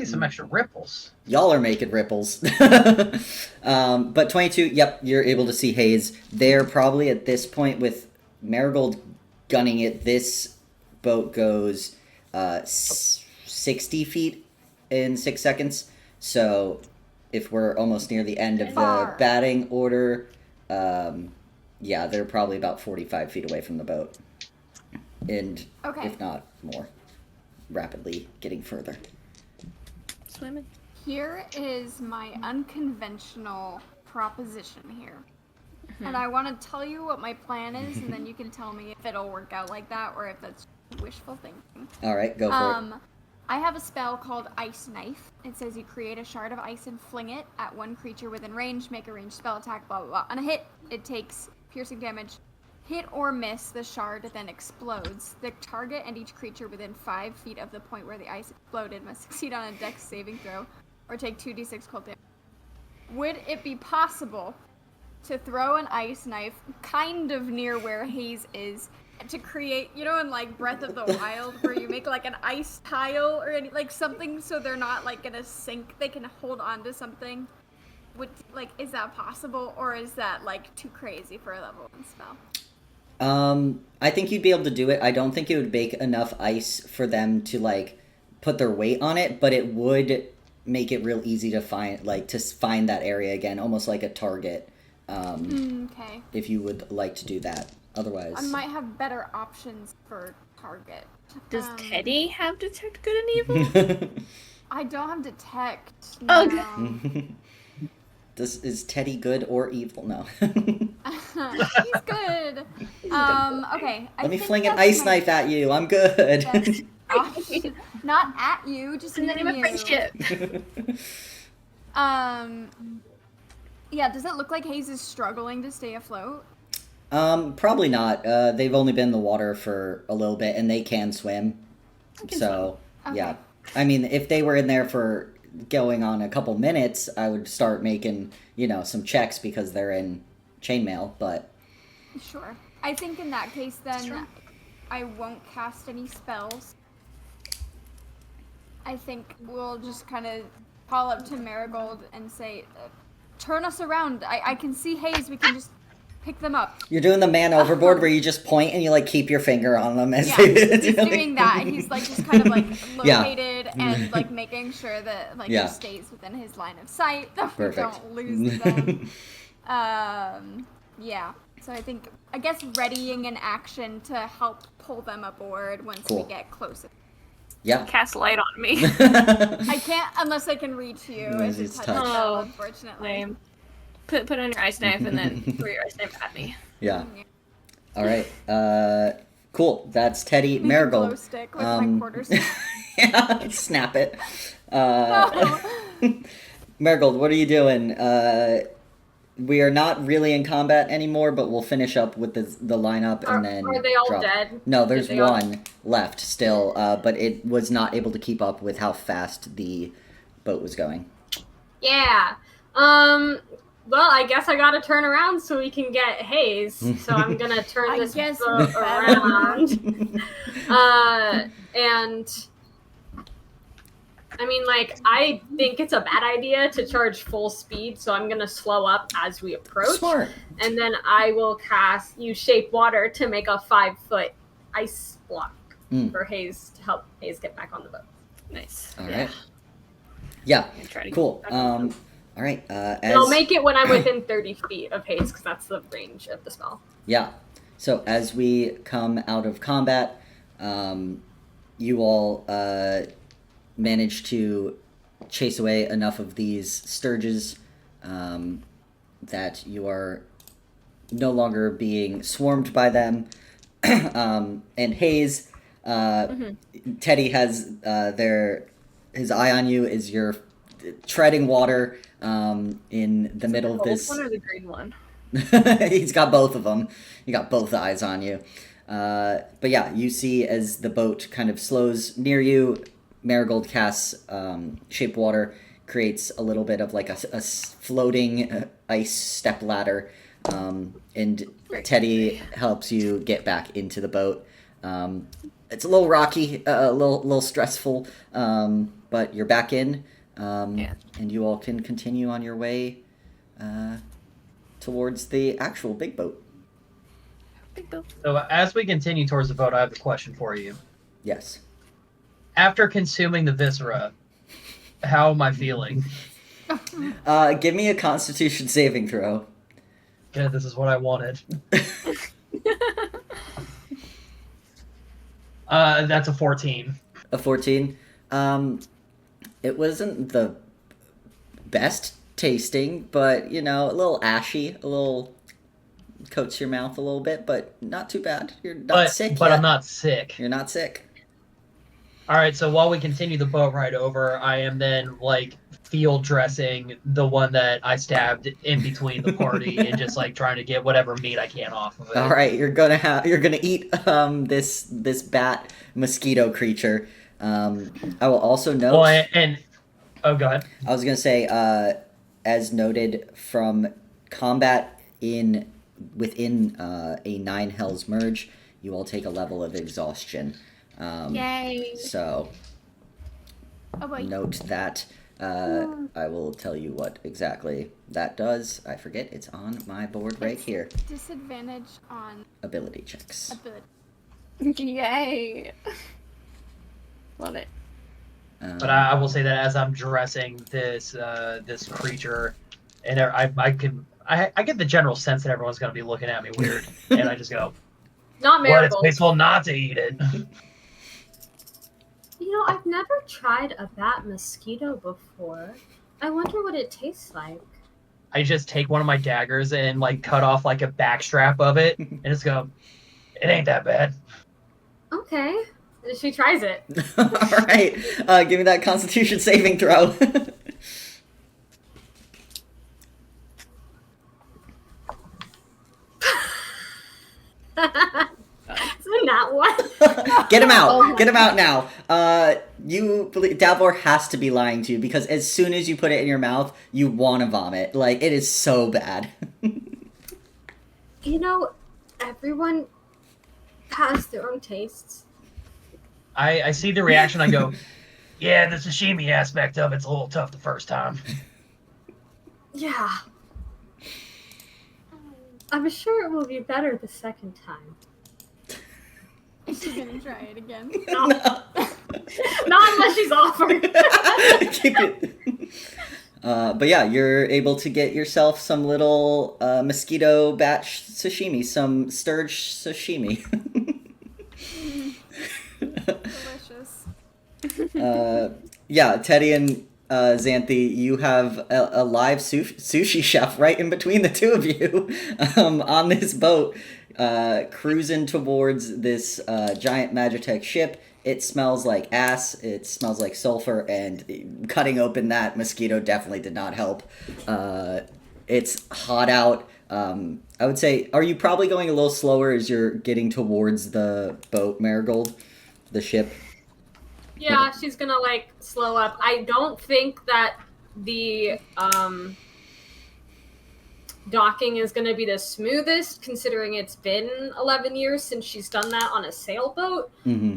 some extra ripples. Y'all are making ripples. But 22, yep, you're able to see Hayes. They're probably at this point with Marigold gunning it. This boat goes 60 feet in 6 seconds. So if we're almost near the end of the Far. batting order, yeah, they're probably about 45 feet away from the boat. And Okay. if not more, rapidly getting further. Swimming. Here is my unconventional proposition here. And I want to tell you what my plan is, and then you can tell me if it'll work out like that or if that's wishful thinking. All right, go for it. I have a spell called Ice Knife. It says you create a shard of ice and fling it at one creature within range, make a ranged spell attack, blah, blah, blah. On a hit, it takes piercing damage. Hit or miss, the shard then explodes. The target and each creature within 5 feet of the point where the ice exploded must succeed on a dex saving throw or take 2d6 cold damage. Would it be possible to throw an ice knife kind of near where Hayes is to create, you know, in like Breath of the Wild, where you make like an ice tile or any, like something so they're not like gonna sink. They can hold on to something. Would like, is that possible, or is that like too crazy for a level 1 spell? I think you'd be able to do it. I don't think it would make enough ice for them to like put their weight on it, but it would make it real easy to find that area again, almost like a target. Okay. If you would like to do that. Otherwise, I might have better options for target. Does Teddy have detect good and evil? I don't have detect. Oh, No. Is Teddy good or evil? No. He's good. Okay. Let me fling an ice knife at you. I'm good. Not at you, just In the name of you. friendship. Yeah, does it look like Hayes is struggling to stay afloat? Probably not. They've only been in the water for a little bit, and they can swim. So, Okay. yeah. I mean, if they were in there for going on a couple minutes, I would start making, some checks because they're in chainmail, but... Sure. I think in that case, then, Sure. I won't cast any spells. I think we'll just kind of call up to Marigold and say, turn us around. I can see Hayes. We can just pick them up. You're doing the man overboard where you just point and you, keep your finger on them as Yeah, they... he's doing that. He's, just kind of, Yeah. located and, making sure that, Yeah. he stays within his line of sight, that Perfect. we don't lose them. Yeah. So I guess readying an action to help pull them aboard once Cool. we get closer. Yeah. Cast light on me. I can't unless I can reach you. Unless It's it's a touch touch. spell, Oh, unfortunately. Lame. Put on your ice knife and then throw your ice knife at me. Yeah. All right. Cool. That's Teddy. Make a Marigold. glow stick with my quarters. Yeah, snap it. No. Marigold, what are you doing? We are not really in combat anymore, but we'll finish up with the lineup and then Are they all drop. dead? No, there's Did they all- one left still, but it was not able to keep up with how fast the boat was going. Yeah. Well, I guess I gotta turn around so we can get Hayes. So I'm gonna turn I this guess boat we better. around. And I mean, I think it's a bad idea to charge full speed, so I'm gonna slow up as we approach. Smart. And then I will use Shape Water to make a 5-foot ice block for Hayes to help Hayes get back on the boat. Nice. All right. Yeah. Try to Cool. get back on the boat. All right. And I'll make it when I'm within 30 feet of Hayes, because that's the range of the spell. Yeah. So as we come out of combat, you all manage to chase away enough of these sturges that you are no longer being swarmed by them. And Hayes, Teddy has his eye on you as you're treading water in the middle of The this. gold one or the green one? He's got both of them. You got both eyes on you. But yeah, you see as the boat kind of slows near you, Marigold casts Shape Water, creates a little bit of a floating ice step ladder, and Teddy helps you get back into the boat. It's a little rocky, a little stressful, but you're back in, and you all can continue on your way towards the actual big boat. Big boat. So as we continue towards the boat, I have a question for you. Yes. After consuming the viscera, how am I feeling? Give me a Constitution saving throw. Okay, this is what I wanted. That's a 14. A 14. It wasn't the best tasting, but, a little ashy, a little coats your mouth a little bit, but not too bad. You're not sick But yet. I'm not sick. You're not sick. All right, so while we continue the boat ride over, I am then, field dressing the one that I stabbed in between the party and just, trying to get whatever meat I can off of it. All right, you're gonna eat this bat mosquito creature. I will also note. Oh, go ahead. I was gonna say, as noted from combat within a 9 Hells merge, you all take a level of exhaustion. Yay. So Oh boy. note that. I will tell you what exactly that does. I forget. It's on my board right It's here. Disadvantage on Ability checks. ability. Yay. Love it. But I will say that as I'm dressing this this creature, and I get the general sense that everyone's going to be looking at me weird, and I just go, Not "What? It's Marigold. peaceful not to eat it." You know, I've never tried a bat mosquito before. I wonder what it tastes like. I just take one of my daggers and like cut off like a backstrap of it, and just go, "It ain't that bad." Okay. She tries it. All right. Give me that Constitution saving throw. So not one. Get him out. Oh my Get him out now. You believe Davor has to be lying to you because as soon as you put it in your mouth, you want to vomit. Like, it is so bad. You know, everyone has their own tastes. I see the reaction. I go, "Yeah, the sashimi aspect of it's a little tough the first time." Yeah. I'm sure it will be better the second time. She's gonna try it again. No. No. Not unless she's offered. Keep it. But yeah, you're able to get yourself some little mosquito batch sashimi, some sturge sashimi. Delicious. Yeah, Teddy and Xanthi, you have a live sushi chef right in between the two of you on this boat, cruising towards this giant Magitek ship. It smells like ass, it smells like sulfur, and cutting open that mosquito definitely did not help. It's hot out. I would say, are you probably going a little slower as you're getting towards the boat, Marigold? The ship? Yeah, she's gonna like slow up. I don't think that the docking is gonna be the smoothest, considering it's been 11 years since she's done that on a sailboat. Mm-hmm.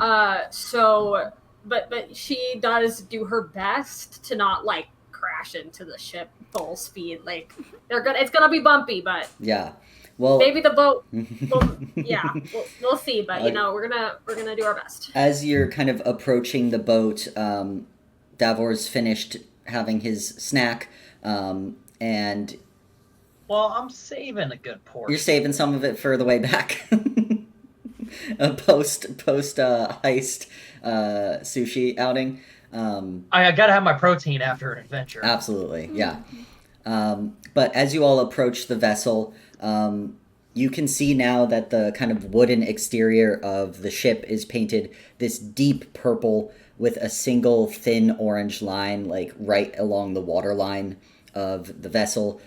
But she does do her best to not like crash into the ship full speed. Like it's gonna be bumpy, but Yeah. Well, maybe the boat. We'll see. But you know, we're gonna do our best. as you're kind of approaching the boat, Davor's finished having his snack, and Well, I'm saving a good portion. you're saving some of it for the way back. A post heist sushi outing. I gotta have my protein after an adventure. Absolutely, yeah. But as you all approach the vessel, you can see now that the kind of wooden exterior of the ship is painted this deep purple with a single thin orange line, like right along the waterline of the vessel.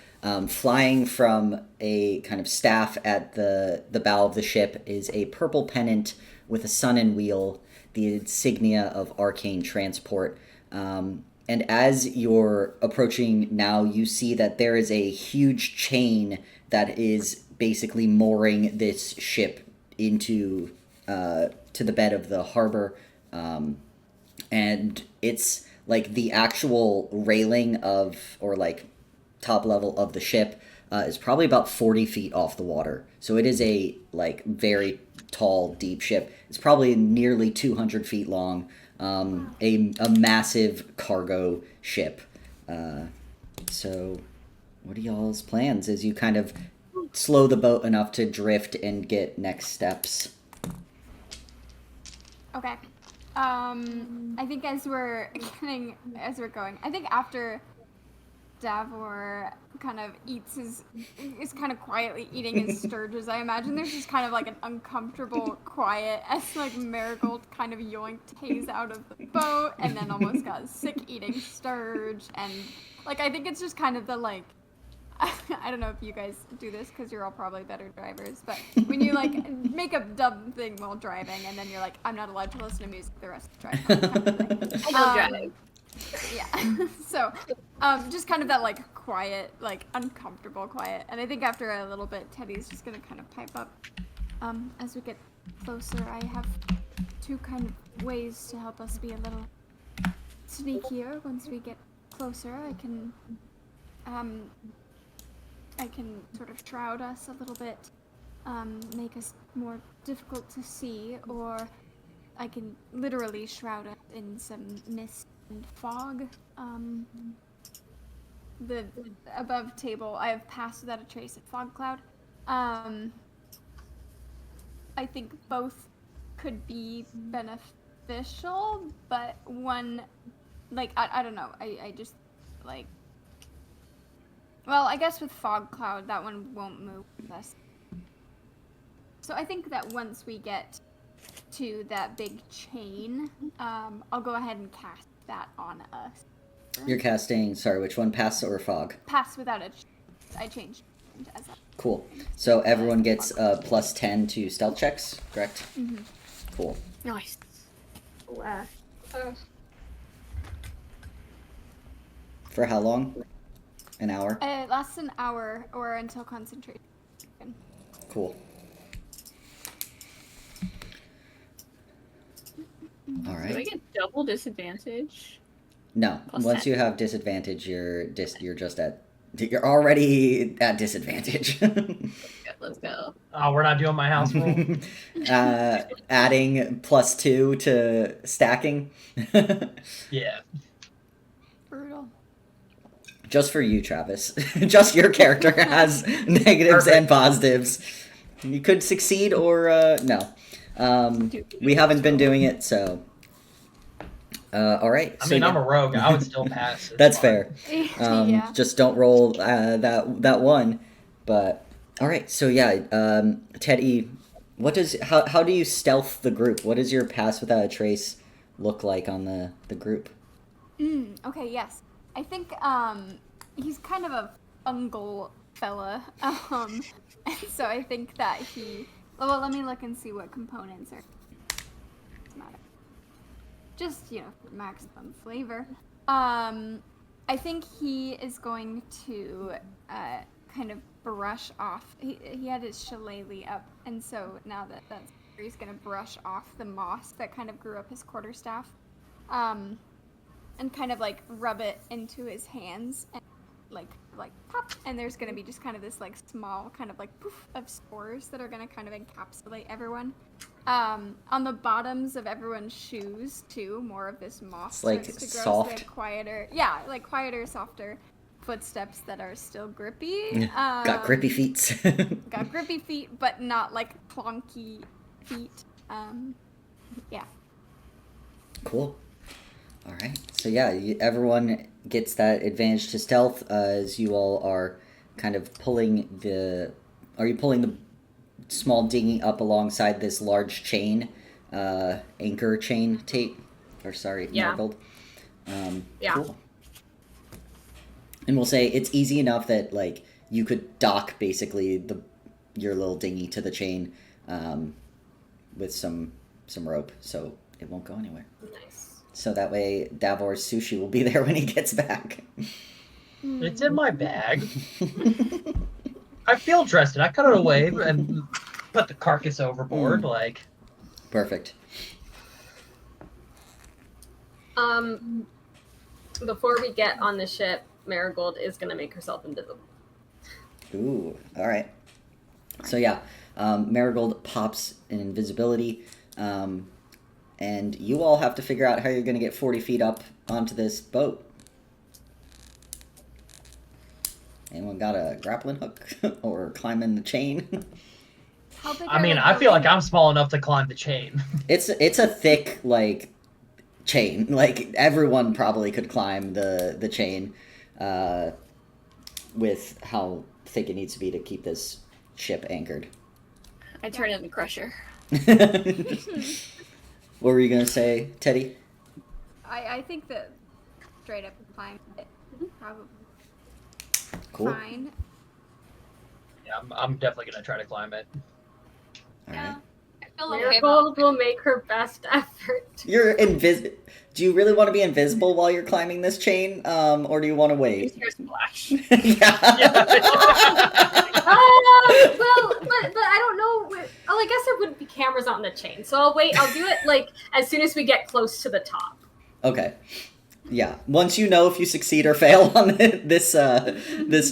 Flying from a kind of staff at the bow of the ship is a purple pennant with a sun and wheel, the insignia of arcane transport. And as you're approaching now, you see that there is a huge chain that is basically mooring this ship into to the bed of the harbor. And it's like the actual railing of, or like top level of the ship is probably about 40 feet off the water. So it is a like very tall, deep ship. It's probably nearly 200 feet long. A massive cargo ship. So what are y'all's plans as you kind of slow the boat enough to drift and get next steps? Okay. I think as we're going, I think after Davor kind of is kind of quietly eating his sturges, I imagine there's just kind of like an uncomfortable quiet as like Marigold kind of yoinked Hayes out of the boat and then almost got sick eating sturge, and like I think it's just kind of the like I don't know if you guys do this because you're all probably better drivers, but when you like make a dumb thing while driving and then you're like, I'm not allowed to listen to music the rest of the drive time kind of thing. I don't drive. Yeah. So, just kind of that like quiet, like uncomfortable quiet. And I think after a little bit, Teddy's just gonna kind of pipe up, as we get closer, I have two kind of ways to help us be a little sneakier. Once we get closer, I can sort of shroud us a little bit, make us more difficult to see, or I can literally shroud us in some mist and fog. The above table, I have passed without a trace of fog cloud. I think both could be beneficial, but one, like, I don't know, I just, like, well, I guess with fog cloud, that one won't move with us. So I think that once we get to that big chain, I'll go ahead and cast that on us. You're casting, sorry, which one? Pass or fog? Pass without a... I changed as that. Cool. So everyone gets plus 10 to stealth checks, correct? Mm-hmm. Cool. Nice. Uh, For how long? An hour? It lasts an hour or until concentration. Cool. All Do I right. get double disadvantage? No, Plus once 10. you have disadvantage, you're already at disadvantage. Let's go. Oh, we're not doing my house rule. Adding plus 2 to stacking. Yeah. Brutal. Just for you, Travis. Just your character has negatives and positives. You could succeed or no. We haven't been doing it, so. All right. I so mean, yeah. I'm a rogue. I would still pass. It's That's fine. fair. Yeah. Just don't roll that one. But all right. So yeah, Teddy, how do you stealth the group? What does your pass without a trace look like on the group? Okay, yes. I think he's kind of a fungal fella. And so I think that he... Well, let me look and see what components are... matter. Just, maximum flavor. I think he is going to kind of brush off... He had his shillelagh up, and so now that's... He's going to brush off the moss that kind of grew up his quarterstaff. And kind of like rub it into his hands and like pop, and there's gonna be just kind of this like small kind of like poof of spores that are gonna kind of encapsulate everyone. On the bottoms of everyone's shoes too, more of this moss It's like starts to grow, soft. so quieter, softer footsteps that are still grippy. Got grippy feet. Got grippy feet, but not like clunky feet. Yeah. Cool. All right. So yeah, everyone gets that advantage to stealth as you all are kind of pulling the... Are you pulling the small dinghy up alongside this large chain, anchor chain tape? Or sorry, Yeah. marbled. Yeah. Cool. And we'll say it's easy enough that like you could dock basically your little dinghy to the chain with some rope, so it won't go anywhere. Nice. So that way Davor's sushi will be there when he gets back. It's in my bag. I field dressed it. I cut it away and put the carcass overboard. Like, Perfect. Before we get on the ship, Marigold is gonna make herself invisible. Ooh, all right. So yeah, Marigold pops in invisibility, and you all have to figure out how you're going to get 40 feet up onto this boat. Anyone got a grappling hook or climbing the chain? How big I mean, I feel like I'm small enough to climb the chain. It's a thick like chain. Like everyone probably could climb the chain with how thick it needs to be to keep this ship anchored. I turn into Crusher. What were you gonna say, Teddy? I think that straight up climb it probably Cool. fine. Yeah, I'm definitely gonna try to climb it. All yeah. right. I feel okay. Marigold will make her best effort. You're invisible. Do you really want to be invisible while you're climbing this chain, or do you want to wait? Here's Splash. Yeah. but I don't know. Oh, I guess there wouldn't be cameras on the chain, so I'll wait. I'll do it like as soon as we get close to the top. Okay. Yeah. Once you know if you succeed or fail on this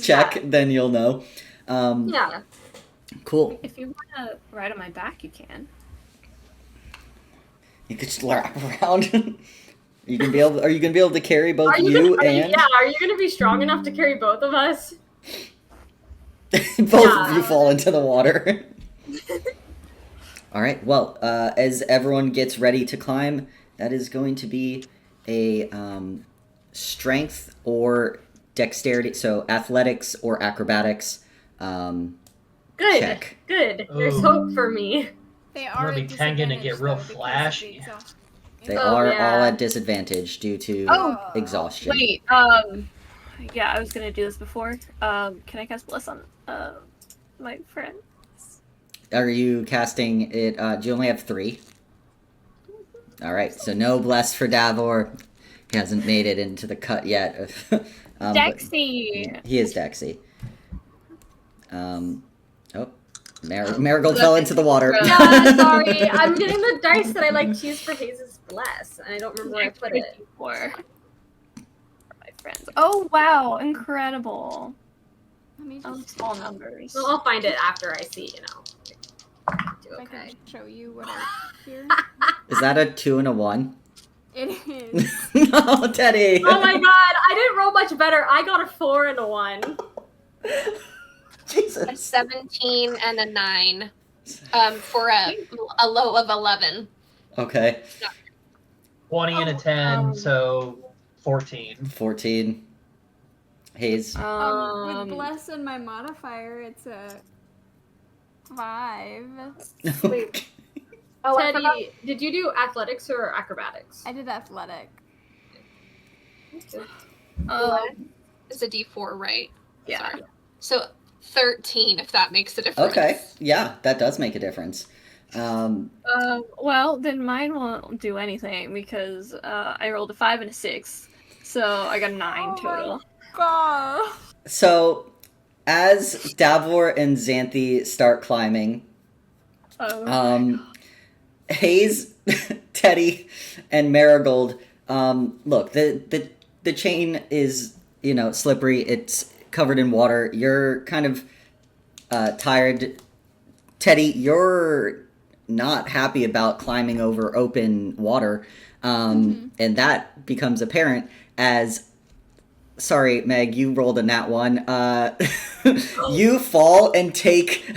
check, then you'll know. Yeah. Cool. If you want to ride on my back, you can. You could just wrap around. Are you gonna be able to carry both Are you and gonna be strong enough to carry both of us? both of you fall into the water? All right. Well, as everyone gets ready to climb, that is going to be a strength or dexterity, so athletics or acrobatics. Good. Check. Good. There's Ooh. hope for me. They I'm are gonna at be tangent and get disadvantage, real though, because of the flashy. exhaustion. They Oh, are yeah. all at disadvantage due to Oh. exhaustion. Wait, yeah, I was gonna do this before. Can I cast Bless on my friend? Are you casting it? Do you only have 3? All right, so no bless for Davor. He hasn't made it into the cut yet. But Dexy! he is Dexy. Marigold fell into the water. Yeah, sorry. I'm getting the dice that I like to use for Hayes' bless, and I don't remember where I put it. For my friends. Oh wow, incredible. Let me Oh, just small numbers. Well, I'll find it after I see, do I okay. can show you what I here. Is that a 2 and a 1? It is. No, Teddy. Oh my god, I didn't roll much better. I got a 4 and a 1. A Jesus. 17 and a 9. For a low of 11. Okay. 20 and a 10, so 14. 14. Hayes. With bless and my modifier, it's a 5. Wait. Oh, I forgot. Teddy, did you do athletics or acrobatics? I did athletic. It's a D4, right? Yeah. Sorry. So 13, if that makes a difference. Okay. Yeah, that does make a difference. Well, then mine won't do anything because I rolled a 5 and a 6, so I got a 9 total. God. So, as Davor and Xanthi start climbing, Hayes, Teddy, and Marigold, look, the chain is, slippery. It's covered in water. You're kind of tired. Teddy, you're not happy about climbing over open water, and that becomes apparent as... Sorry, Meg, you rolled a nat 1. You fall and take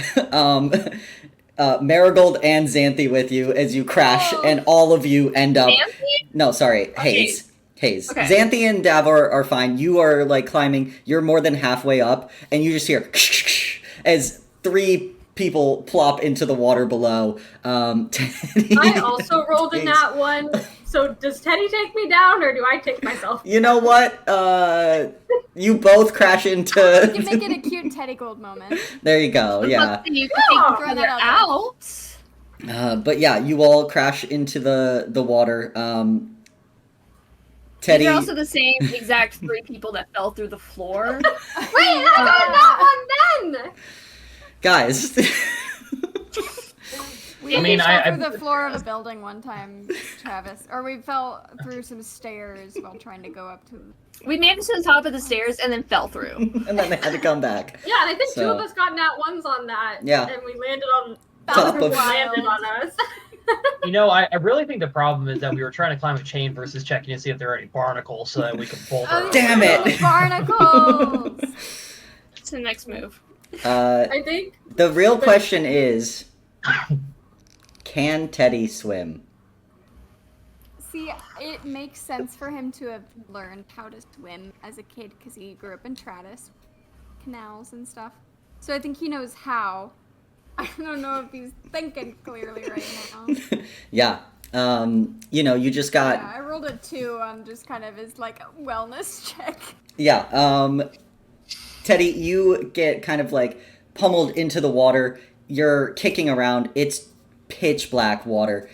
Marigold and Xanthi with you as you crash, and all of you end up... Xanthi? No, sorry, Hayes. Hayes. Okay. Xanthi and Davor are fine. You are, climbing. You're more than halfway up, and you just hear as 3 people plop into the water below. Teddy, I also rolled a Hayes. nat 1. So does Teddy take me down, or do I take myself? You know what? You both crash into... You can make it a cute Teddy Gold moment. There you go, yeah. You can Oh, take throw each that other out out. But yeah, you all crash into the water. Teddy... They're also the same exact 3 people that fell through the floor. Wait, I got that one then! Guys. We I mean, fell I- through the floor of a building one time, Travis. Or we fell through some stairs while trying to go up to... We made it to the top of the stairs and then fell through. And then they had to come back. Yeah, and I think 2 So- of us got nat 1s on that. Yeah. And we landed on... Top of- landed on us. I really think the problem is that we were trying to climb a chain versus checking to see if there are any barnacles so that we could pull her. Oh, Damn it! Barnacles! It's the next move. I think... The real question is, can Teddy swim? See, it makes sense for him to have learned how to swim as a kid because he grew up in Travis, canals and stuff. So I think he knows how. I don't know if he's thinking clearly right now. Yeah. You just got... Yeah, I rolled a 2 on just kind of his, a wellness check. Yeah, Teddy, you get kind of pummeled into the water. You're kicking around. It's pitch black water.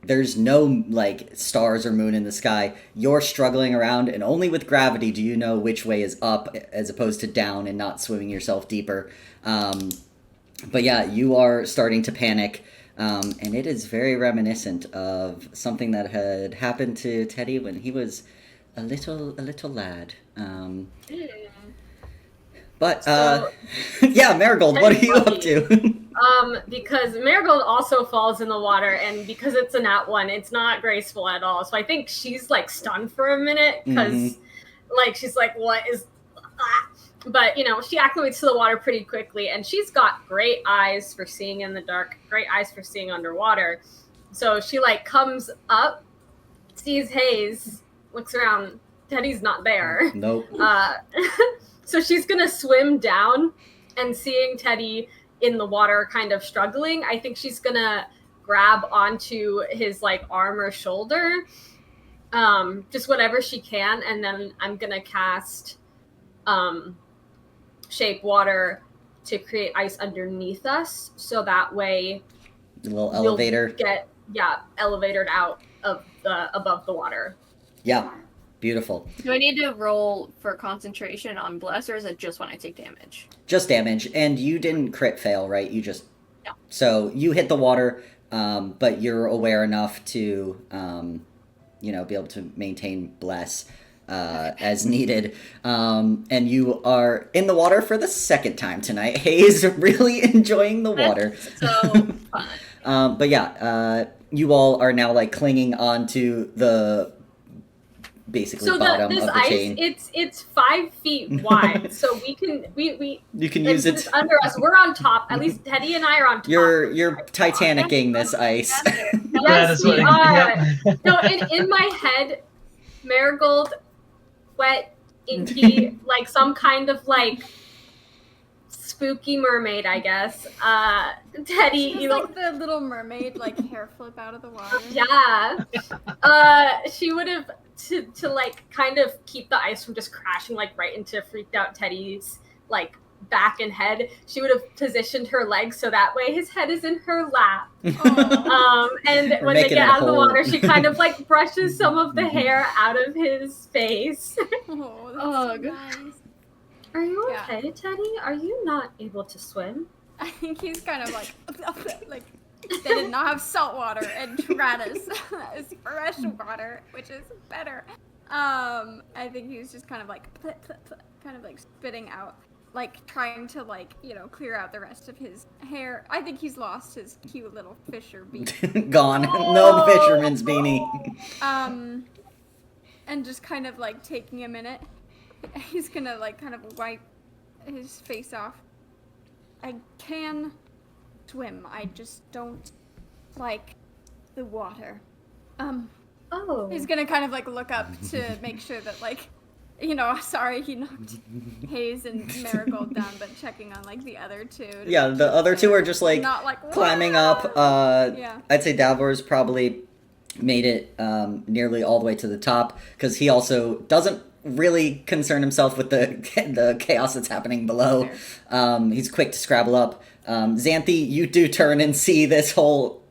there's no like stars or moon in the sky. You're struggling around, and only with gravity do you know which way is up as opposed to down and not swimming yourself deeper. But yeah, you are starting to panic, and it is very reminiscent of something that had happened to Teddy when he was a little lad. But yeah, Marigold, what are you up to? Because Marigold also falls in the water, and because it's a nat one, it's not graceful at all. So I think she's like stunned for a minute because, like, she's like, "What is?" Ah? But you know, she acclimates to the water pretty quickly, and she's got great eyes for seeing in the dark, great eyes for seeing underwater. So she like comes up, sees Hayes, looks around. Teddy's not there. Nope. So she's gonna swim down, and seeing Teddy in the water kind of struggling, I think she's gonna grab onto his like arm or shoulder, just whatever she can, and then I'm gonna cast shape water to create ice underneath us, so that way A little elevator. get elevated out of the above the water. Yeah. Beautiful. Do I need to roll for concentration on bless, or is it just when I take damage? Just damage, and you didn't crit fail, right? You just... No. So you hit the water, but you're aware enough to, you know, be able to maintain bless as needed. And you are in the water for the second time tonight. Hayes really enjoying the water. So fun. But yeah, you all are now like clinging onto the basically So bottom this of the ice, chain. it's 5 feet wide, so we You can use it. it's under us. We're on top. At least Teddy and I are on top. You're Titanicing this ice. Yes, we are. Yep. No, in my head, Marigold, wet, inky, like some kind of like spooky mermaid, I guess. Teddy, She's you know, like the Little Mermaid, like hair flip out of the water. yeah. She would have to like kind of keep the ice from just crashing like right into freaked out Teddy's like back and head. She would have positioned her legs so that way his head is in her lap. And We're when they making get it out of the whole. water, she kind of like brushes some of the hair out of his face. Oh, that's Ugh. so nice. Are you Yeah. okay, Teddy? Are you not able to swim? I think he's kind of like they did not have salt water, and Travis is fresh water, which is better. I think he's just kind of like spitting out, like trying to like, you know, clear out the rest of his hair. I think he's lost his cute little fisher beak. Gone. No fisherman's beanie. And just kind of like taking a minute, he's gonna like kind of wipe his face off. I can swim. I just don't like the water. Oh. He's gonna kind of like look up to make sure that like, you know, sorry he knocked Hayes and Marigold down, but checking on like the other two. to Yeah, make the sure other two they're are just like not like climbing "Whoa!" up. Yeah. I'd say Davor's probably made it nearly all the way to the top because he also doesn't really concern himself with the chaos that's happening below. He's quick to scrabble up. Xanthi, you do turn and see this whole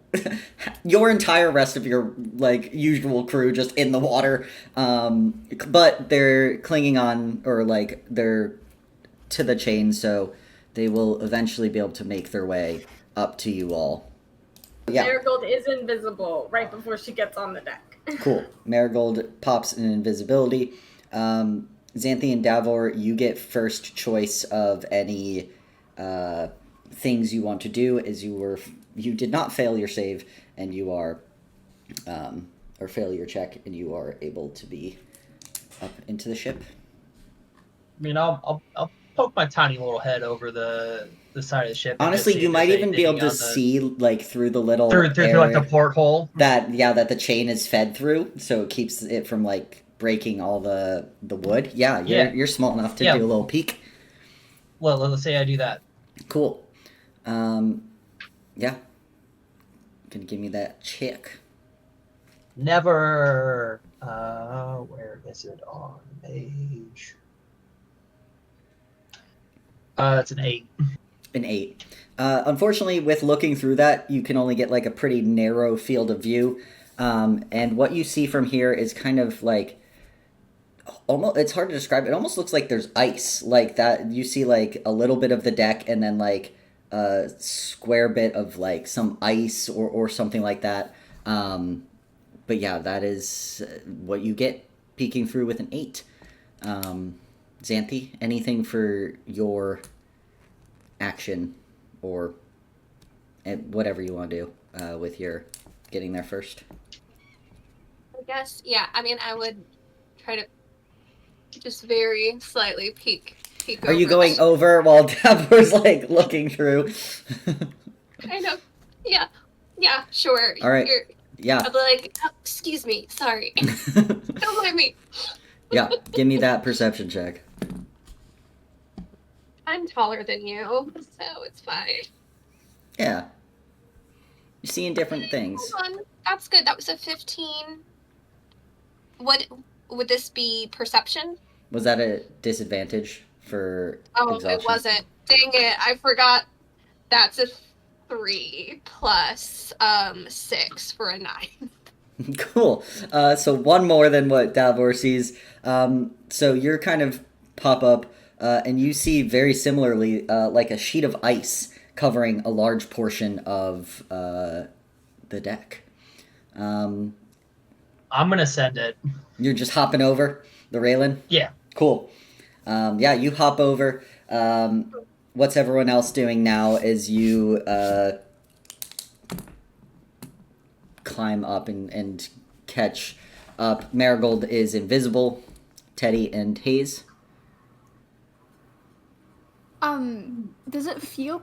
your entire rest of your like usual crew just in the water, but they're clinging on, or like they're to the chain, so they will eventually be able to make their way up to you all. Yeah. Marigold is invisible right before she gets on the deck. Cool. Marigold pops in invisibility. Xanthi and Davor, you get first choice of any things you want to do, as you did not fail your save, and you are or fail your check, and you are able to be up into the ship. I mean, I'll poke my tiny little head over the side of the ship. and just Honestly, see you if might there's even be able anything to on the- see like through the little through like the area porthole. that the chain is fed through, so it keeps it from like breaking all the wood. Yeah, you're small enough to Yeah. do a little peek. Well, let's say I do that. Cool. Yeah. Gonna give me that check. Never. Where is it on the page? It's an 8. An 8. Unfortunately, with looking through that, you can only get like a pretty narrow field of view. And what you see from here is kind of like almost, it's hard to describe. It almost looks like there's ice, like that. You see like a little bit of the deck, and then like a square bit of like some ice or something like that. But yeah, that is what you get peeking through with an 8. Xanthi, anything for your action or whatever you want to do with your getting there first? I guess, yeah. I mean, I would try to just very slightly peek Are you over going the- over while Davor's like looking through? Kind of. Yeah. Yeah, sure. All right. You're, Yeah. I'll be like, oh, excuse me, sorry. Don't mind me. Yeah, give me that perception check. I'm taller than you, so it's fine. Yeah. You're seeing different things. Hold on. That's good. That was a 15. Would this be perception? Was that a disadvantage for Oh, exhaustion? it wasn't. Dang it. I forgot. That's a 3 plus 6 for a 9. Cool. So one more than what Davor sees. So you're kind of pop up, and you see very similarly like a sheet of ice covering a large portion of the deck. I'm gonna send it. You're just hopping over the railing? Yeah. Cool. Yeah, you hop over. What's everyone else doing now as you climb up and catch up? Marigold is invisible. Teddy and Hayes. Does it feel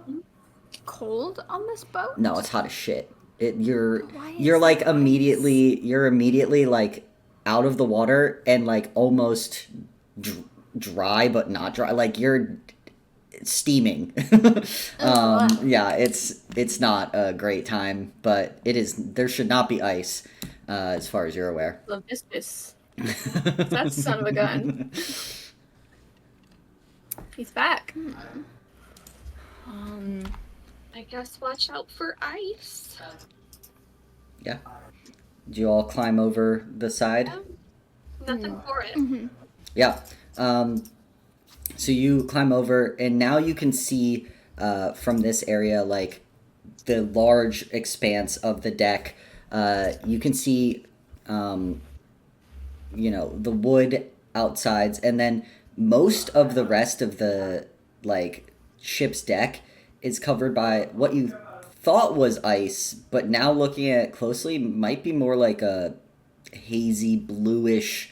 cold on this boat? No, it's hot as shit. You're Why is you're like it ice? immediately like out of the water and like almost dry but not dry. Like you're steaming. Yeah, it's not a great time, but it is. There should not be ice, as far as you're aware. Love this. That son of a gun. He's back. I guess watch out for ice. Yeah. Do you all climb over the side? Nothing for it. Mm-hmm. Yeah. So you climb over, and now you can see from this area, like the large expanse of the deck. You can see, the wood outsides, and then most of the rest of the like ship's deck is covered by what you thought was ice, but now looking at it closely, might be more like a hazy bluish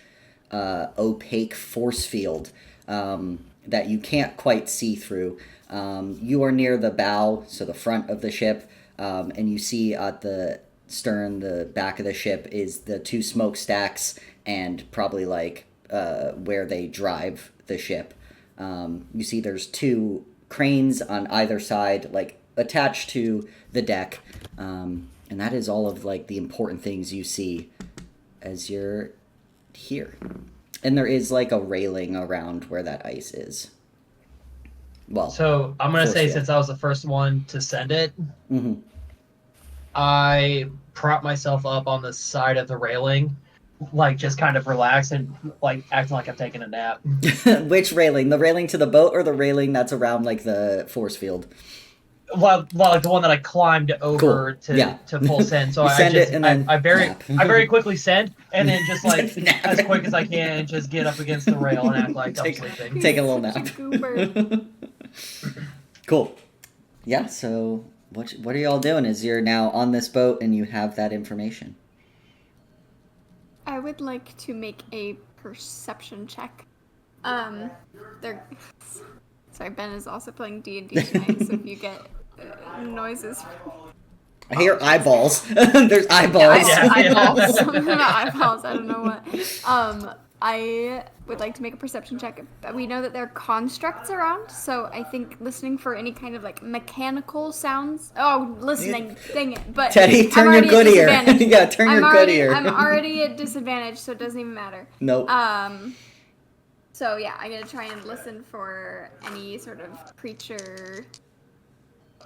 opaque force field that you can't quite see through. You are near the bow, so the front of the ship, and you see at the stern, the back of the ship, is the 2 smokestacks and probably like where they drive the ship. You see there's 2 cranes on either side, like attached to the deck, and that is all of like the important things you see as you're here. And there is like a railing around where that ice is. Well, So I'm gonna force say, field. since I was the first one to send it, Mhm. I prop myself up on the side of the railing, like just kind of relax and like acting like I'm taking a nap. Which railing? The railing to the boat or the railing that's around like the force field? Well, like the one that I climbed over Cool. Yeah. to full send. So You I send just it and then I very nap. I very quickly send and then just like Just nap. as quick as I can, just get up against the rail and act like I'm sleeping. Take a little Such a nap. goober. Cool. Yeah, so what are y'all doing as you're now on this boat and you have that information? I would like to make a perception check. They're sorry. Ben is also playing D&D tonight, so if you get noises, I hear eyeballs. There's eyeballs. Yeah, eyeballs, something about eyeballs. I don't know what. I would like to make a perception check. We know that there are constructs around, so I think listening for any kind of like mechanical sounds. Oh, listening, dang it! But Teddy, turn your good ear. Yeah, turn your good ear. I'm already at disadvantage, so it doesn't even matter. Nope. So yeah, I'm gonna try and listen for any sort of creature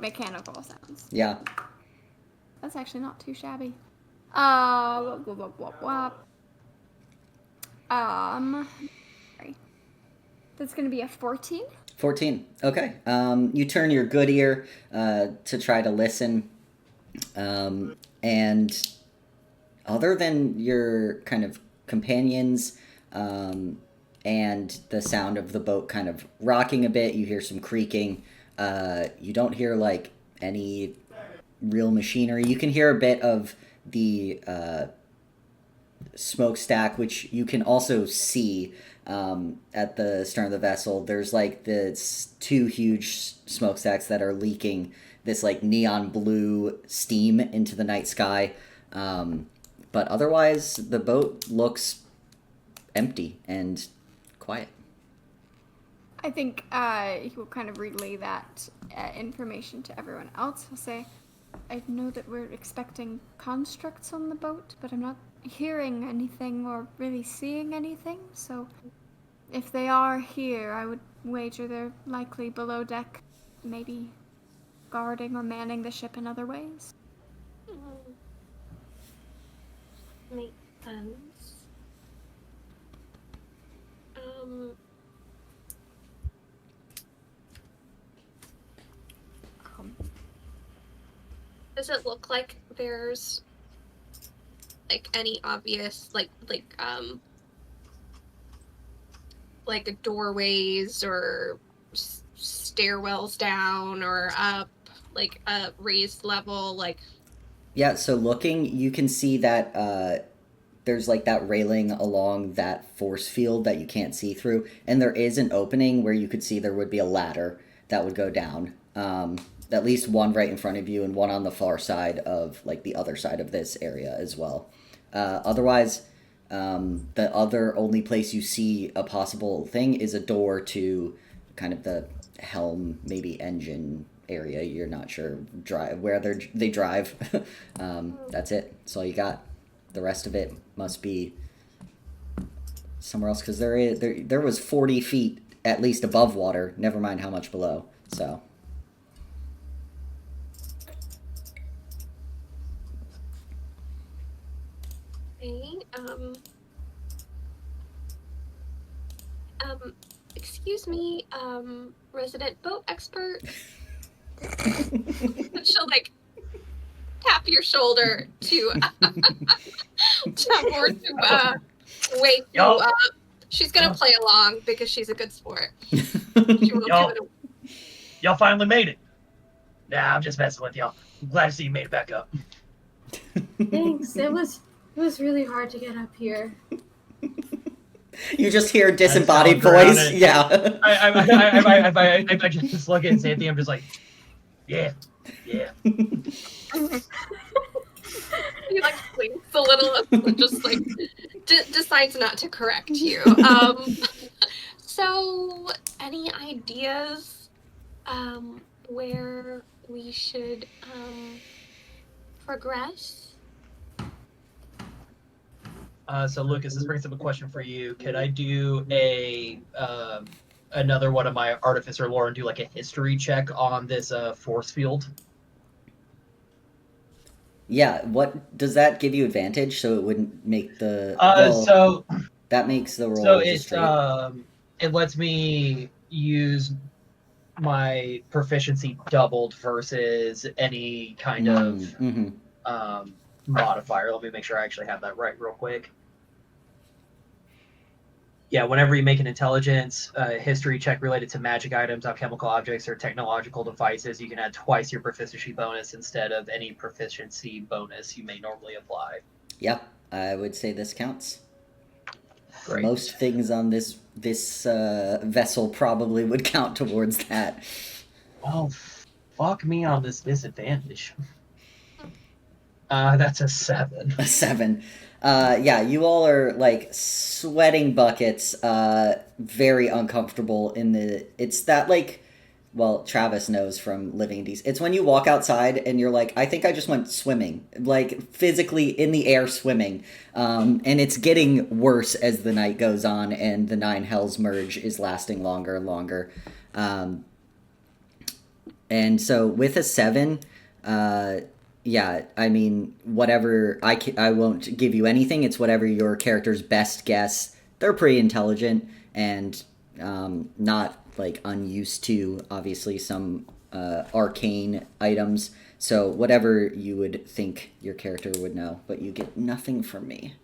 mechanical sounds. Yeah. That's actually not too shabby. Blah, blah, blah, blah. Sorry. That's gonna be a 14. 14. Okay. You turn your good ear to try to listen. And other than your kind of companions and the sound of the boat kind of rocking a bit, you hear some creaking. You don't hear like any real machinery. You can hear a bit of the smokestack, which you can also see at the stern of the vessel. There's like this two huge smokestacks that are leaking this like neon blue steam into the night sky. But otherwise, the boat looks empty and quiet. I think he will kind of relay that information to everyone else. He'll say, I know that we're expecting constructs on the boat, but I'm not hearing anything or really seeing anything, so if they are here, I would wager they're likely below deck, maybe guarding or manning the ship in other ways. Makes sense. Does it look like there's like any obvious like doorways or stairwells down or up, like a raised level, like? Yeah, so looking, you can see that there's like that railing along that force field that you can't see through, and there is an opening where you could see there would be a ladder that would go down. At least one right in front of you and one on the far side of like the other side of this area as well. Otherwise, the other only place you see a possible thing is a door to kind of the helm, maybe engine area. You're not sure where they drive. That's it. That's all you got. The rest of it must be somewhere else, because there was 40 feet at least above water. Never mind how much below. So. Excuse me, resident boat expert. She'll like tap your shoulder to wake you up. She's gonna play along because she's a good sport. She won't give it a... Y'all finally made it. Nah, I'm just messing with y'all. I'm glad to see you made it back up. Thanks. It was really hard to get up here. You just hear a disembodied voice. Yeah. I just look at Xanthi. I'm just like, yeah. He like blinks a little and just like decides not to correct you. So any ideas where we should progress? So Lucas, this brings up a question for you. Could I do another one of my artificer lore and do like a history check on this force field? Yeah, what does that give you advantage? So it wouldn't make the so that makes the roll. So just it lets me use my proficiency doubled versus any kind of modifier. Let me make sure I actually have that right real quick. Yeah, whenever you make an intelligence history check related to magic items, alchemical objects, or technological devices, you can add twice your proficiency bonus instead of any proficiency bonus you may normally apply. Yeah, I would say this counts. Great. Most things on this vessel probably would count towards that. Well, fuck me on this disadvantage. That's a 7. A 7. Yeah, you all are like sweating buckets, very uncomfortable it's that like, well, Travis knows from living in DC. It's when you walk outside and you're like, I think I just went swimming, like physically in the air swimming. And it's getting worse as the night goes on and the Nine Hells merge is lasting longer and longer. And so with a 7, Yeah, I mean, whatever. I won't give you anything. It's whatever your character's best guess. They're pretty intelligent and not like unused to obviously some arcane items. So whatever you would think your character would know, but you get nothing from me.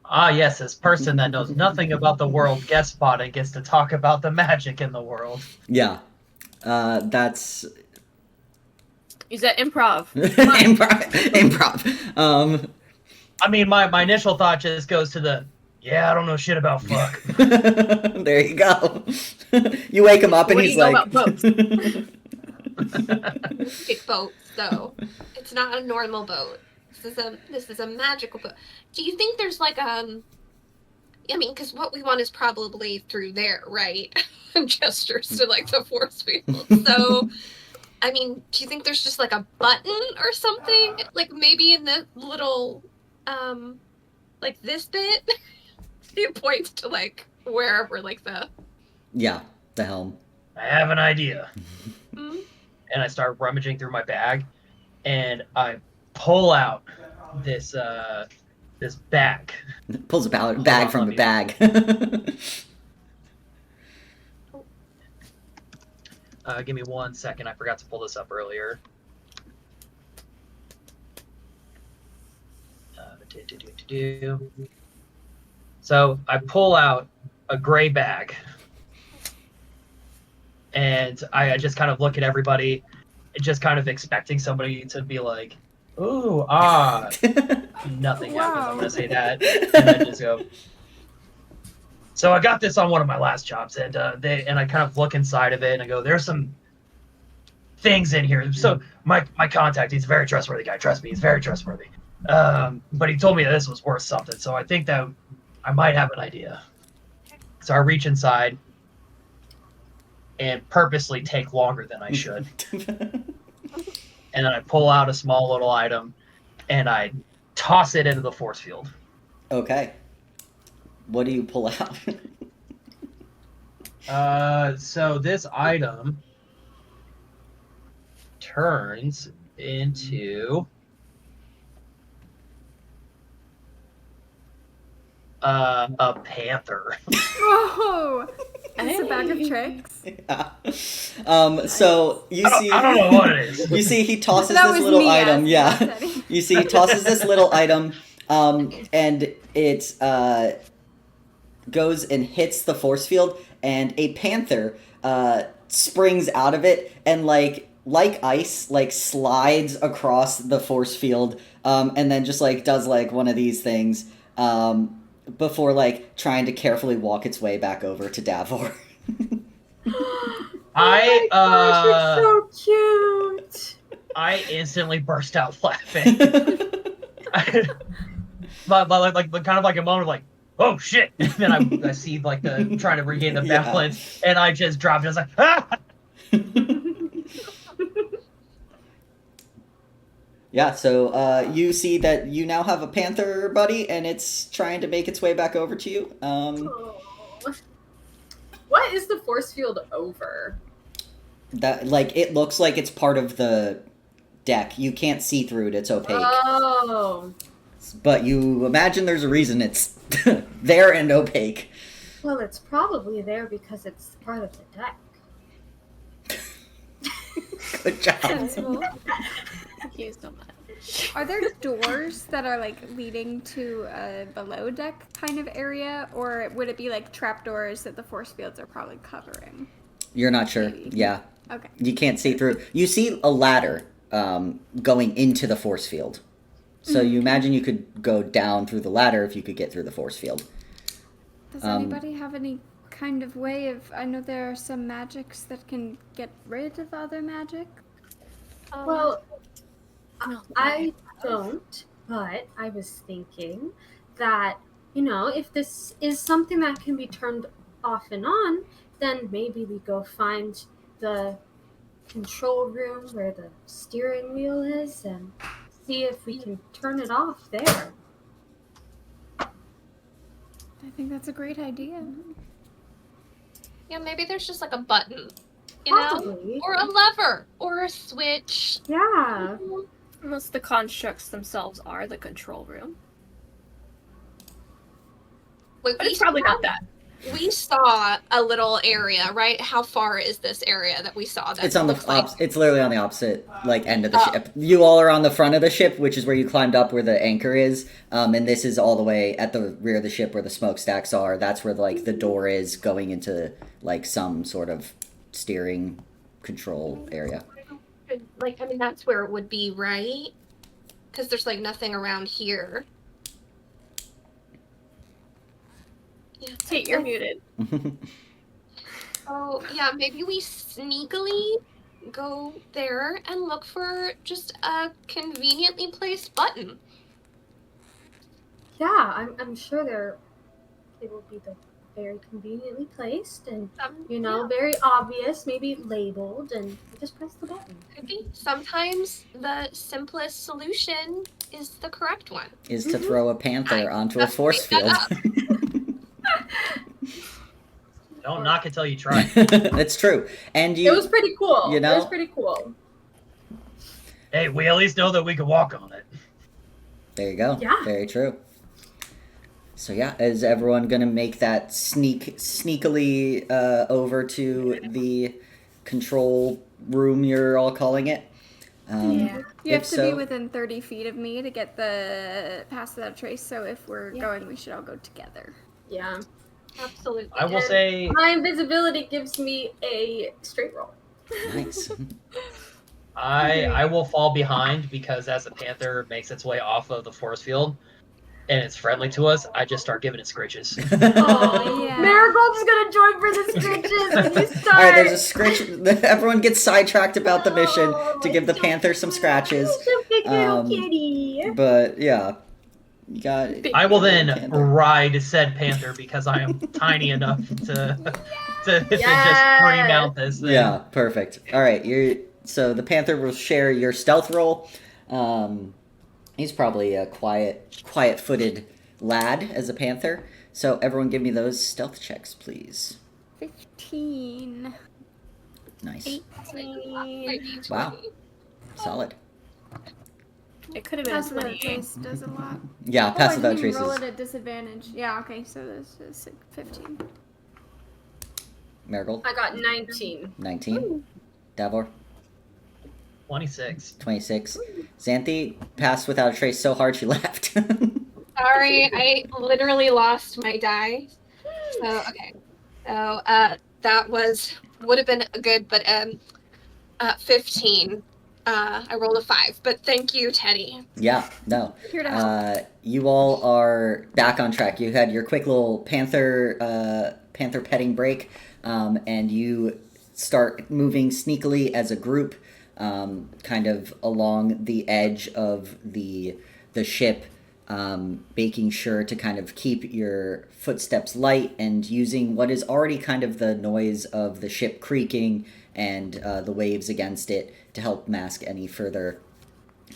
Ah, yes, this person that knows nothing about the world guest spotting gets to talk about the magic in the world. Yeah, that's Use that improv. improv. I mean, my initial thought just goes to the, yeah, I don't know shit about fuck. There you go. You wake him up and What do he's you know like, about boats? Big boat, though. It's not a normal boat. This is a magical boat. Do you think there's like I mean, because what we want is probably through there, right? Gestures to like the force field. So, I mean, do you think there's just like a button or something? Like maybe in the little, like this bit? He points to like wherever, like the. yeah, the helm. I have an idea. Hmm? And I start rummaging through my bag, and I pull out this this bag. Pulls a bag from a bag. Give me 1 second. I forgot to pull this up earlier. So I pull out a gray bag, and I just kind of look at everybody, just kind of expecting somebody to be like, "Ooh, ah." Nothing happens. I'm gonna say that, and then just go. So I got this on one of my last jobs, and I kind of look inside of it, and I go, "There's some things in here." So my contact, he's a very trustworthy guy. Trust me, he's very trustworthy. But he told me that this was worth something, so I think that I might have an idea. So I reach inside and purposely take longer than I should, and then I pull out a small little item, and I toss it into the force field. Okay. What do you pull out? So this item turns into a panther. Whoa! Is this a bag of tricks? Yeah. So you see, I don't know what it is. You see, he tosses That this was little me item. asking Yeah. that, Teddy. You see, he tosses this little item, and it goes and hits the force field, and a panther springs out of it and like ice, like slides across the force field, and then just like does like one of these things before like trying to carefully walk its way back over to Davor. Oh my gosh, you're so cute. I instantly burst out laughing. but like kind of like a moment of like, oh shit! And then I see like the trying to regain the Yeah. balance, and I just dropped it. I was like, ah! Yeah, so you see that you now have a panther buddy, and it's trying to make its way back over to you. Oh. What is the force field over? That like it looks like it's part of the deck. You can't see through it; it's opaque. Oh. But you imagine there's a reason it's there and opaque. Well, it's probably there because it's part of the deck. Good job. Sensible. Thank you so much. Are there doors that are like leading to a below deck kind of area, or would it be like trapdoors that the force fields are probably covering? You're not sure. Maybe. Yeah, Okay. you can't see through. You see a ladder going into the force field. So you imagine you could go down through the ladder if you could get through the force field. Does Um, anybody have any kind of way of? I know there are some magics that can get rid of other magic. Well, No, I don't, but I was thinking that, if this is something that can be turned off and on, then maybe we go find the control room where the steering wheel is and see if we can turn it off there. I think that's a great idea. Yeah, maybe there's just like a button You know? Possibly. Or a lever. Or a switch. Yeah. Unless the constructs themselves are the control room. Wait, But it's probably not that. We saw a little area, right? How far is this area that we saw? That It's on the looks like... it's literally on the opposite end of the ship. You all are on the front of the ship, which is where you climbed up, where the anchor is, and this is all the way at the rear of the ship where the smokestacks are. That's where like the door is going into like some sort of steering control area. Like, I mean, that's where it would be, right? Because there's like nothing around here. Yeah. Tate, you're muted. Oh, yeah, maybe we sneakily go there and look for just a conveniently placed button. Yeah, I'm sure they will be very conveniently placed and Yeah, very obvious, maybe labeled, and you just press the button. could be. Sometimes the simplest solution is the correct one. Is to throw a panther onto a force made field. that Don't knock it till you try. It's true. And It was pretty cool. You know? It was pretty cool. Hey, we at least know that we can walk on it. There you go. Yeah. Very true. So yeah, is everyone gonna make that sneakily over to the control room you're all calling it? Yeah. You have if to so- be within 30 feet of me to get the pass without a trace, so if we're going, we should all go together. Yeah. Absolutely. I will And say my invisibility gives me a straight roll. Nice. I will fall behind because as the panther makes its way off of the force field and it's friendly to us, I just start giving it scritches. Oh, yeah. Marigold's gonna join for the scritches when you start. All right, there's a scritch. Everyone gets sidetracked about the mission to give the panther some scratches. So big little Um, kitty. But yeah, you got. I will then Panther. ride said panther because I am tiny enough to just Yes. remount this thing. Yeah, perfect. All right, so the panther will share your stealth roll. He's probably a quiet-footed lad as a panther. So everyone, give me those stealth checks, please. 15. Nice. 18. Wow. Solid. It could have been Pass without a 28. trace does a lot. Yeah, Oh, pass I without didn't even roll traces. it at disadvantage. Yeah, okay, so this is 15. Marigold, I got 19. 19. Davor, 26. 26. Xanthi passed without a trace so hard she left. Sorry, I literally lost my die. So, okay. So, that would have been good, but 15. I rolled a 5, but thank you, Teddy. Yeah, no. Here to help. You all are back on track. You had your quick little panther petting break, and you start moving sneakily as a group, kind of along the edge of the ship, making sure to kind of keep your footsteps light and using what is already kind of the noise of the ship creaking and the waves against it to help mask any further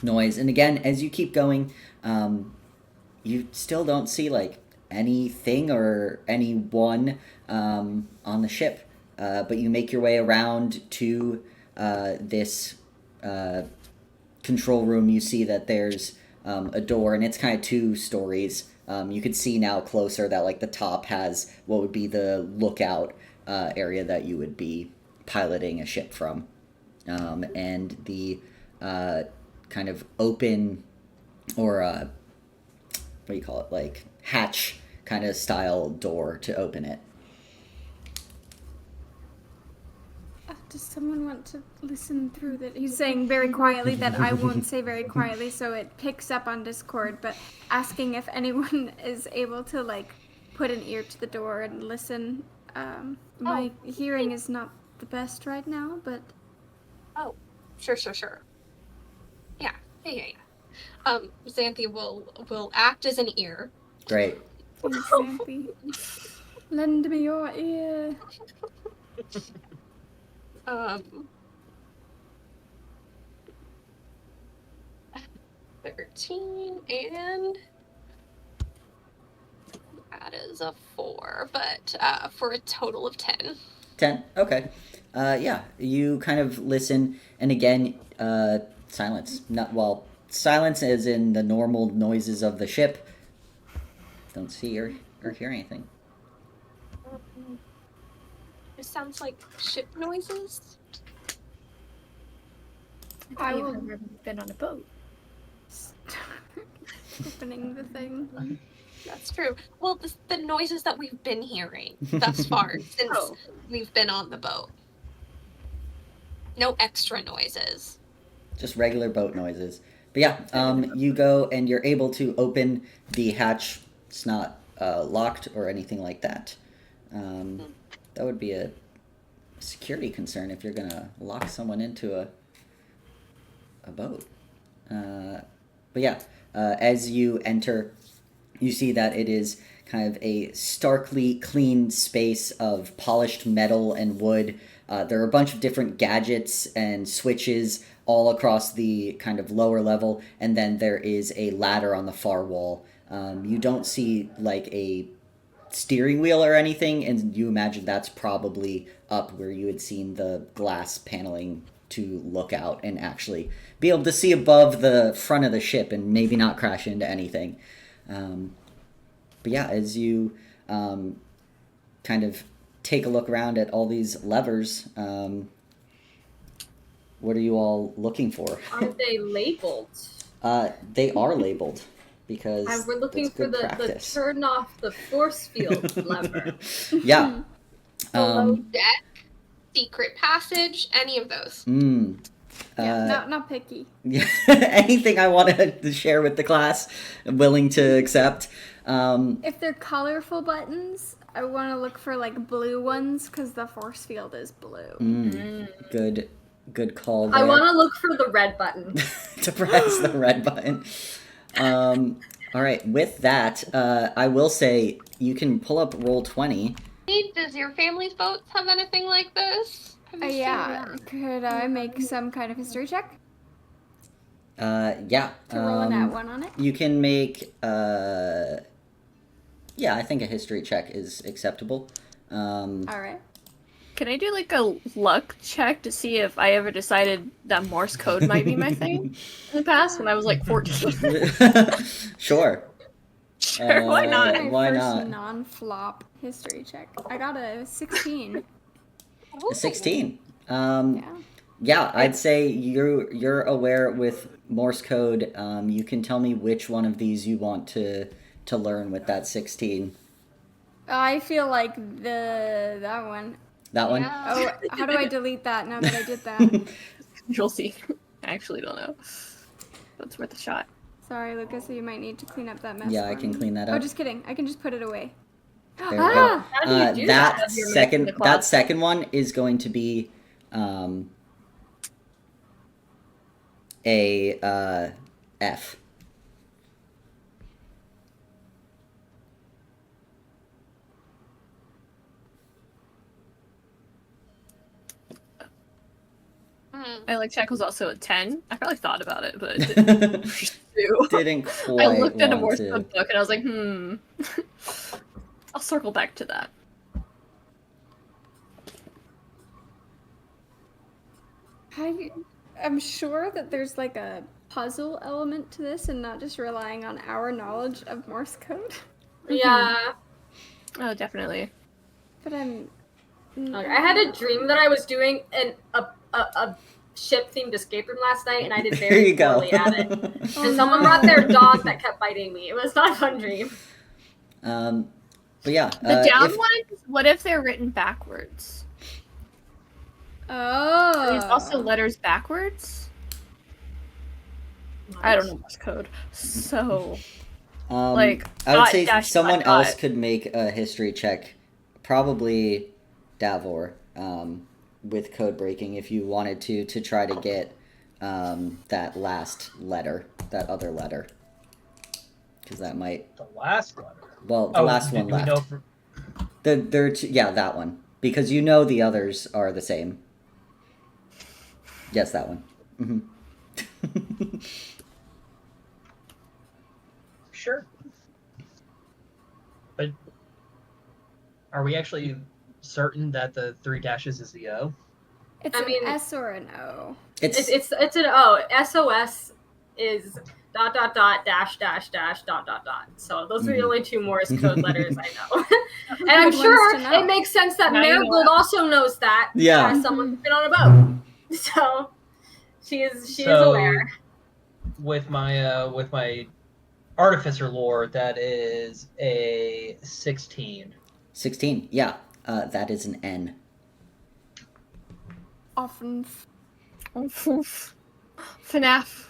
noise. And again, as you keep going, you still don't see like anything or anyone on the ship, but you make your way around to this control room. You see that there's a door, and it's kind of 2 stories. You could see now closer that like the top has what would be the lookout area that you would be piloting a ship from, and the kind of open or what do you call it, like hatch kind of style door to open it. Does someone want to listen through that? He's saying very quietly that I won't say very quietly, so it picks up on Discord, but asking if anyone is able to, like, put an ear to the door and listen. My hearing is not the best right now, but... Oh, sure. Yeah. Xanthi will act as an ear. Great. Exactly. Lend me your ear. 13, and that is a 4, but for a total of 10. 10. Okay. Yeah, you kind of listen, and again, silence. Silence as in the normal noises of the ship. Don't see or hear anything. It sounds like ship noises. I You've will- never been on a boat. Opening the thing. That's true. Well, the noises that we've been hearing thus far since Oh. we've been on the boat. No extra noises. Just regular boat noises. But yeah, you go and you're able to open the hatch. It's not locked or anything like that. That would be a security concern if you're gonna lock someone into a boat. But yeah, as you enter, you see that it is kind of a starkly clean space of polished metal and wood. There are a bunch of different gadgets and switches all across the kind of lower level, and then there is a ladder on the far wall. You don't see like a steering wheel or anything, and you imagine that's probably up where you had seen the glass paneling to look out and actually be able to see above the front of the ship and maybe not crash into anything. But yeah, as you kind of take a look around at all these levers, what are you all looking for? Are they labeled? They are labeled because We're looking that's for good the practice. turn off the force field lever. Yeah. Below deck, secret passage, any of those. Yeah, not picky. Yeah, anything I wanted to share with the class, I'm willing to accept. If they're colorful buttons, I want to look for like blue ones because the force field is blue. Good call there. I want to look for the red button. To press the red button. All right, with that, I will say you can pull up Roll20. Hey, does your family's boats have anything like this? Have you seen Yeah, them? could I make some kind of history check Yeah. to roll a nat one on it? You can make, yeah, I think a history check is acceptable. All right. Can I do like a luck check to see if I ever decided that Morse code might be my thing in the past when I was like 14? Sure. Sure, why not? My Why first not? non-flop history check. I got a 16. Ooh. 16. Yeah. Yeah, I'd say you're aware with Morse code. You can tell me which one of these you want to learn with that 16. I feel like that one. That one? Yeah. Oh, how do I delete that now that I did that? You'll see. I actually don't know. That's worth a shot. Sorry, Lucas, so you might need to clean up that mess. Yeah, I for can me. clean that Oh, up. just kidding. I can just put it away. There we Ah! How do you do that that? You're second making the clock. that second one is going to be a F. Hmm. My luck check was also a 10. I probably thought about it, but it didn't pursue. Didn't quite I looked at a want Morse to. code book and I was like, I'll circle back to that. I'm sure that there's like a puzzle element to this and not just relying on our knowledge of Morse code. Yeah. Oh, definitely. But I'm. I had a dream that I was doing a ship-themed escape room last night, and I did There very you go. poorly at it. Oh, And someone no. brought their dog that kept biting me. It was not a fun dream. But yeah, The down if- ones, what if they're written backwards? Oh. There's also letters backwards? I don't know Morse code. So, like, I would dot, say dash, someone dot, else dot. could make a history check, probably Davor, with code breaking if you wanted to try to get that last letter, that other letter, because that might. The last letter. Well, the last one do we left. know for, Yeah, that one, because you know the others are the same. Yes, that one. Sure. But are we actually certain that the 3 dashes is the O? It's I an mean- S or an O. It's It's an O. SOS is ... .. So those are the only two Morse code letters I know. And I'm Good sure ones to know. it makes sense that Now you know Marigold that. also knows that. Yeah. As someone who's been on a boat. So she is aware. With my artificer lore, that is a 16. 16. Yeah, that is an N. Often. FNAF.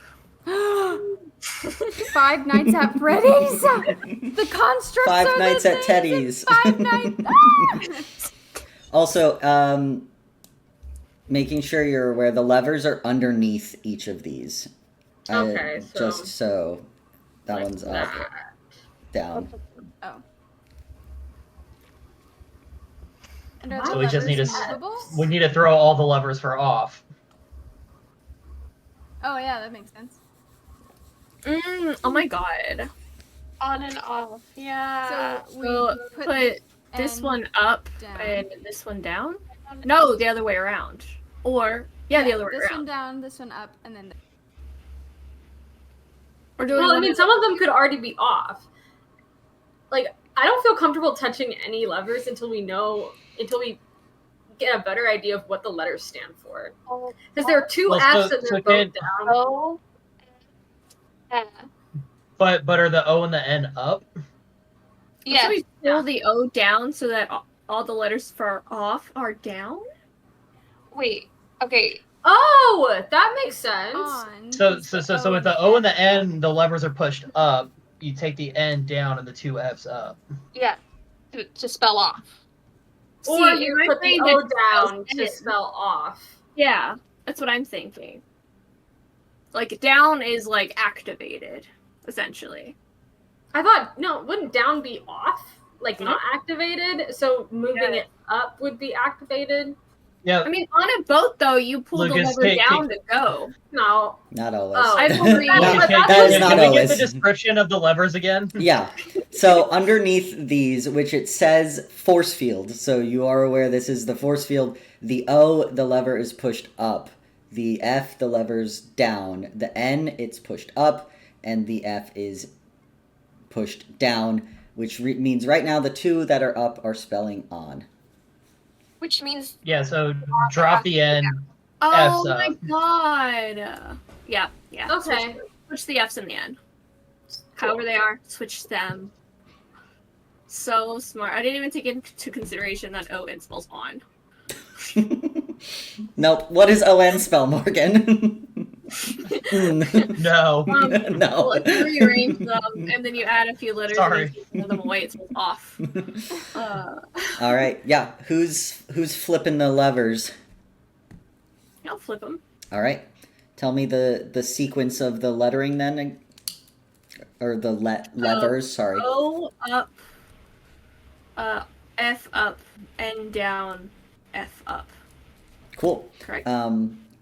5 Nights at Freddy's. The constructs Five are Nights the at things Teddy's. in 5 Nights. Also, making sure you're aware the levers are underneath each of these. Okay, so- Just so that Like one's up, that. down. Oh. And are So the we just need levers to movable? We need to throw all the levers for off. Oh yeah, that makes sense. Oh my god. On and off. Yeah. So we So put this N one up down. and this one down? No, the other way around. Or, yeah, the other way This one around. down, this one up, and then. Or do we Well, I want mean, to- some of them could already be off. Like, I don't feel comfortable touching any levers until we get a better idea of what the letters stand for. Because there are two Well, F's so- and so they're both can- down. Oh. Yeah. But are the O and the N up? Yeah. So we pull the O down so that all the letters for off are down? Wait. Okay. Oh, that makes sense. On. So It's the with the O and the N, the levers are pushed up. You take the N down and the two F's up. Yeah. To spell off. Or See, you in my put the brain, O it down spells to in. spell off. Yeah, that's what I'm thinking. Like, down is, like, activated, essentially. I thought, no, wouldn't down be off? Like, not activated? So moving Yeah. it up would be activated? Yeah. I mean, on a boat, though, you pull the Lucas, lever take- down to go. No. Not always. Oh. I've already- Not- But that that's- is not Can we get always. the description of the levers again? Yeah. So underneath these, which it says force field, so you are aware this is the force field. The O, the lever is pushed up. The F, the lever's down. The N, it's pushed up, and the F is pushed down, which means right now the two that are up are spelling on. Which means Yeah, so drop the N. Oh F's my up. god. Yeah. Okay. Switch the F's in the end. However they are, switch them. So smart. I didn't even take into consideration that O and spells on. Nope. What does ON spell, Morgan? No. No. Well, if you rearrange them and then you add a few letters Sorry. and you take them away, it spells off. All right. Yeah. Who's flipping the levers? I'll flip them. All right. Tell me the sequence of the lettering then, or the levers. Sorry. O up, F up, N down, F up. Cool. Correct.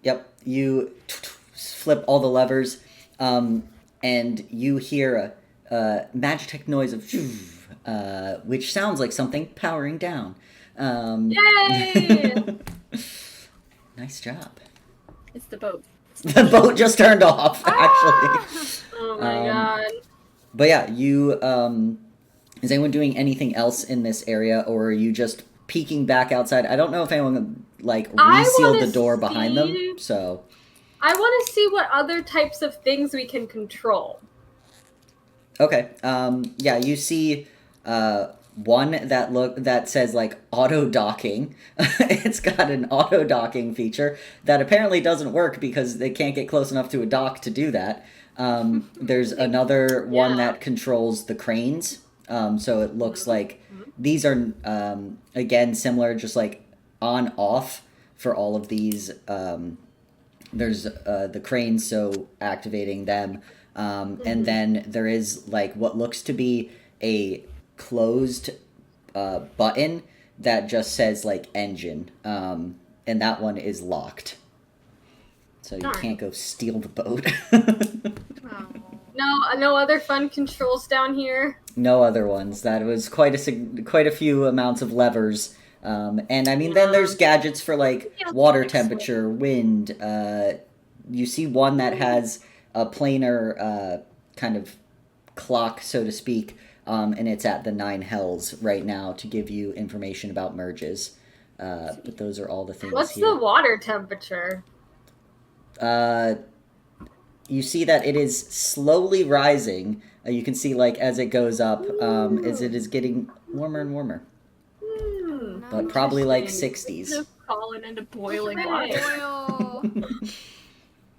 Yep. You flip all the levers, and you hear a Magitek noise of, which sounds like something powering down. Yay! Nice job. It's the boat. The boat just turned off, actually. Oh my god. But yeah, you is anyone doing anything else in this area, or are you just peeking back outside? I don't know if anyone like I resealed wanna the door behind them, see- so I want to see what other types of things we can control. okay. Yeah, you see one that says like auto docking. It's got an auto docking feature that apparently doesn't work because they can't get close enough to a dock to do that. There's another one Yeah. that controls the cranes. So it looks like these are again similar, just like on off for all of these. There's the cranes, so activating them, and then there is like what looks to be a closed button that just says like engine, and that one is locked. So you Darn. can't go steal the boat. No other fun controls down here. No other ones. That was quite a few amounts of levers And I mean, then there's gadgets for like water temperature, wind. You see one that has a planar kind of clock, so to speak, and it's at the 9 hells right now to give you information about merges. But those are all the things What's here. the water temperature? You see that it is slowly rising. You can see, like, as it goes up, as it is getting warmer and warmer. But probably like 60s. Just falling into boiling Okay. water. Oil.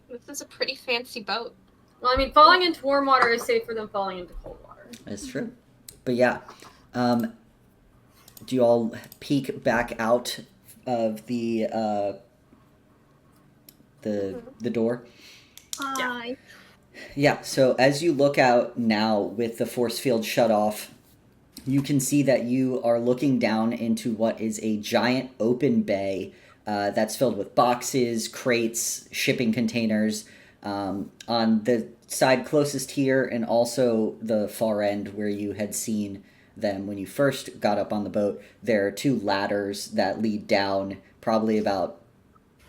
This is a pretty fancy boat. Well, I mean, falling into warm water is safer than falling into cold water. That's true. But yeah, do you all peek back out of the door? Yeah, so as you look out now with the force field shut off, you can see that you are looking down into what is a giant open bay that's filled with boxes, crates, shipping containers. On the side closest here and also the far end where you had seen them when you first got up on the boat, there are 2 ladders that lead down probably about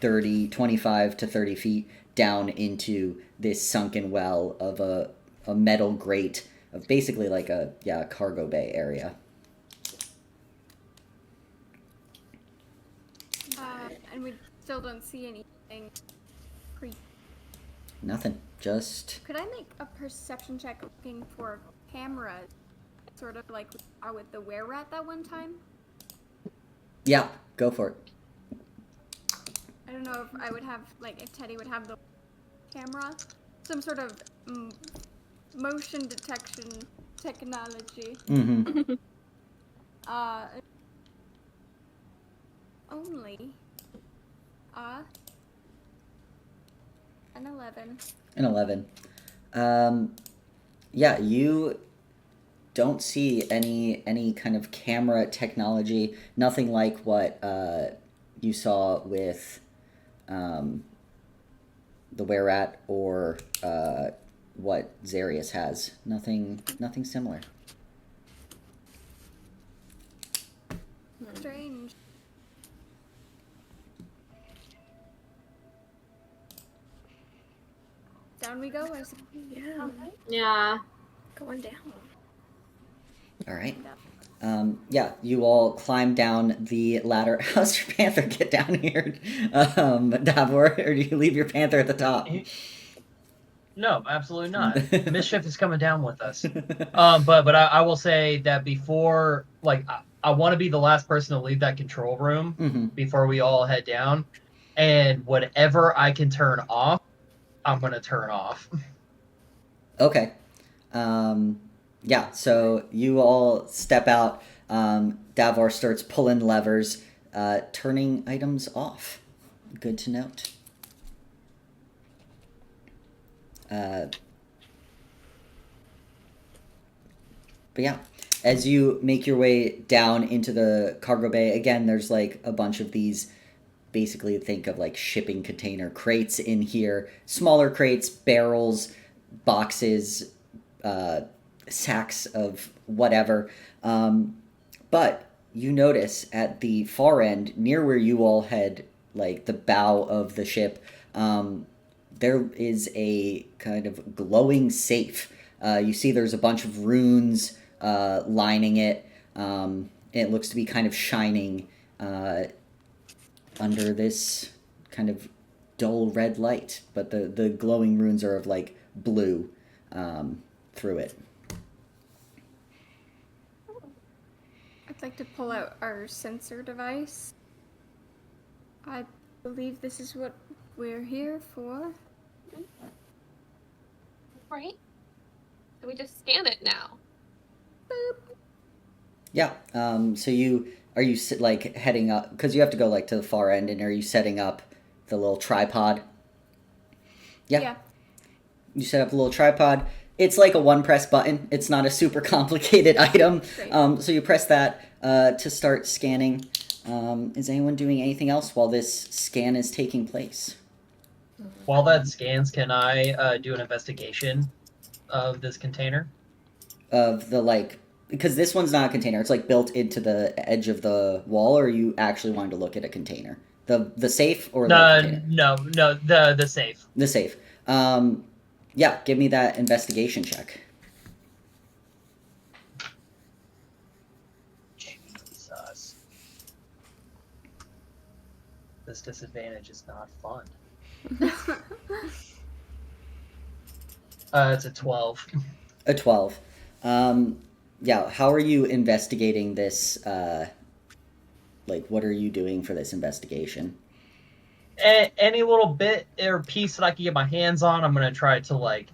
25 to 30 feet down into this sunken well of a metal grate of basically like a cargo bay area. And we still don't see anything. Nothing. Just Could I make a perception check looking for cameras? Sort of like we saw with the were-rat that one time? yeah, go for it. I don't know if I would have, like, if Teddy would have the camera. Some sort of motion detection technology. Mm-hmm. Only. An 11. An 11. Yeah, you don't see any kind of camera technology. Nothing like what you saw with the were-rat or what Xarius has. Nothing similar. Strange. Down we go, I suppose. Yeah, Yeah. going down. All right. Yeah, you all climb down the ladder. How's your panther get down here, Davor? Or do you leave your panther at the top? No, absolutely not. Mischief is coming down with us. But I will say that before, like, I want to be the last person to leave that control room Mm-hmm. before we all head down. And whatever I can turn off, I'm going to turn off. Okay. Yeah, so you all step out. Davor starts pulling levers, turning items off. Good to note. But yeah, as you make your way down into the cargo bay, again, there's like a bunch of these, basically think of like shipping container crates in here. Smaller crates, barrels, boxes, sacks of whatever. But you notice at the far end, near where you all had, like, the bow of the ship, there is a kind of glowing safe. You see there's a bunch of runes lining it. It looks to be kind of shining under this kind of dull red light, but the glowing runes are of, like, blue through it. I'd like to pull out our sensor device. I believe this is what we're here for. Right? So we just scan it now. Boop. Yeah. So are you like heading up, because you have to go like to the far end, and are you setting up the little tripod? Yeah. You set up a little tripod. It's like a one press button. It's not a super complicated item. Great. So you press that to start scanning. Is anyone doing anything else while this scan is taking place? While that scans, can I do an investigation of this container? Of the, like, because this one's not a container. It's like built into the edge of the wall, or you actually wanted to look at a container? The safe or the container? No, the safe. The safe. Yeah, give me that investigation check. Jesus. This disadvantage is not fun. It's a 12. A 12. Yeah, how are you investigating this? What are you doing for this investigation? Any little bit or piece that I can get my hands on, I'm gonna try to like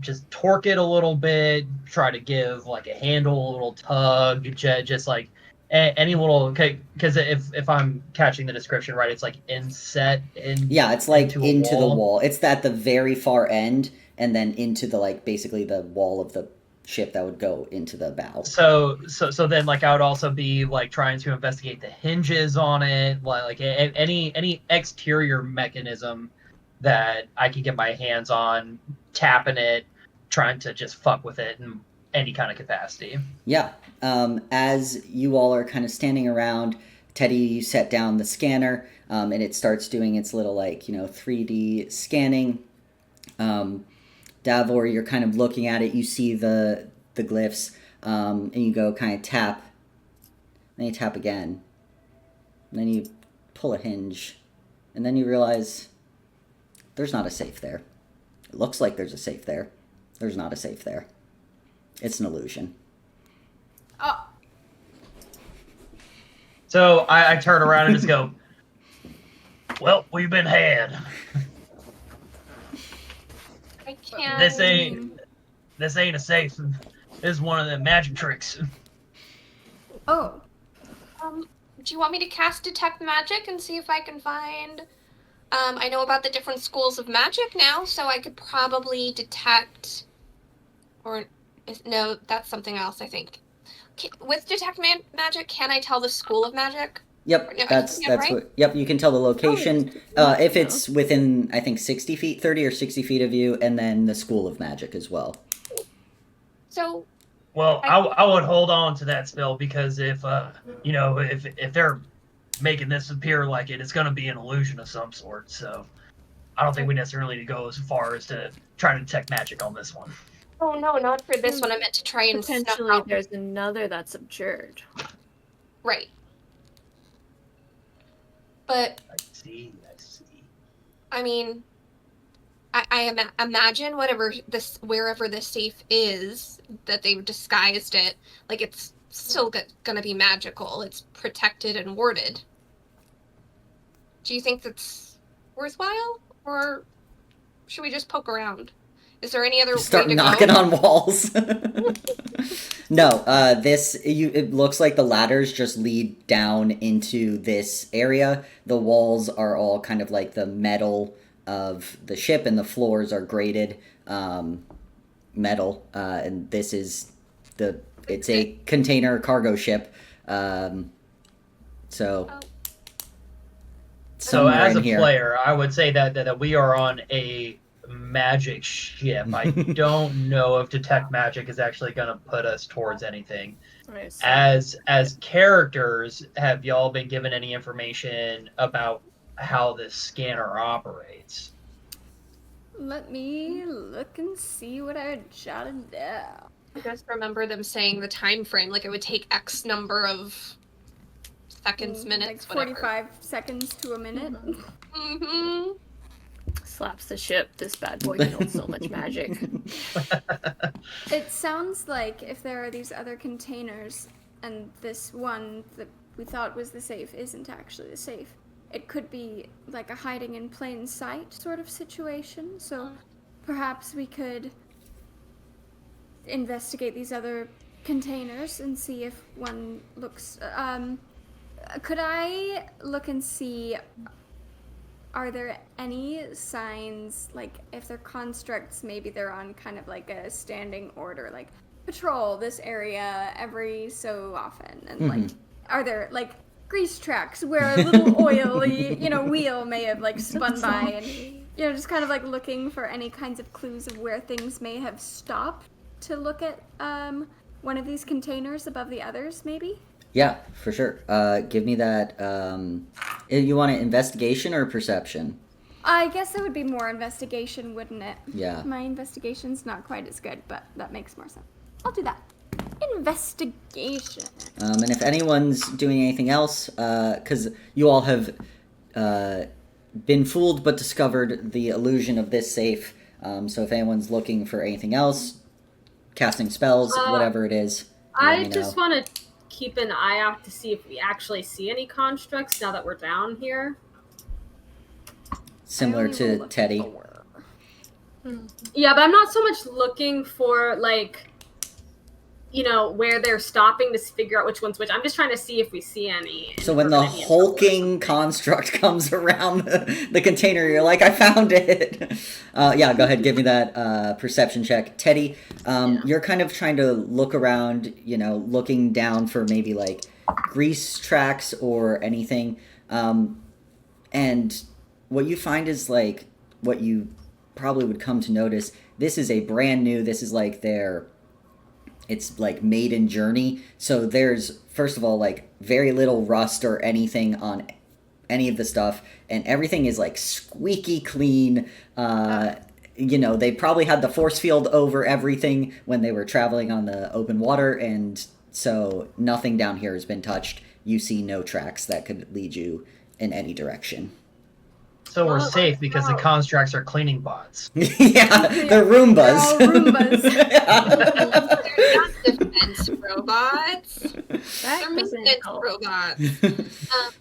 just torque it a little bit. Try to give like a handle, a little tug, just like any little. Because if I'm catching the description right, it's like inset in. Yeah, it's like into the wall. wall. It's at the very far end, and then into the basically the wall of the ship that would go into the bow. So then like I would also be like trying to investigate the hinges on it, like any exterior mechanism that I can get my hands on, tapping it, trying to just fuck with it in any kind of capacity. Yeah. As you all are kind of standing around, Teddy, you set down the scanner, and it starts doing its little 3D scanning. Davor, you're kind of looking at it. You see the glyphs, and you go kind of tap. Then you tap again. And then you pull a hinge, and then you realize there's not a safe there. It looks like there's a safe there. There's not a safe there. It's an illusion. Oh. So I turn around and just go, well, we've been had. I can't. This ain't a safe. This is one of the magic tricks. Oh. Do you want me to cast Detect Magic and see if I can find... I know about the different schools of magic now, so I could probably detect... No, that's something else, I think. With Detect Magic, can I tell the school of magic? Yep, No, that's right? what. Yep, you can tell the location if it's within, I think, 60 feet, 30 or 60 feet of you, and then the school of magic as well. So... Well, I would hold on to that spell because if they're making this appear like it's going to be an illusion of some sort, so I don't think we necessarily need to go as far as to try to detect magic on this one. Oh no, not for this one. I meant to try and snuff Potentially, out. there's another that's abjured. Right. But I see. I mean, I imagine wherever this safe is that they've disguised it, like it's still gonna be magical. It's protected and warded. Do you think that's worthwhile, or should we just poke around? Is there any other Start way to knocking go? on walls. No, it looks like the ladders just lead down into this area. The walls are all kind of like the metal of the ship, and the floors are grated metal. And this is it's a container cargo ship. So somewhere as in a here. player, I would say that we are on a magic ship. I don't know if detect magic is actually going to put us towards anything. As characters, have y'all been given any information about how this scanner operates? Let me look and see what I jotted down. I just remember them saying the time frame, like it would take X number of seconds, minutes, like whatever. 45 seconds to a minute. Mm-hmm. Slaps the ship. This bad boy can hold so much magic. It sounds like if there are these other containers and this one that we thought was the safe isn't actually the safe, it could be like a hiding in plain sight sort of situation. So perhaps we could investigate these other containers and see if one looks... could I look and see... Are there any signs, like, if they're constructs, maybe they're on kind of like a standing order, like, patrol this area every so often, and, like, are there, like, grease tracks where a little oily, wheel may have, like, spun by, and, just kind of, like, looking for any kinds of clues of where things may have stopped to look at, one of these containers above the others, maybe? Yeah, for sure. Give me that. You want an investigation or perception? I guess it would be more investigation, wouldn't it? Yeah. My investigation's not quite as good, but that makes more sense. I'll do that. Investigation. And if anyone's doing anything else, because you all have been fooled but discovered the illusion of this safe. So if anyone's looking for anything else, casting spells, whatever it is, I just want to keep an eye out to see if we actually see any constructs now that we're down here. Similar to Teddy. Yeah, but I'm not so much looking for, like, you know, where they're stopping to figure out which one's which. I'm just trying to see if we see any. So when the hulking construct comes around the container, you're like, I found it. Yeah, go ahead, give me that perception check. Teddy, you're kind of trying to look around, you know, looking down for maybe like grease tracks or anything. And what you find is like what you probably would come to notice. This is a brand new, this is like it's like maiden journey. So there's, first of all, like very little rust or anything on any of the stuff. And everything is like squeaky clean. You know, they probably had the force field over everything when they were traveling on the open water. And so nothing down here has been touched. You see no tracks that could lead you in any direction. So we're safe because the constructs are cleaning bots. Yeah, they're Roombas. They're all Roombas. They're not defense robots. That They're maintenance robots.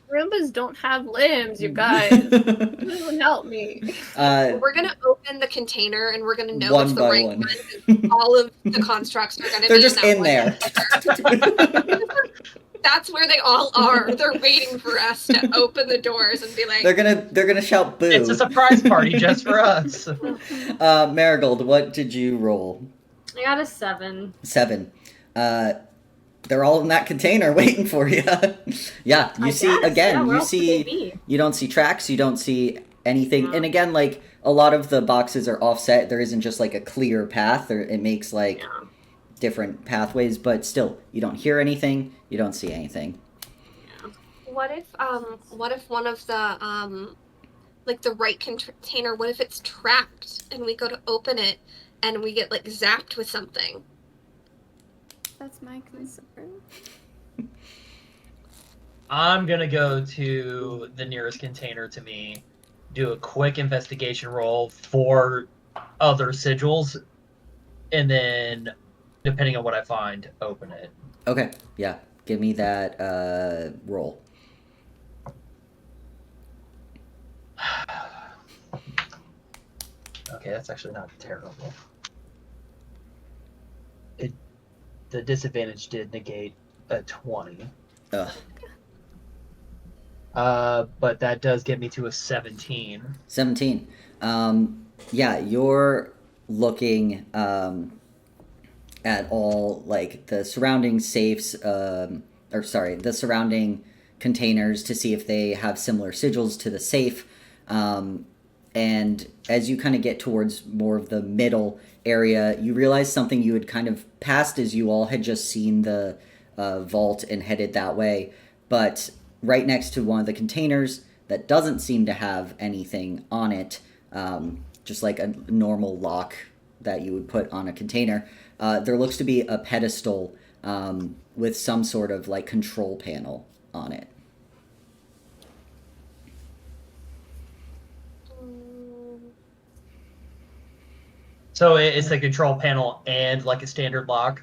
Roombas don't have limbs, you guys. That doesn't help me. We're gonna open the container and we're gonna know One it's the by right one. one. 'Cause all of the constructs are gonna They're be just in, in that there. one. That's where they all are. They're waiting for us to open the doors and be like, They're gonna shout boo. It's a surprise party just for us. Marigold, what did you roll? I got a 7. 7. They're all in that container waiting for you. Yeah, you see again. You see, you don't see tracks. You don't see anything. And again, like a lot of the boxes are offset. There isn't just like a clear path. It makes like different pathways, but still, you don't hear anything. You don't see anything. what if one of the like the right container, what if it's trapped and we go to open it and we get like zapped with something? That's my concern. I'm gonna go to the nearest container to me, do a quick investigation roll for other sigils, and then, depending on what I find, open it. Okay, yeah. Give me that roll. Okay, that's actually not terrible. The disadvantage did negate a 20. Ugh. But that does get me to a 17. 17. Yeah, you're looking at all like the surrounding safes, the surrounding containers to see if they have similar sigils to the safe. And as you kind of get towards more of the middle area, you realize something you had kind of passed as you all had just seen the vault and headed that way. But right next to one of the containers that doesn't seem to have anything on it, just like a normal lock that you would put on a container, there looks to be a pedestal with some sort of like control panel on it. So it's a control panel and like a standard lock?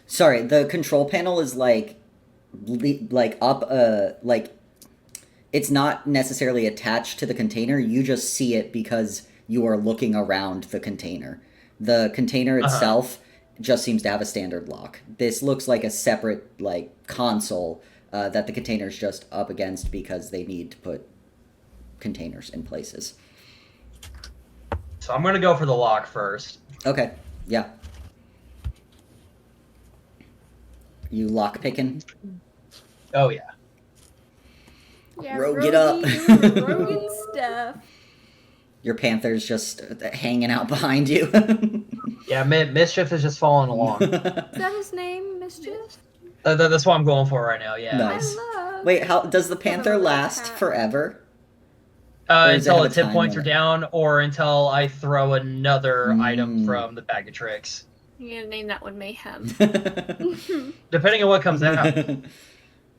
Sorry, the control panel is like up like it's not necessarily attached to the container. You just see it because you are looking around the container. The container itself just seems to have a standard lock. This looks like a separate like console that the container's just up against because they need to put containers in places. So I'm going to go for the lock first. Okay, yeah. You lock picking? Oh, yeah. Yeah, Rogue it up. doing rogue stuff. Your panther's just hanging out behind you. Yeah, Mischief is just following along. Is that his name, Mischief? That's what I'm going for right now. Yeah. Nice. I love. Wait, how does the panther little last cat. forever? Or does it Until have the a tip time points are limit? down, or until I throw another item Mm. from the bag of tricks. You're gonna name that one Mayhem. Depending on what comes out.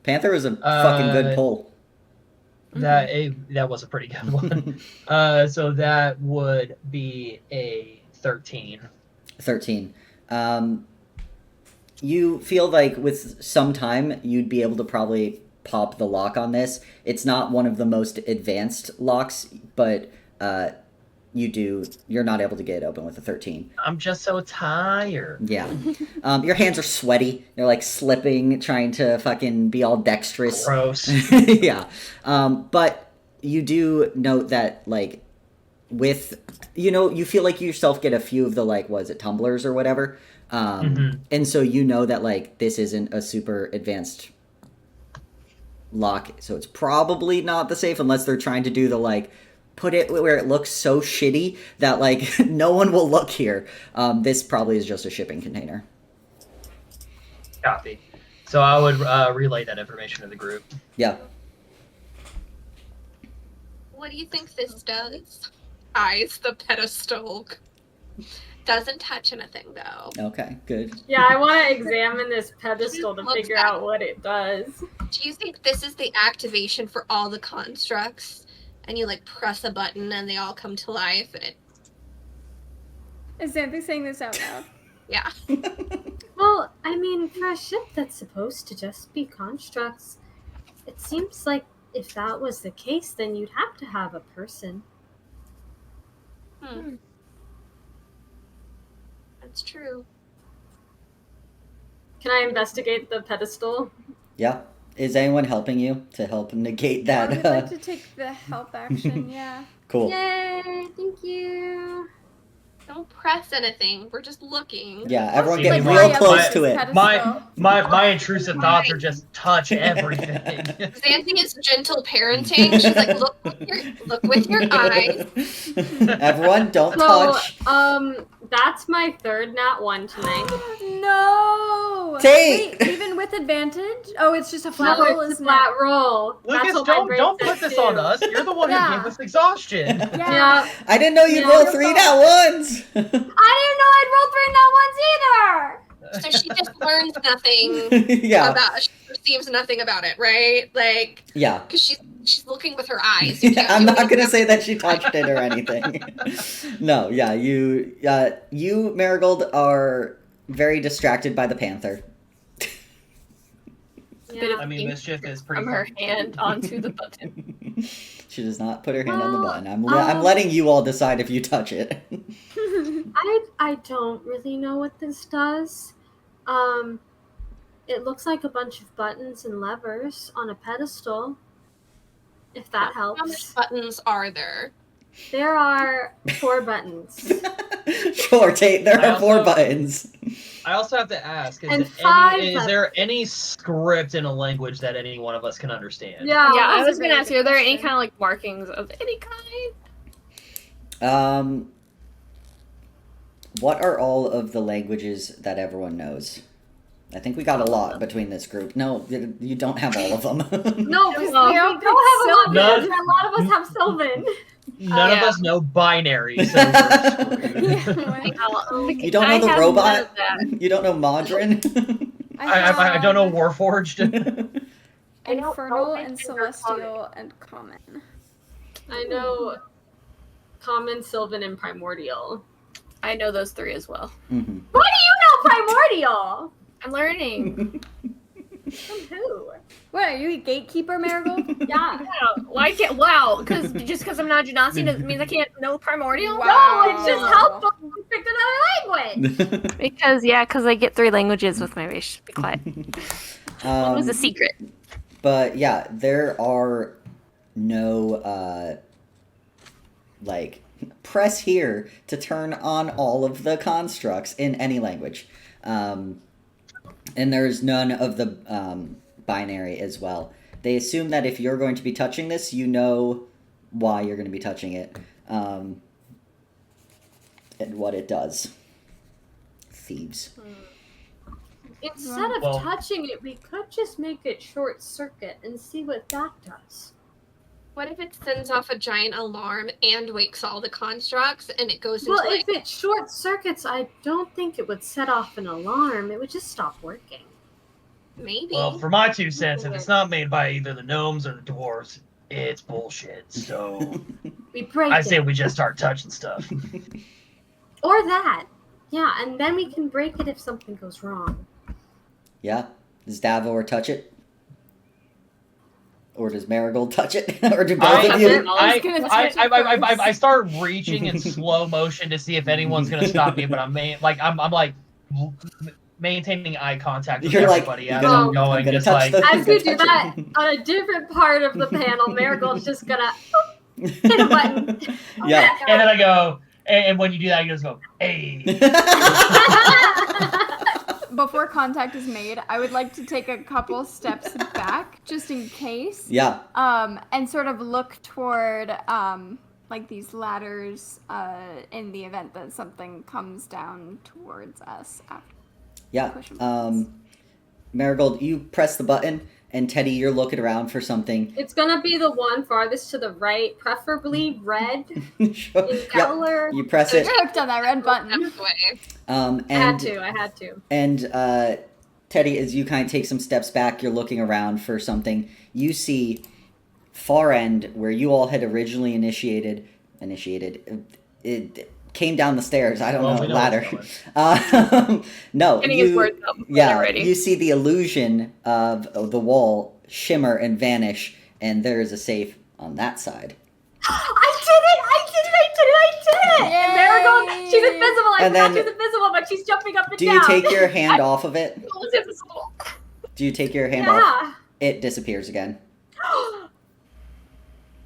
Panther was a fucking good pull. That was a pretty good one. So that would be a 13. 13. You feel like with some time, you'd be able to probably pop the lock on this. It's not one of the most advanced locks, but you're not able to get it open with a 13. I'm just so tired. Yeah. Your hands are sweaty. They're like slipping, trying to fucking be all dexterous. Gross. Yeah. But you do note that, like, with, you feel like you yourself get a few of the, like, tumblers or whatever. And so you know that, like, this isn't a super advanced lock, so it's probably not the safe unless they're trying to do the, like, put it where it looks so shitty that, like, no one will look here. This probably is just a shipping container. Copy. So I would relay that information to the group. Yeah. What do you think this does? Eyes the pedestal. Doesn't touch anything though. Okay, good. Yeah, I want to examine this pedestal to Looks figure bad. out what it does. Do you think this is the activation for all the constructs? And you like press a button and they all come to life and it Is Xanthe saying this out loud? yeah. Well, I mean, for a ship that's supposed to just be constructs, it seems like if that was the case, then you'd have to have a person. That's true. Can I investigate the pedestal? Yeah. Is anyone helping you to help negate I that? would like to take the help action, yeah. Cool. Yay! Thank you. Don't press anything. We're just looking. Yeah, everyone See, get like, real hurry up close with to this it. pedestal. My intrusive thoughts are just touch everything. Xanthe is gentle parenting. She's like, look with your eyes. Everyone, don't So, touch. that's my third nat 1 tonight. No! Tate! Wait, even with advantage? Oh, it's just a flat No, roll, it's a isn't flat it? roll. That's Lucas, what my brain don't said put this too. on us. You're the one who Yeah. gave us exhaustion. Yeah. I didn't know you'd Yeah, roll you're 3 fine. nat ones. I didn't know I'd roll 3 nat 1s either! So she just learns nothing Yeah, about. She perceives nothing about it, right? Like, yeah. because she's looking with her eyes. You can't I'm do not anything gonna say that she touched it or anything. No, yeah, you, Marigold, are very distracted by the panther. Yeah. I mean, Mischief is pretty From her fun. hand onto the button. She does not put her hand on the Well, button. I'm letting you all decide if you touch it. I don't really know what this does. It looks like a bunch of buttons and levers on a pedestal. If that How many helps. buttons are there? There are 4 buttons. Sure, Tate, there I are 4 also- buttons. I also have to ask: And 5 is there any script in a language that any one of us can understand? Yeah, Yeah, I that's a was gonna really ask good you, are there any question. kind of like markings of any kind? What are all of the languages that everyone knows? I think we got a lot between this group. No, you don't have all of them. No, because Well, we all don't have a lot of None- them, and a lot of us have Sylvan. None of Yeah. us know binary, so we're screwed. You don't know the have robot? none of that. You don't know Modron? I don't know Warforged. Infernal and Celestial and Common. I know Common, Sylvan, and Primordial. I know those 3 as well. Mhm. What do you know Primordial? I'm learning. From who? What, are you a gatekeeper, Marigold? Yeah. Wow, why can't? Wow, because just because I'm not Genasi doesn't mean I can't know primordial. Wow. No, it's just helpful. We picked another language. Because I get 3 languages with my race. Be quiet. One was a secret. But yeah, there are no press here to turn on all of the constructs in any language. And there's none of the binary as well. They assume that if you're going to be touching this, you know why you're going to be touching it, and what it does. thieves. Instead of Well- touching it, we could just make it short circuit and see what that does. What if it sends off a giant alarm and wakes all the constructs and it goes into Well, like if it short circuits, I don't think it would set off an alarm. It would just stop working. maybe? Well, for my 2 cents, if it's not made by either the gnomes or the dwarves, it's bullshit. So We break I it. say we just start touching stuff. Or that. Yeah, and then we can break it if something goes wrong. Yeah? Does Davor touch it? Or does Marigold touch it? Or do both I, of you? I was gonna touch it I start reaching in slow motion to see if anyone's gonna stop me, but I'm maintaining eye contact with You're like, everybody you're as gonna, I'm I'm going, gonna just touch like the, I'm As you gonna do touch that, it. on a different part of the panel, Marigold's just gonna hit a button. Yeah. and then I go, and when you do that, you just go, hey. Before contact is made, I would like to take a couple steps back, just in case. Yeah. And sort of look toward like these ladders in the event that something comes down towards us after. Yeah. Push 'em buttons. Marigold, you press the button, and Teddy, you're looking around for something. It's gonna be the one farthest to the right, preferably red Sure. in Yep. color. You press it. You're hooked on that red button. Steps away. I had to. And Teddy, as you kind of take some steps back, you're looking around for something. You see far end where you all had originally initiated. It came down the stairs. I don't Well, know, we know ladder. what's No, Getting his words out when they're ready. you see the illusion of the wall shimmer and vanish, and there is a safe on that side. I did it! Yay! And Marigold, she's invisible. I And forgot then- she's invisible, but she's jumping up and Do down. you take your hand off of it? It was invisible. Do you take your hand off? Yeah. It disappears again.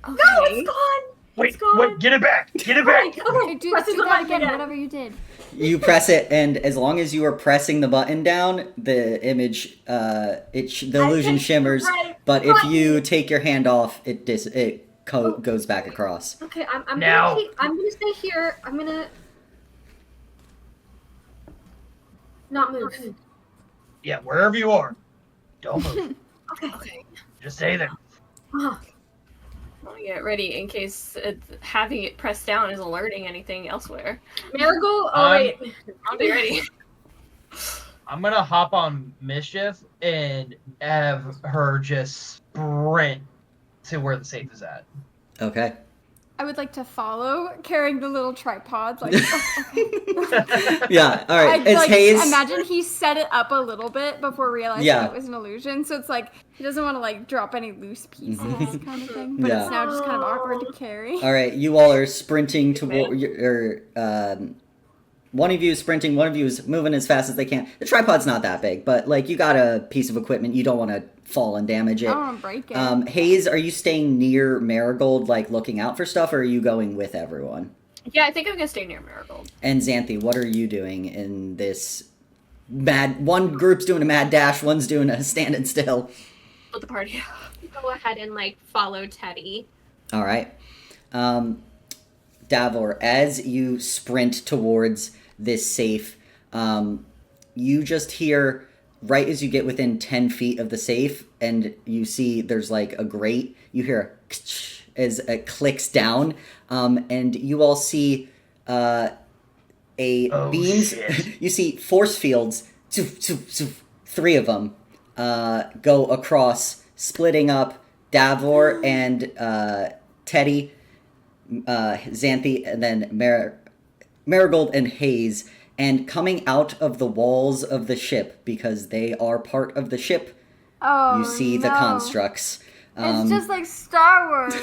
No, it's gone. Wait, It's gone. wait, get it back! Get it back! Okay, do Presses the that button again, again. whatever you did. You press it, and as long as you are pressing the button down, the image, the illusion picked the shimmers. right But if button. you take your hand off, it goes back across. Okay, I'm Now. gonna stay here. I'm gonna not move. Yeah, wherever you are. Don't move. Okay. Just stay there. Ah, I'll get ready in case having it pressed down is alerting anything elsewhere. Marigold. Oh Um, wait. I'll be ready. I'm gonna hop on Mischief and have her just sprint to where the safe is at. Okay. I would like to follow, carrying the little tripod. Like, okay. Yeah. All right. I'd It's like Hayes. imagine he set it up a little bit before realizing Yeah. it was an illusion. So it's like he doesn't want to like drop any loose pieces, kind of thing. But Yeah. it's now just kind of awkward to carry. All right. You all are sprinting toward. One of you is sprinting. One of you is moving as fast as they can. The tripod's not that big, but like you got a piece of equipment. You don't want to fall and damage I it. don't want to break it. Hayes, are you staying near Marigold, like looking out for stuff, or are you going with everyone? Yeah, I think I'm gonna stay near Marigold. And Xanthi, what are you doing in this mad? One group's doing a mad dash, one's doing a standing still. With the party. Go ahead and like follow Teddy. All right, Davor, as you sprint towards this safe, you just hear right as you get within 10 feet of the safe, and you see there's like a grate. You hear as it clicks down, and you all see Oh, beams. shit. You see force fields, three of them, go across, splitting up Davor and Teddy, Xanthi, and then Marigold and Hayes. And coming out of the walls of the ship, because they are part of the ship, Oh, you see the no. constructs. It's just like Star Wars.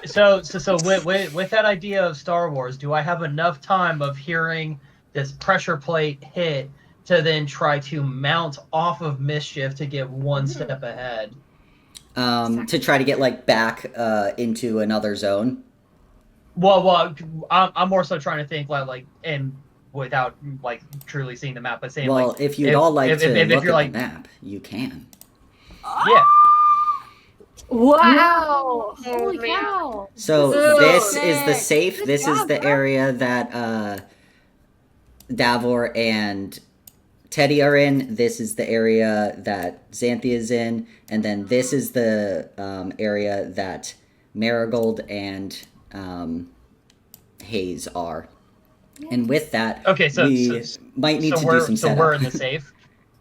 So with that idea of Star Wars, do I have enough time of hearing this pressure plate hit to then try to mount off of Mischief to get one step ahead? To try to get like back into another zone. Well, I'm more so trying to think like and without like truly seeing the map, but saying Well, like if you'd all like if to look you're at like the map, you can. yeah. Wow! Holy Holy cow! So So this is the sick. safe. Good This is job, the bro. area that Davor and Teddy are in. This is the area that Xanthi is in, and then this is the area that Marigold and Hayes are. And with that, Okay, so we might need to do some so setup. we're in the safe.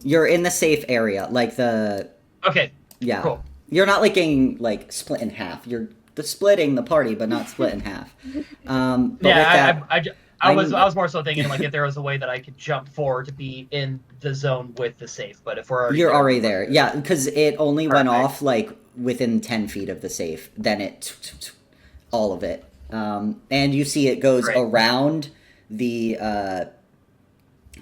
You're in the safe area, like the Okay, yeah. cool. You're not like getting like split in half. You're splitting the party, but not split in half. But Yeah, with that, I was more so thinking like if there was a way that I could jump forward to be in the zone with the safe, but if we're already you're there, already there. Yeah, because it only went Perfect. off like within 10 feet of the safe. Then it all of it, and you see it goes Great. around the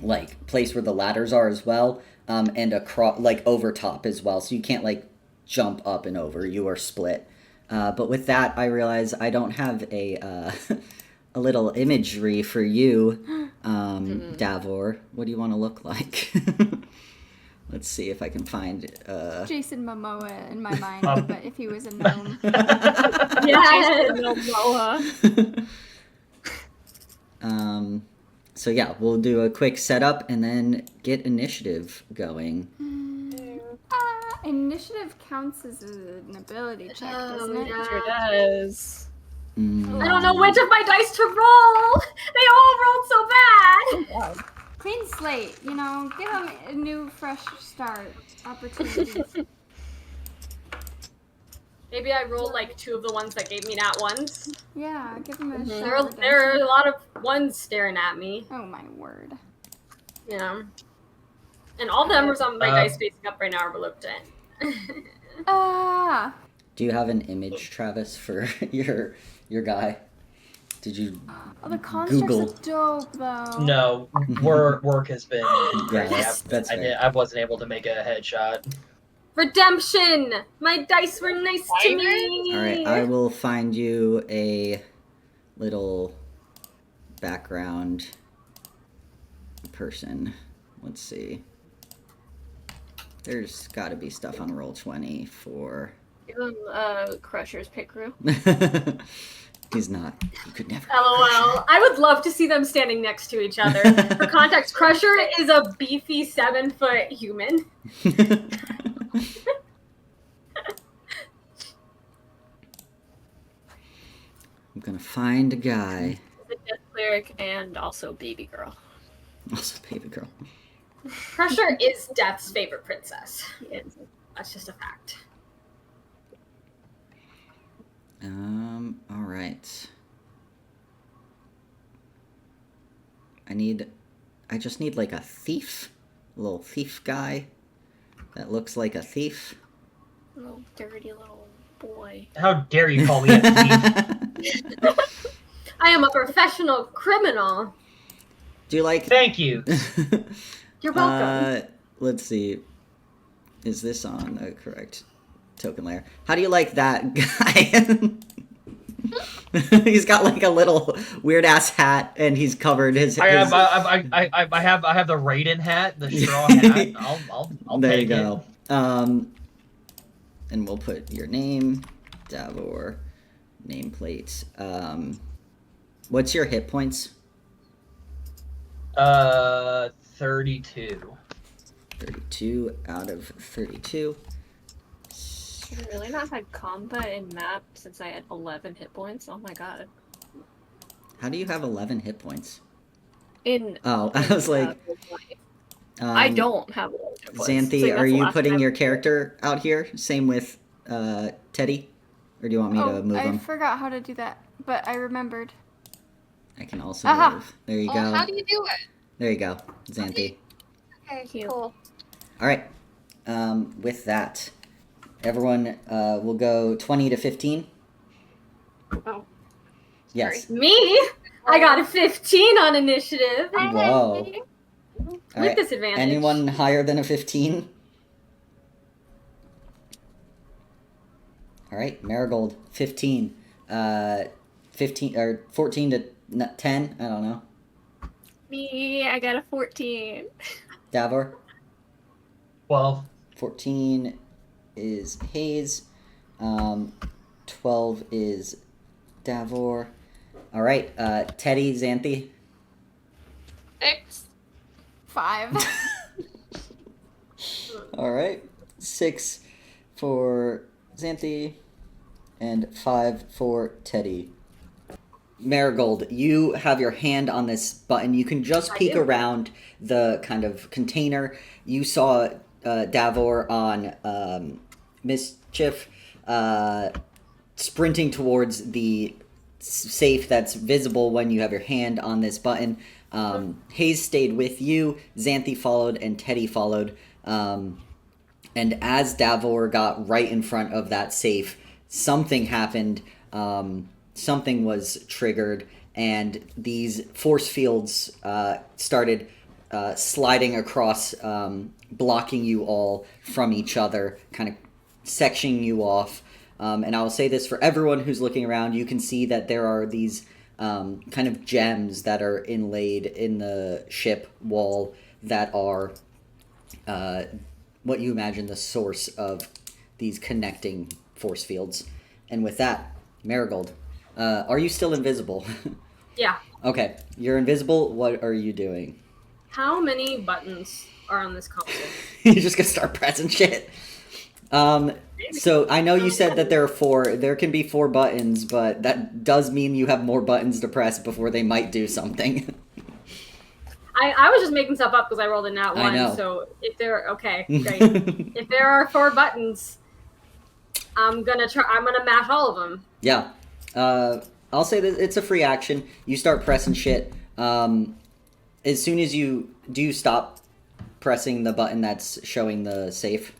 like place where the ladders are as well, and across like over top as well. So you can't like jump up and over. You are split. But with that, I realize I don't have a a little imagery for you, Davor. What do you want to look like? Let's see if I can find. Jason Momoa in my mind, but if he was a gnome. Yes. So yeah, we'll do a quick setup and then get initiative going. Initiative counts as an ability check, doesn't it? yeah. Sure does. I don't know which of my dice to roll. They all rolled so bad. Clean slate, you know, give him a new, fresh start. Opportunities. Maybe I rolled like 2 of the ones that gave me nat ones. Yeah, give him a There shot. are a lot of ones staring at me. Oh my word. Yeah. And all the numbers on my dice facing up right now are below 10. Ah. Do you have an image, Travis, for your guy? Did you? Oh, the constructs Google. are dope, though. No, work has been. Yeah, crazy. that's fair. I wasn't able to make a headshot. Redemption! My dice were nice to me! All right, I will find you a little background person. Let's see. There's got to be stuff on Roll20 for. Give him Crusher's pit crew. He's not. You could never. LOL. I would love to see them standing next to each other. For context, Crusher is a beefy 7-foot human. I'm gonna find a guy. The Death Cleric and also Baby Girl. Also, baby girl. Crusher is Death's favorite princess. He is. That's just a fact. All right. I just need like a thief, a little thief guy that looks like a thief. Little dirty little boy. How dare you call me a thief? I am a professional criminal. Do you like? Thank you. You're welcome. Let's see. Is this on the correct token layer? How do you like that guy? He's got like a little weird ass hat, and he's covered his. I have the Raiden hat, the straw hat. I'll there take you go. And we'll put your name, Davor, nameplate. What's your hit points? 32. 32 out of 32. Should I really not had combat in map since I had 11 hit points? Oh my god. How do you have 11 hit points? In Oh, I was like, I don't have 11 hit points. Xanthi, So that's are the you last putting time- your character out here? Same with Teddy? Or do you want me to move I him? forgot how to do that, but I remembered. I can also Aha. move. There you Oh, go. how do you do it? There you go, Xanthi. Okay, Cute. cool. All right. With that, everyone will go 20 to 15. Oh, Yes. Me? I got a 15 on initiative. Whoa. All With right. disadvantage. Anyone higher than a 15? All right, Marigold, 15. 15 or 14 to 10. I don't know. Me, I got a 14. Davor, 12. 14 is Hayes. 12 is Davor. All right, Teddy, Xanthi. 6. 5. All right. 6 for Xanthi and 5 for Teddy. Marigold, you have your hand on this button. You can just peek around the kind of container. You saw Davor on Mischief sprinting towards the safe that's visible when you have your hand on this button. Hayes stayed with you, Xanthi followed, and Teddy followed. And as Davor got right in front of that safe, something happened. Something was triggered, and these force fields started sliding across, blocking you all from each other, kind of sectioning you off. And I will say this for everyone who's looking around, you can see that there are these kind of gems that are inlaid in the ship wall that are what you imagine the source of these connecting force fields. And with that, Marigold, are you still invisible? Yeah. Okay, you're invisible. What are you doing? How many buttons are on this console? You're just gonna start pressing shit. So I know you said that there are 4. There can be 4 buttons, but that does mean you have more buttons to press before they might do something. I was just making stuff up because I rolled a nat 1. I know. So if there, okay, great. If there are 4 buttons, I'm gonna mash all of them. Yeah. I'll say that it's a free action. You start pressing shit. As soon as do you stop pressing the button that's showing the safe?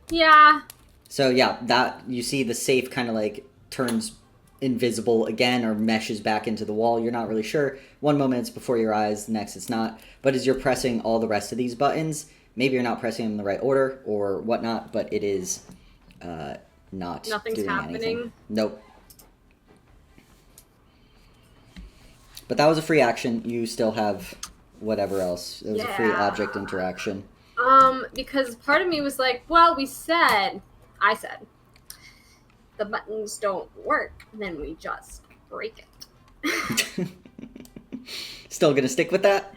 Yeah. So yeah, that you see the safe kind of like turns invisible again or meshes back into the wall. You're not really sure. One moment it's before your eyes, the next it's not. But as you're pressing all the rest of these buttons, maybe you're not pressing them in the right order or whatnot, but it is not Nothing's doing happening. anything. Nope. But that was a free action. You still have whatever else. It was a free object interaction. Because part of me was like, well, I said, the buttons don't work, then we just break it. Still gonna stick with that?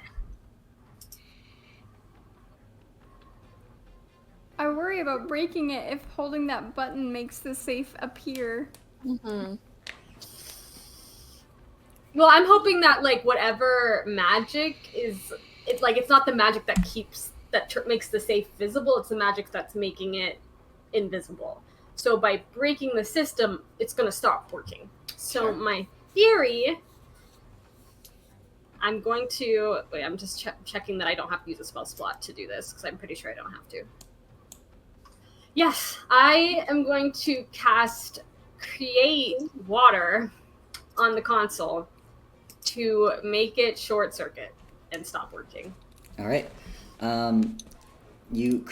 I worry about breaking it if holding that button makes the safe appear. Mm-hmm. Well, I'm hoping that like whatever magic is, it's not the magic that makes the safe visible. It's the magic that's making it invisible. So by breaking the system, it's gonna stop working. So my theory, I'm going to wait. I'm just checking that I don't have to use a spell slot to do this because I'm pretty sure I don't have to. Yes, I am going to cast Create Water on the console to make it short circuit and stop working. All right. You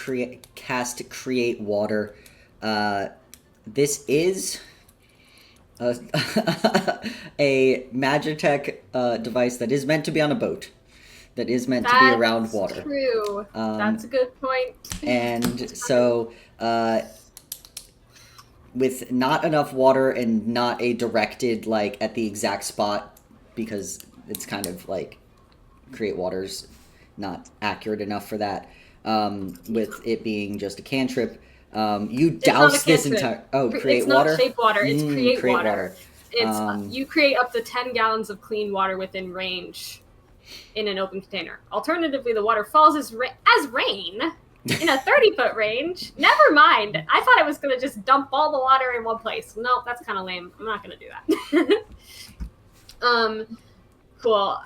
cast Create Water. This is a Magitek device that is meant to be on a boat. That is meant to be around water. True. That's a good point. And so, with not enough water and not a directed, like, at the exact spot, because it's kind of, like, Create Water's not accurate enough for that, with it being just a cantrip, you douse this entire... Oh, Create Water? It's not Shape Water, it's Create Water. It's Um, you create up to 10 gallons of clean water within range in an open container. Alternatively, the water falls as rain in a 30-foot range. Never mind. I thought I was going to just dump all the water in one place. No, that's kind of lame. I'm not going to do that. Cool.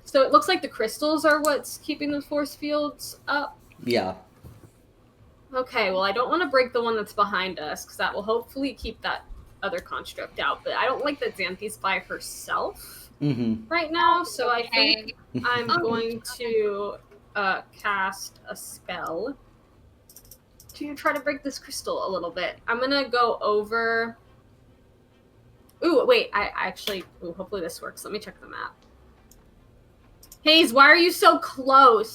So it looks like the crystals are what's keeping the force fields up. Yeah. Okay, well, I don't want to break the one that's behind us, because that will hopefully keep that other construct out. But I don't like that Xanthi's by herself right now, so I think I'm going to cast a spell to try to break this crystal a little bit. I'm going to go over... Ooh, wait, hopefully this works. Let me check the map. Hayes, why are you so close?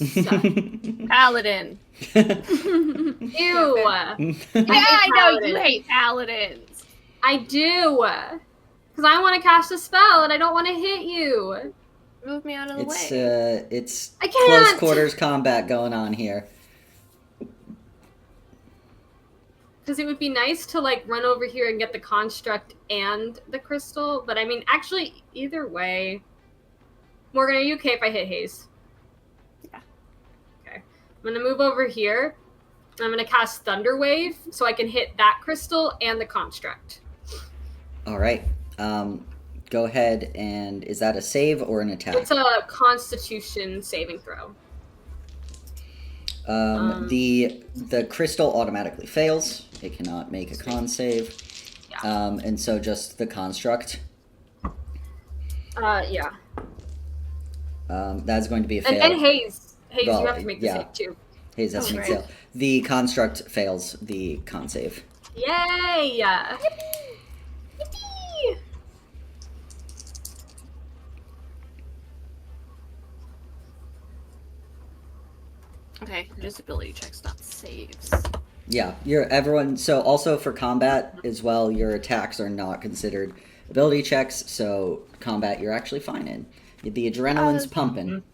Paladin. Ew. I know you hate paladins. I do. Because I want to cast a spell and I don't want to hit you. Move me out of the It's way. it's I close can't! quarters combat going on here. Because it would be nice to like run over here and get the construct and the crystal, but I mean, actually, either way. Morgan, are you okay if I hit Haze? Yeah. Okay. I'm gonna move over here. I'm gonna cast Thunder Wave so I can hit that crystal and the construct. All right. Go ahead and is that a save or an attack? It's a Constitution saving throw. The crystal automatically fails. It cannot make a con save. Yeah. And so just the construct. Yeah. That's going to be a fail. And Haze, Well, you have to make the yeah. save too. Hayes has to make fail. The construct fails the con save. Yay! Yippee! Okay, just ability checks, not saves. Yeah, everyone. So also for combat as well, your attacks are not considered ability checks. So combat, you're actually fine in. The adrenaline's pumping.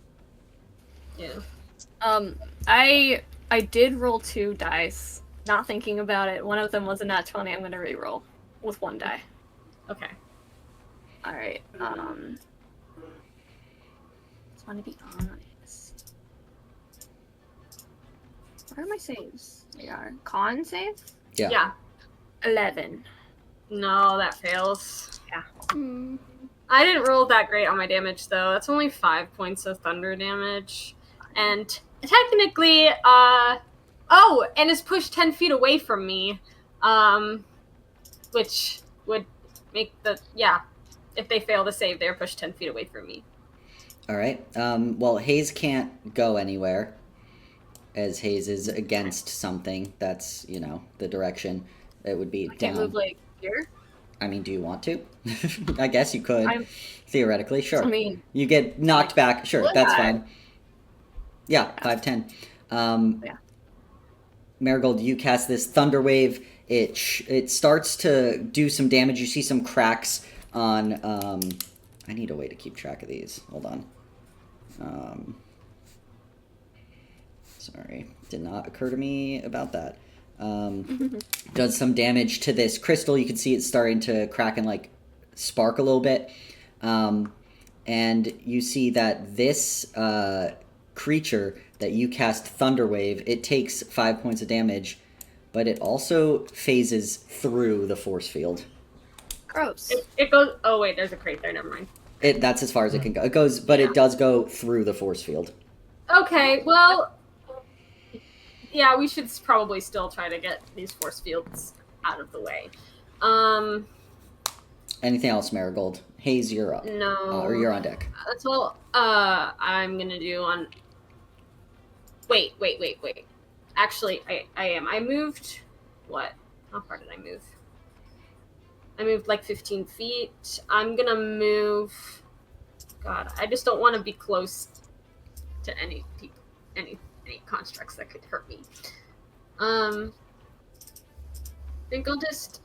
Yeah. I did roll 2 dice, not thinking about it. One of them was a nat 20. I'm gonna re-roll with 1 die. Okay. All right. Just want to be honest. Where are my saves? They are con save. Yeah. Yeah. 11. No, that fails. Hmm. I didn't roll that great on my damage though. That's only 5 points of thunder damage, and technically, and it's pushed 10 feet away from me, which would make if they fail to save, they're pushed 10 feet away from me. All right. Well, Hayes can't go anywhere, as Hayes is against something. That's the direction. It would be I down. can't move like here. I mean, do you want to? I guess you could. Theoretically, sure. I mean, you get knocked back. Sure, would that's I? fine. Yeah, 5'10". Yeah. Marigold, you cast this thunder wave. It starts to do some damage. You see some cracks on. I need a way to keep track of these. Hold on. Sorry, did not occur to me about that. Does some damage to this crystal. You can see it starting to crack and like spark a little bit. And you see that this creature that you cast Thunder Wave, it takes 5 points of damage, but it also phases through the force field. gross. It goes. Oh wait, there's a crate there. Never mind. That's as far as it can go. It goes, but it does go through the force field. Okay, well, yeah, we should probably still try to get these force fields out of the way. Anything else, Marigold? Hayes, you're up. No. Or you're on deck. That's all I'm gonna do on... Wait. Actually, I am. I moved... What? How far did I move? I moved like 15 feet. I'm gonna move... God, I just don't want to be close to any people, any constructs that could hurt me. I think I'll just...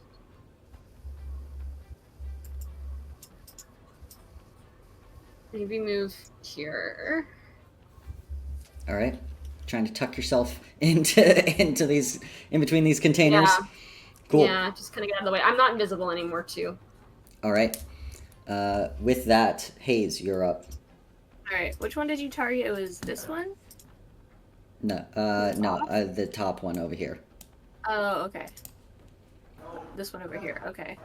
maybe move here. All right. Trying to tuck yourself into these, in between these containers. Yeah. Cool. Yeah, just kind of get out of the way. I'm not invisible anymore, too. All right. With that, Hayes, you're up. Alright, which one did you target? It was this one? No, the top one over here. Oh, okay. This one over here, okay.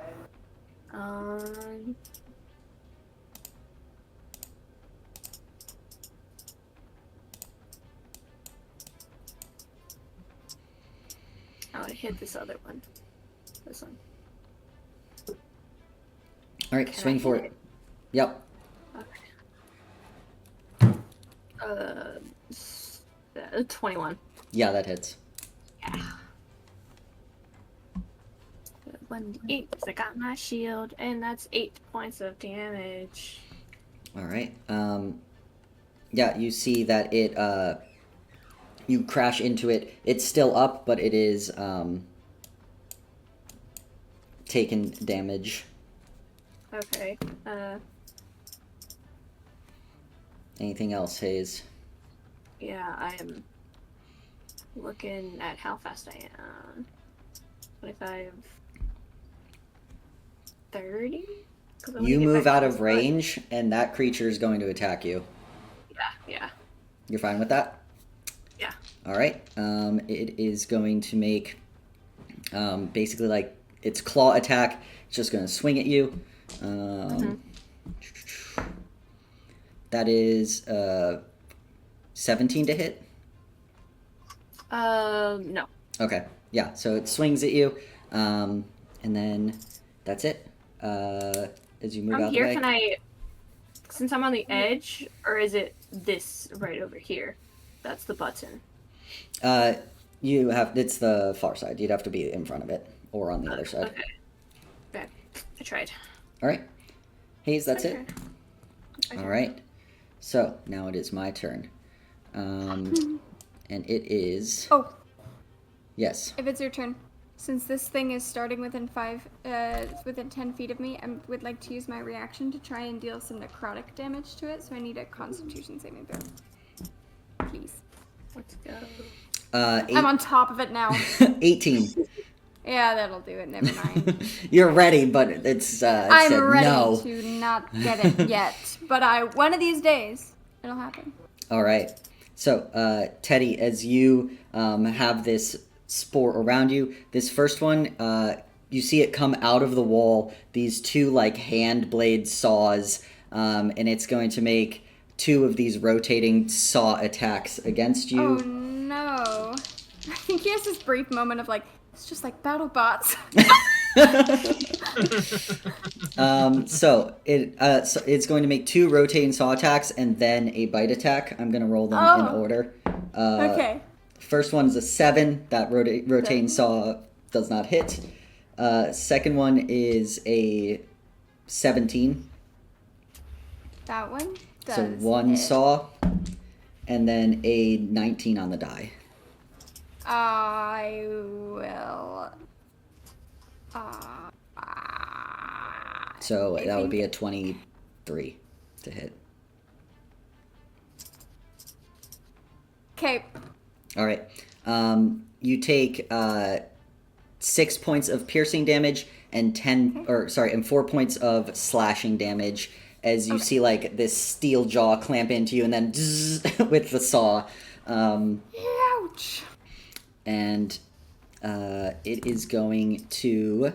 I would hit this other one. This one. All right, Can swing I for hit it. Yep. Okay. 21. Yeah, that hits. Yeah. 1d8 because I got my shield, and that's 8 points of damage. All right. Yeah, you see that it. You crash into it. It's still up, but it is taken damage. Okay. Anything else, Hayes? Yeah, I am looking at how fast I am. 25, 30? You move out of range, and that creature is going to attack you. Yeah. You're fine with that? Yeah. All right. It is going to make basically like its claw attack. It's just going to swing at you. That is 17 to hit. No. Okay. Yeah. So it swings at you, and then that's it. As you move From out here, the way. can I, since I'm on the edge, or is it this right over here? That's the button. You have, it's the far side. You'd have to be in front of it or on the other side. Okay. I tried. All right. Hayes, that's it. Okay. All right. So now it is my turn. And it is. Oh, Yes. if it's your turn. Since this thing is starting within 10 feet of me, I would like to use my reaction to try and deal some necrotic damage to it, so I need a Constitution saving throw. Please. Let's go. I'm on top of it now. 18. Yeah, that'll do it. Never mind. You're ready, but it's. I'm said ready no. to not get it yet, but one of these days, it'll happen. All right. So, Teddy, as you have this spore around you, this first one, you see it come out of the wall. These two like hand blade saws, and it's going to make 2 of these rotating saw attacks against you. Oh no! I think he has this brief moment of like, it's just like battle bots. So it's going to make 2 rotating saw attacks and then a bite attack. I'm going to roll them in order. Okay. First one's a 7. That rotating saw does not hit. Second one is a 17. That one does. So 1 hit. saw, and then a 19 on the die. I will. So I that would think- be a 23 to hit. Okay. All right. You take 6 points of piercing damage and 4 points of slashing damage as you see like this steel jaw clamp into you, and then with the saw. Ouch. And it is going to.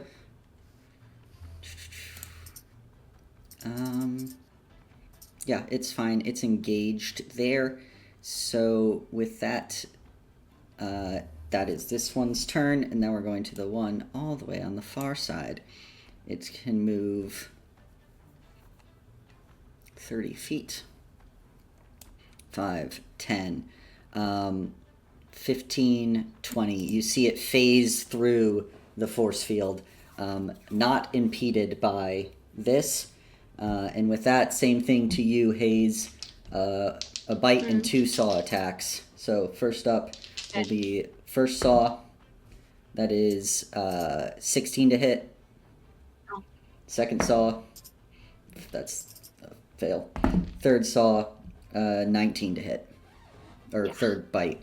Yeah, it's fine. It's engaged there. So with that, that is this one's turn, and now we're going to the one all the way on the far side. It can move 30 feet. 5, 10, 15, 20. You see it phase through the force field, not impeded by this. And with that, same thing to you, Hayes. A bite and 2 saw attacks. So first up will be first saw. That is 16 to hit. Second saw. That's a fail. Third saw, 19 to hit. Or third bite.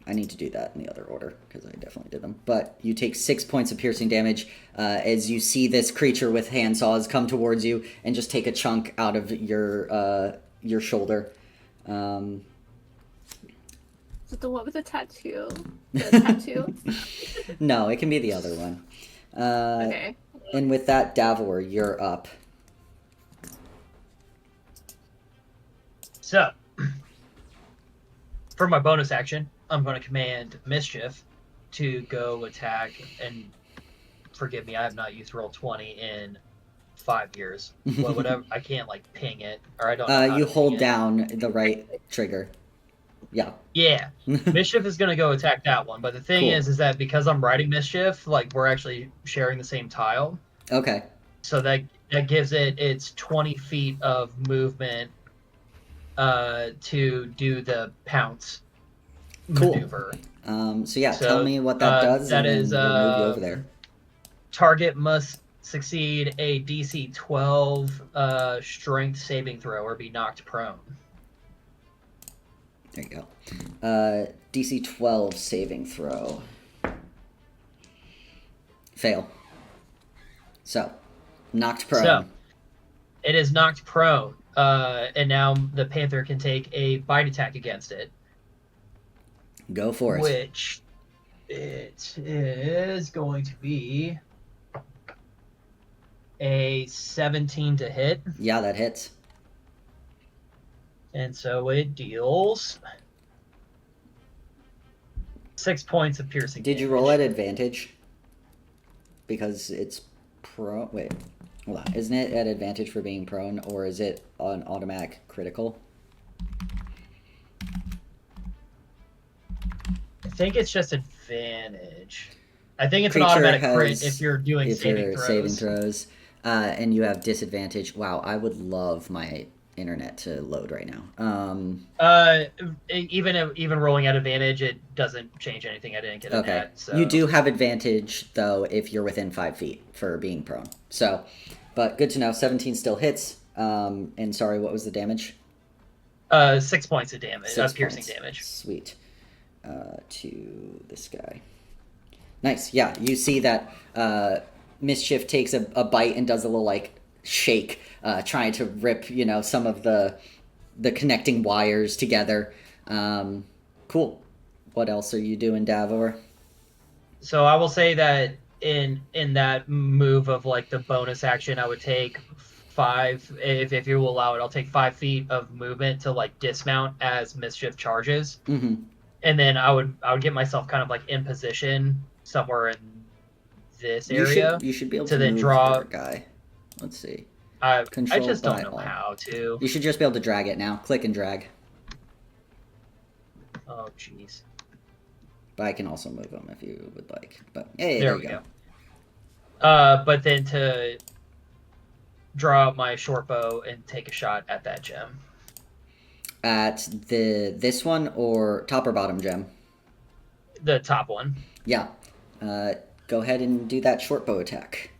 I need to do that in the other order because I definitely did them. But you take 6 points of piercing damage as you see this creature with handsaws come towards you and just take a chunk out of your shoulder. Is it the one with the tattoo? The tattoo? No, it can be the other one. Okay. And with that, Davor, you're up. So, for my bonus action, I'm going to command Mischief to go attack, and forgive me, I have not used Roll20 in 5 years. Well, whatever, I can't like ping it, or I don't know how You to hold ping it. down the right trigger. Yeah. Yeah, Mischief is going to go attack that one, but the thing Cool. is that because I'm riding Mischief, like we're actually sharing the same tile, Okay. so that gives it its 20 feet of movement to do the pounce Cool. maneuver. So yeah, tell me what that does, that and is, then we'll move you over there. Target must succeed a DC 12 strength saving throw or be knocked prone. There you go. DC 12 saving throw. Fail. So, knocked prone. So, it is knocked prone, and now the panther can take a bite attack against it. Go for it. Which it is going to be a 17 to hit. Yeah, that hits. And so it deals 6 points of piercing Did you damage. roll at advantage? Because it's prone. Wait, hold on. Isn't it at advantage for being prone, or is it an automatic critical? I think it's just advantage. I think it's Creature an automatic has- crit if you're doing if saving you're throws. saving throws, and you have disadvantage. Wow, I would love my internet to load right now. Even rolling at advantage, it doesn't change anything. I didn't get a Okay. net, so. You do have advantage, though, if you're within 5 feet for being prone. So, but good to know. 17 still hits. And sorry, what was the damage? 6 points of damage. 6 Piercing points. damage. Sweet. To this guy. Nice. Yeah, you see that Mischief takes a bite and does a little, like, shake, trying to rip, some of the connecting wires together. Cool. What else are you doing, Davor? So I will say that in that move of like the bonus action, I would take 5. If you will allow it, I'll take 5 feet of movement to like dismount as Mischief charges, Mm-hmm. and then I would get myself kind of like in position somewhere in this area. You should be able to to then move draw- your guy. Let's see. I Controlled just by don't know all. how to. You should just be able to drag it now. Click and drag. Oh jeez. But I can also move them if you would like. But hey, There there we you go. go. But then to draw out my short bow and take a shot at that gem. At this one or top or bottom gem? The top one. Yeah. Go ahead and do that short bow attack.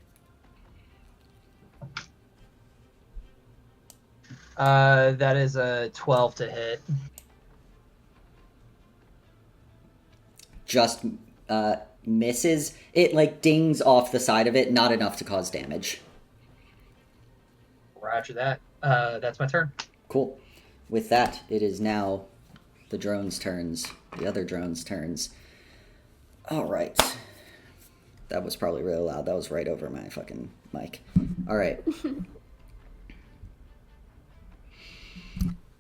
That is a 12 to hit. Just misses. It like dings off the side of it, not enough to cause damage. Roger that. That's my turn. Cool. With that, it is now the drone's turns. The other drone's turns. All right. That was probably really loud. That was right over my fucking mic. All right.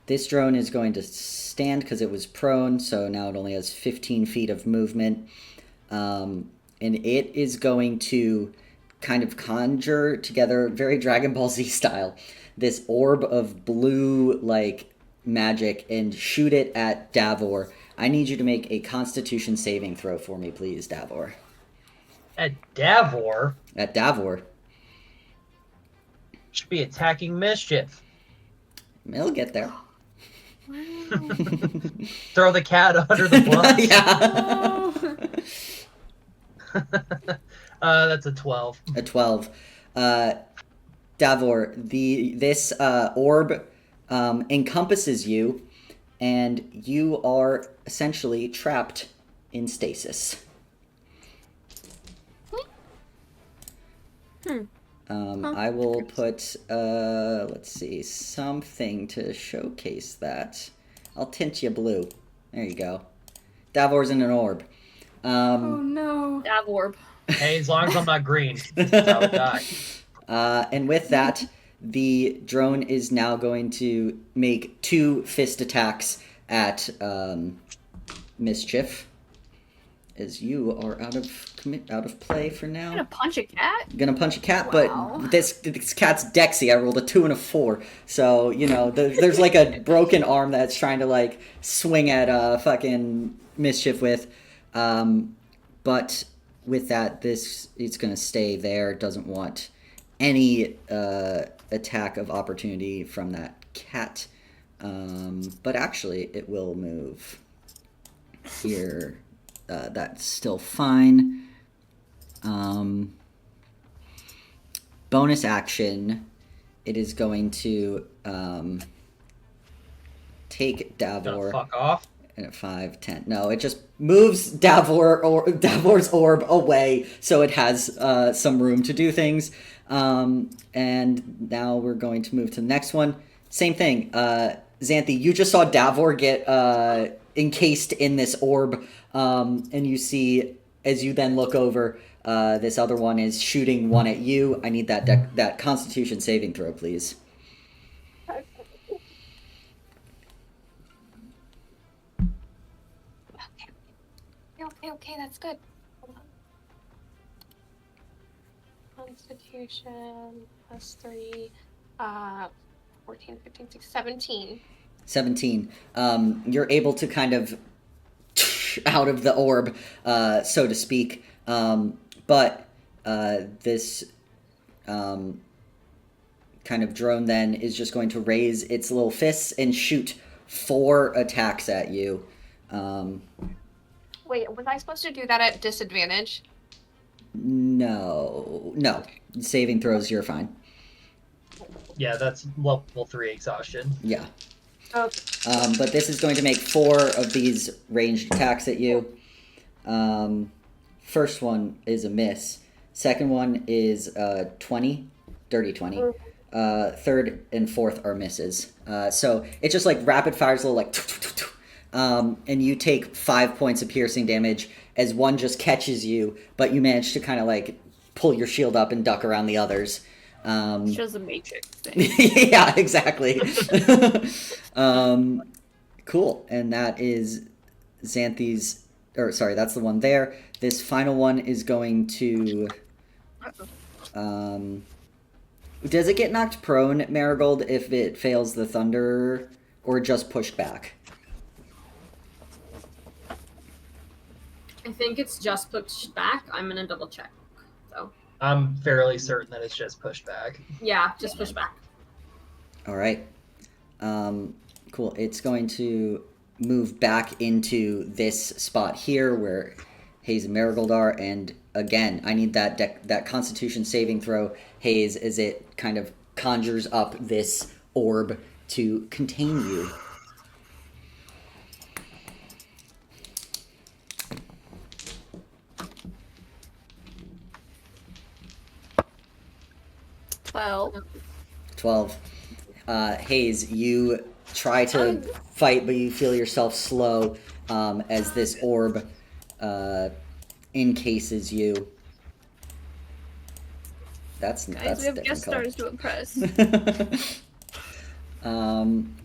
This drone is going to stand because it was prone, so now it only has 15 feet of movement. And it is going to kind of conjure together, very Dragon Ball Z style, this orb of blue, like, magic and shoot it at Davor. I need you to make a Constitution saving throw for me, please, Davor. At Davor, At Davor. should be attacking Mischief. He'll get there. Throw the cat under the bus. Yeah. That's a 12. A 12. Davor, this orb encompasses you, and you are essentially trapped in stasis. I will put, let's see, something to showcase that. I'll tint you blue. There you go. Davor's in an orb. Oh no. Davorb. Hey, as long as I'm not green, that's how I die. And with that, the drone is now going to make 2 fist attacks at Mischief, as you are out of play for now. I'm gonna punch a cat? Gonna punch a cat, Wow. but this cat's Dexy. I rolled a 2 and a 4, so there's like a broken arm that's trying to like swing at fucking Mischief with, but with that, it's gonna stay there. Doesn't want any attack of opportunity from that cat, but actually it will move here. That's still fine. bonus action, it is going to take Davor. Fuck off. And at 5, 10. No, it just moves Davor's orb away so it has some room to do things. And now we're going to move to the next one. Same thing. Xanthi, you just saw Davor get encased in this orb. And you see, as you then look over, this other one is shooting one at you. I need that Constitution saving throw, please. Okay, that's good. Hold on. Constitution plus 3, 14, 15, 16, 17. 17. You're able to kind of out of the orb, so to speak. But this kind of drone then is just going to raise its little fists and shoot 4 attacks at you. Wait, was I supposed to do that at disadvantage? No. Saving throws, you're fine. Yeah, that's level 3 exhaustion. Yeah. Okay. But this is going to make 4 of these ranged attacks at you. First one is a miss. Second one is 20, dirty 20. Third and fourth are misses. So it's just like rapid fires, little like. And you take 5 points of piercing damage as one just catches you, but you manage to kind of like pull your shield up and duck around the others. It's just a Matrix thing. Yeah, exactly. Cool. And that is Xanthi's, or sorry, that's the one there. This final one is going to, does it get knocked prone, Marigold, if it fails the thunder, or just pushed back? I think it's just pushed back. I'm gonna double check. So I'm fairly certain that it's just pushed back. yeah, just push back. All right. Cool. It's going to move back into this spot here where Hayes and Marigold are, and again, I need that Constitution saving throw, Hayes, as it kind of conjures up this orb to contain you. Well, 12. Hayes, you try to fight, but you feel yourself slow as this orb encases you. guys, we have guest stars to impress.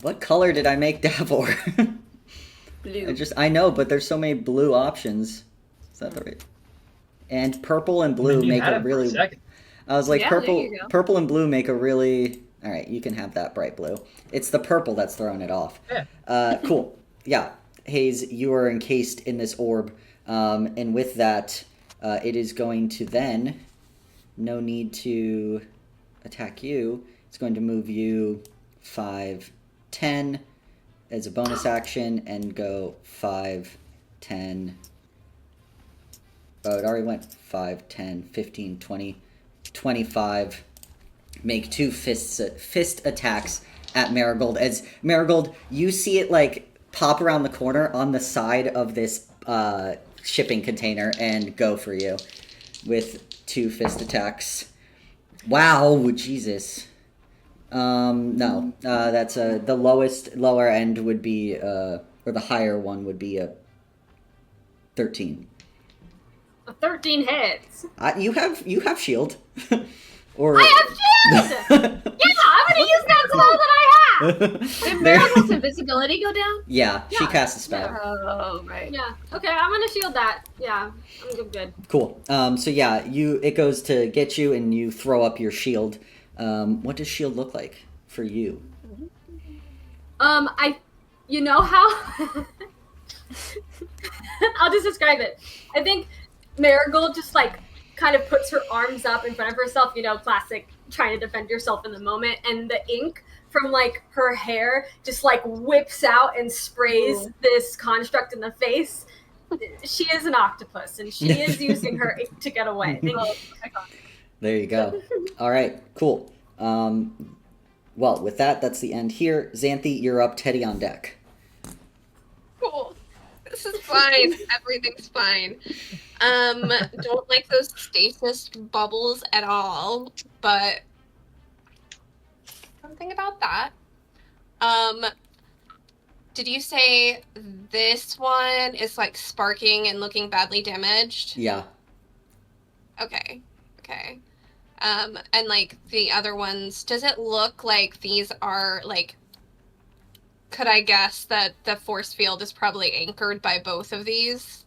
What color did I make Davor? Blue. I know, but there's so many blue options. Is that the right? And purple and blue make a really. I was like, Yeah, there you go. purple and blue make a really. All right, you can have that bright blue. It's the purple that's throwing it off. Yeah. Cool. Yeah, Hayes, you are encased in this orb, and with that, it is going to then. No need to attack you. It's going to move you 5, 10 as a bonus action and go 5, 10. Oh, it already went 5, 10, 15, 20, 25. Make 2 fist attacks at Marigold. As Marigold, you see it like pop around the corner on the side of this shipping container and go for you with 2 fist attacks. Wow, Jesus. No, that's the lower end would be, or the higher one would be a 13. A 13 hits. You have shield. Or I have shield. Yeah, I'm gonna use that spell that I have. Did Marigold's invisibility go down? Yeah, she Yeah. cast a spell. Oh, right. Yeah. Okay, I'm gonna shield that. Yeah, I'm good. Cool. So yeah, it goes to get you, and you throw up your shield. What does shield look like for you? You know how? I'll just describe it. I think Marigold just like kind of puts her arms up in front of herself, you know, classic trying to defend yourself in the moment, and the ink from like her hair just like whips out and sprays this construct in the face. She is an octopus, and she is using her ink to get away. There you go. All right, cool. Well, with that, that's the end here. Xanthi, you're up. Teddy on deck. Cool. This is fine. Everything's fine. Don't like those stasis bubbles at all, but something about that. Did you say this one is like sparking and looking badly damaged? Yeah. Okay. And like the other ones, does it look like these are like, could I guess that the force field is probably anchored by both of these?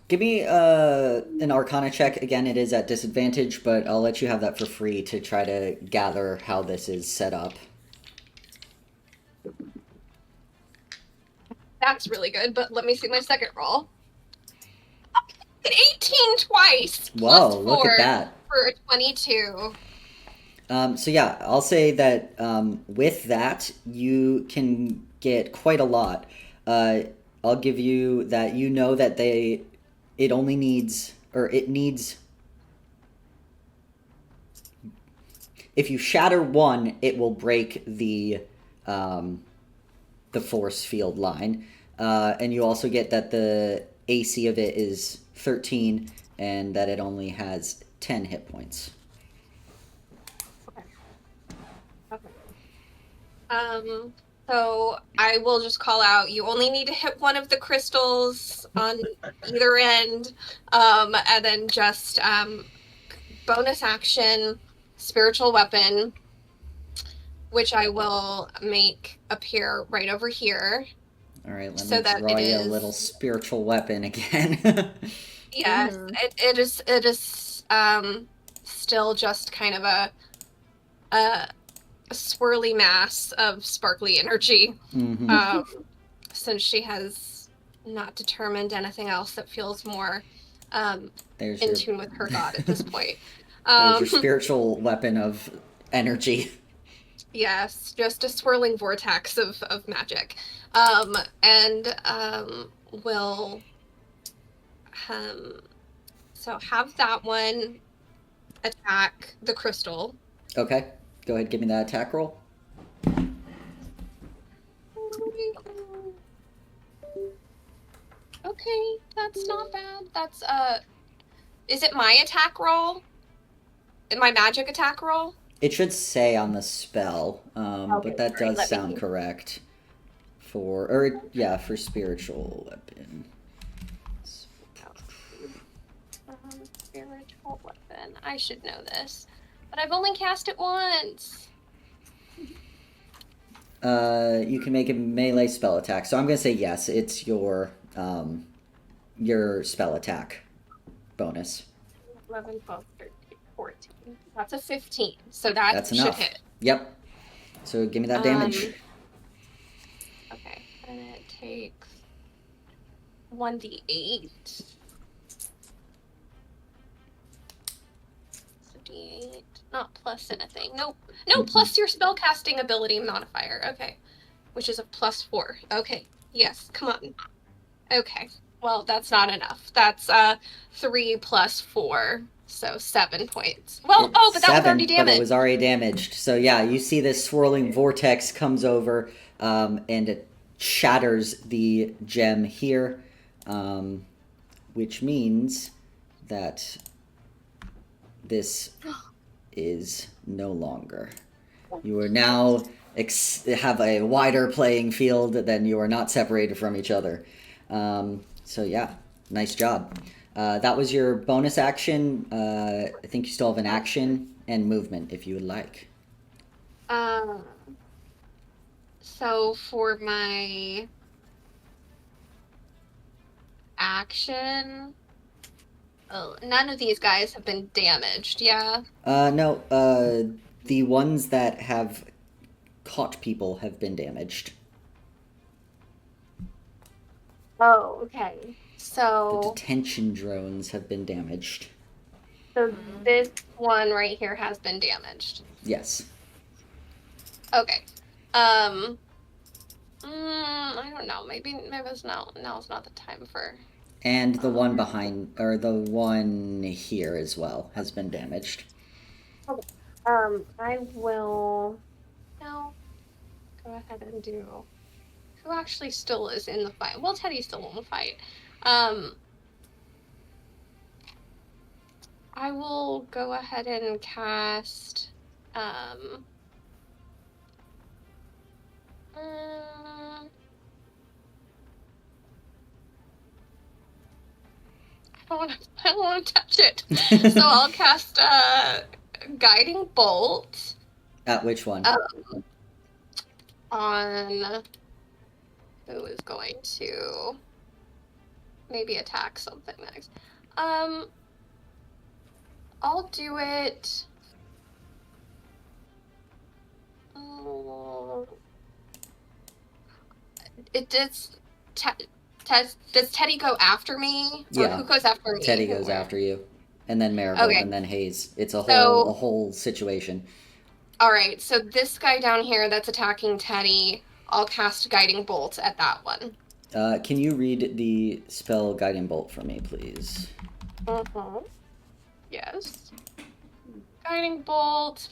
Give me an Arcana check. Again, it is at disadvantage, but I'll let you have that for free to try to gather how this is set up. That's really good, but let me see my second roll. 18 twice. Whoa, plus look at 4 that. For a 22. So yeah, I'll say that with that, you can get quite a lot. I'll give you that you know that it needs, if you shatter one, it will break the force field line. And you also get that the AC of it is 13 and that it only has 10 hit points. So I will just call out, you only need to hit one of the crystals on either end, and then just bonus action, spiritual weapon, which I will make appear right over here. All right, let So me that draw it you a is- little spiritual weapon again. Yes, it is still just kind of a swirly mass of sparkly energy. Mhm. Since she has not determined anything else that feels more There's in your tune with her god at this point. there's your spiritual weapon of energy. Yes, just a swirling vortex of magic. We'll so have that one attack the crystal. Okay, go ahead, give me that attack roll. Okay, that's not bad. That's is it my attack roll? My magic attack roll? It should say on the spell, Okay, but that sorry, does let me- sound correct. For spiritual weapon. Spiritual weapon. I should know this, but I've only cast it once. You can make a melee spell attack. So I'm gonna say yes. It's your spell attack bonus. 11, 12, 13, 14. That's a 15, so that That's should enough. hit. Yep. So give me that damage. Okay, and it takes 1d8. So d8, not plus anything. Nope. No, plus your spellcasting ability modifier. Okay, which is a +4. Okay, yes, come on. Okay, well, that's not enough. That's 3 + 4, so 7 points. Well, It's but that was 7, already but it damaged. was already damaged. So yeah, you see this swirling vortex comes over, and it shatters the gem here, which means that this is no longer. You are now have a wider playing field, then you are not separated from each other. So yeah, nice job. That was your bonus action. I think you still have an action and movement if you would like. So for my action, none of these guys have been damaged, yeah? No, the ones that have caught people have been damaged. Oh, okay. The So, detention drones have been damaged. so this one right here has been damaged. Yes. Okay. I don't know. Maybe it's now's not the time for And the one behind, or the one here as well, has been damaged. I will now go ahead and do. Who actually still is in the fight? Well, Teddy's still in the fight. I will go ahead and cast. I don't want to touch it. So I'll cast Guiding Bolt. At which one? On who is going to maybe attack something next. I'll do it. It does. Does Teddy go after me? Or Yeah. who goes after me? Teddy goes after you. And then Marigold, Okay. and then Hayes. It's a So- whole situation. All right. So this guy down here that's attacking Teddy, I'll cast Guiding Bolt at that one. Can you read the spell Guiding Bolt for me, please? Yes. Guiding Bolt.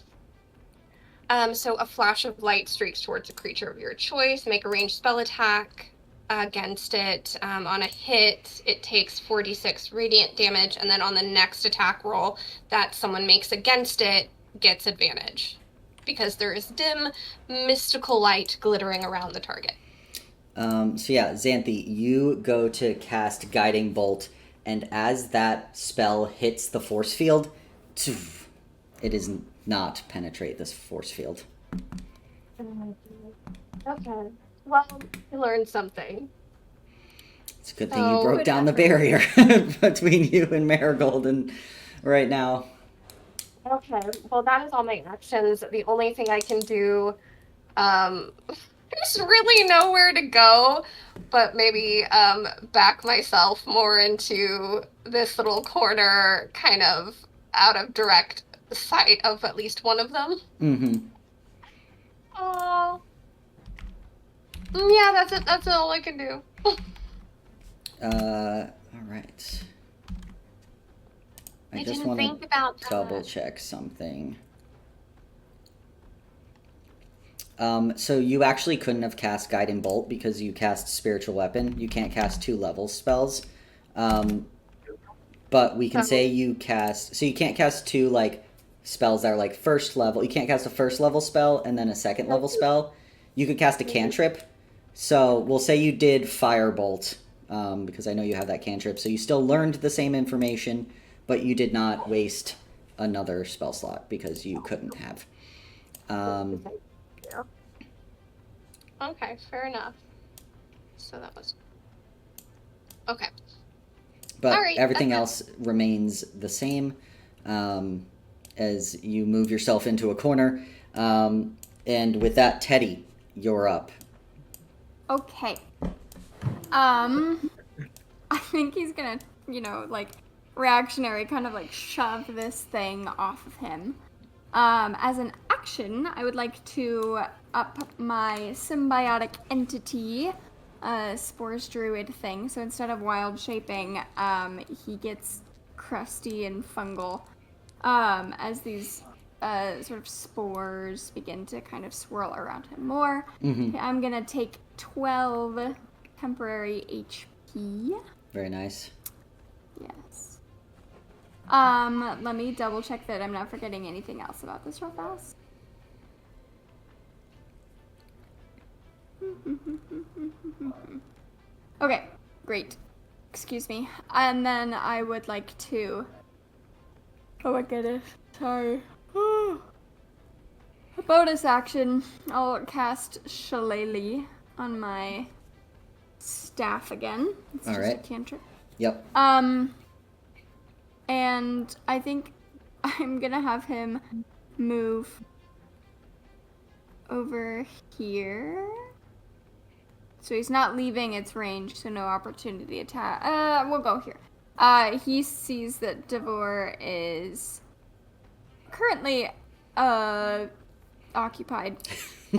So a flash of light streaks towards a creature of your choice. Make a ranged spell attack against it. On a hit, it takes 4d6 radiant damage, and then on the next attack roll that someone makes against it gets advantage. Because there is dim, mystical light glittering around the target. So yeah, Xanthi, you go to cast Guiding Bolt, and as that spell hits the force field, it does not penetrate this force field. Okay. Well, you learned something. It's a good thing you broke down the barrier between you and Marigold and right now. Okay, well, that is all my actions. The only thing I can do, there's really nowhere to go, but maybe back myself more into this little corner, kind of out of direct sight of at least one of them. Mm-hmm. Oh. Yeah, that's it. That's all I can do. All right. I just didn't want think to about that. double check something. So you actually couldn't have cast Guiding Bolt because you cast Spiritual Weapon. You can't cast 2 level spells. But we can say you cast... So you can't cast 2, like, spells that are, like, first level. You can't cast a first level spell and then a second level spell. You could cast a cantrip. So we'll say you did Firebolt, because I know you have that cantrip. So you still learned the same information, but you did not waste another spell slot because you couldn't have. Okay, fair enough. So that was... Okay. But All right, everything okay. else remains the same as you move yourself into a corner. And with that, Teddy, you're up. Okay. I think he's gonna, like, reactionary kind of like shove this thing off of him. As an action, I would like to up my symbiotic entity spores druid thing. So instead of wild shaping, he gets crusty and fungal as these sort of spores begin to kind of swirl around him more. Mm-hmm. Okay, I'm gonna take 12 temporary HP. Very nice. Yes. Let me double check that I'm not forgetting anything else about this real fast. Okay, great. Excuse me. And then I would like to... Oh my goodness. Sorry. A bonus action. I'll cast Shillelagh on my staff again. It's All just right. a cantrip. Yep. And I think I'm gonna have him move over here. So he's not leaving its range, so no opportunity attack. We'll go here. He sees that Devor is currently occupied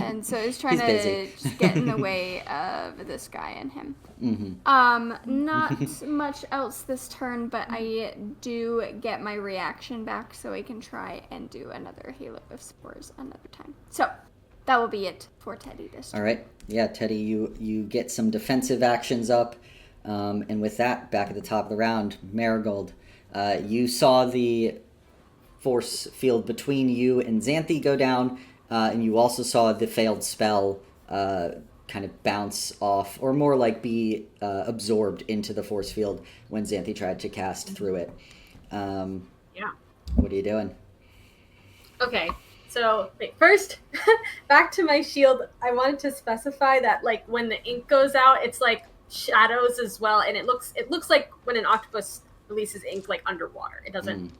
And so he's trying He's to busy. just get in the way of this guy and him. Not much else this turn, but I do get my reaction back, so I can try and do another Halo of Spores another time. So that will be it for Teddy this turn. All right. Yeah, Teddy, you get some defensive actions up. And with that, back at the top of the round, Marigold, you saw the force field between you and Xanthi go down, and you also saw the failed spell kind of bounce off, or more like be absorbed into the force field when Xanthi tried to cast through it. Yeah. What are you doing? Okay, so wait, first, back to my shield. I wanted to specify that like when the ink goes out, it's like shadows as well, and it looks like when an octopus releases ink like underwater. It doesn't.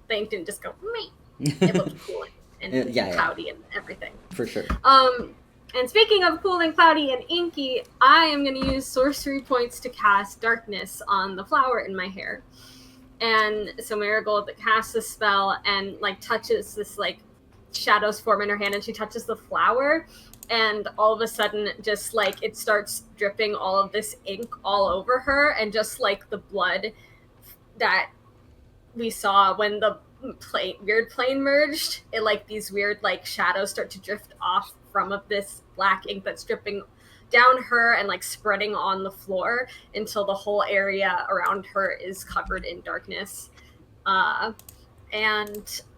The ink didn't just go me. It looked cool and cloudy and everything. For sure. And speaking of cool and cloudy and inky, I am going to use sorcery points to cast darkness on the flower in my hair. And so Marigold casts a spell and like touches this like shadows form in her hand, and she touches the flower, and all of a sudden just like it starts dripping all of this ink all over her, and just like the blood that we saw when the weird plane merged, it like these weird like shadows start to drift off from this black ink that's dripping down her and like spreading on the floor until the whole area around her is covered in darkness. And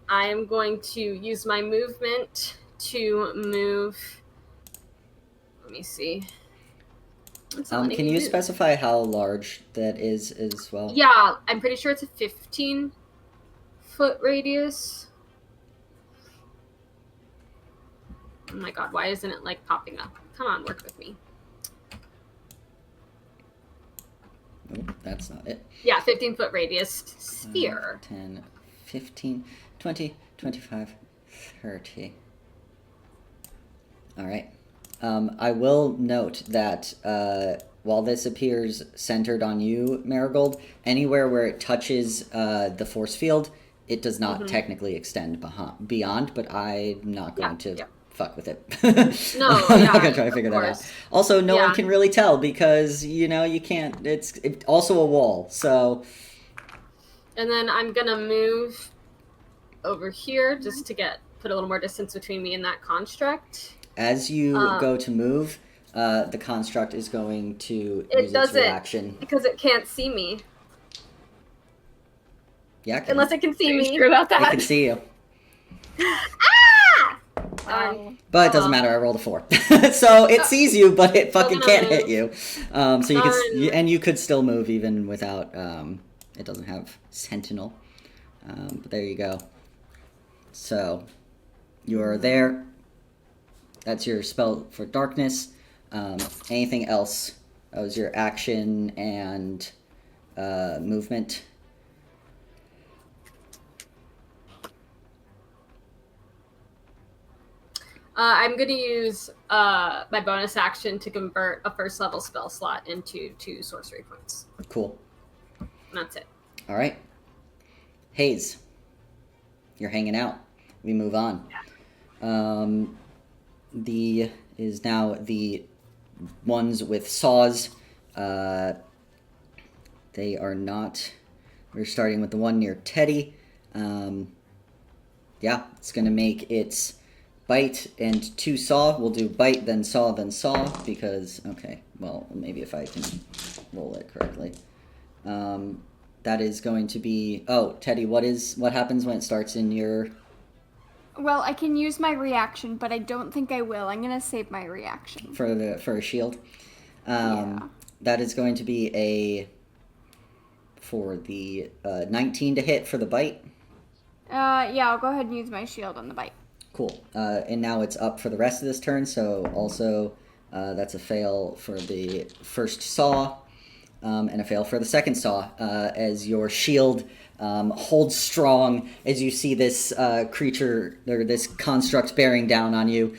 I am going to use my movement to move. Let me see. Can you specify how large that is as well? Yeah, I'm pretty sure it's a 15-foot radius. Oh my god, why isn't it like popping up? Come on, work with me. Nope, that's not it. Yeah, 15-foot radius sphere. 10, 15, 20, 25, 30. All right. I will note that while this appears centered on you, Marigold, anywhere where it touches the force field, it does not technically extend beyond, but I'm not going to fuck with it. No, I'm not going to try to figure that out. course. Also, no one can really tell because, you can't, it's also a wall, so... And then I'm going to move over here just to put a little more distance between me and that construct. As you go to move, the construct is going to use its reaction. Because it can't see me. Yeah, unless it can see me. Sure about that? It can see you. But it doesn't matter. I rolled a 4, so it sees you, but it fucking can't hit you. So you can, you could still move even without. It doesn't have sentinel, but there you go. So you are there. That's your spell for darkness. Anything else? That was your action and movement. I'm going to use my bonus action to convert a first level spell slot into 2 sorcery points. Cool. And that's it. All right. Hayes, you're hanging out. We move on. Is now the ones with saws. They are not. We're starting with the one near Teddy. It's going to make its bite and 2 saw. We'll do bite, then saw, because, okay, well, maybe if I can roll it correctly. That is going to be, Teddy, what happens when it starts in your... Well, I can use my reaction, but I don't think I will. I'm going to save my reaction. For a shield? That is going to be for the 19 to hit for the bite. I'll go ahead and use my shield on the bite. Cool. And now it's up for the rest of this turn, so also that's a fail for the first saw, and a fail for the second saw, as your shield holds strong as you see this creature, or this construct bearing down on you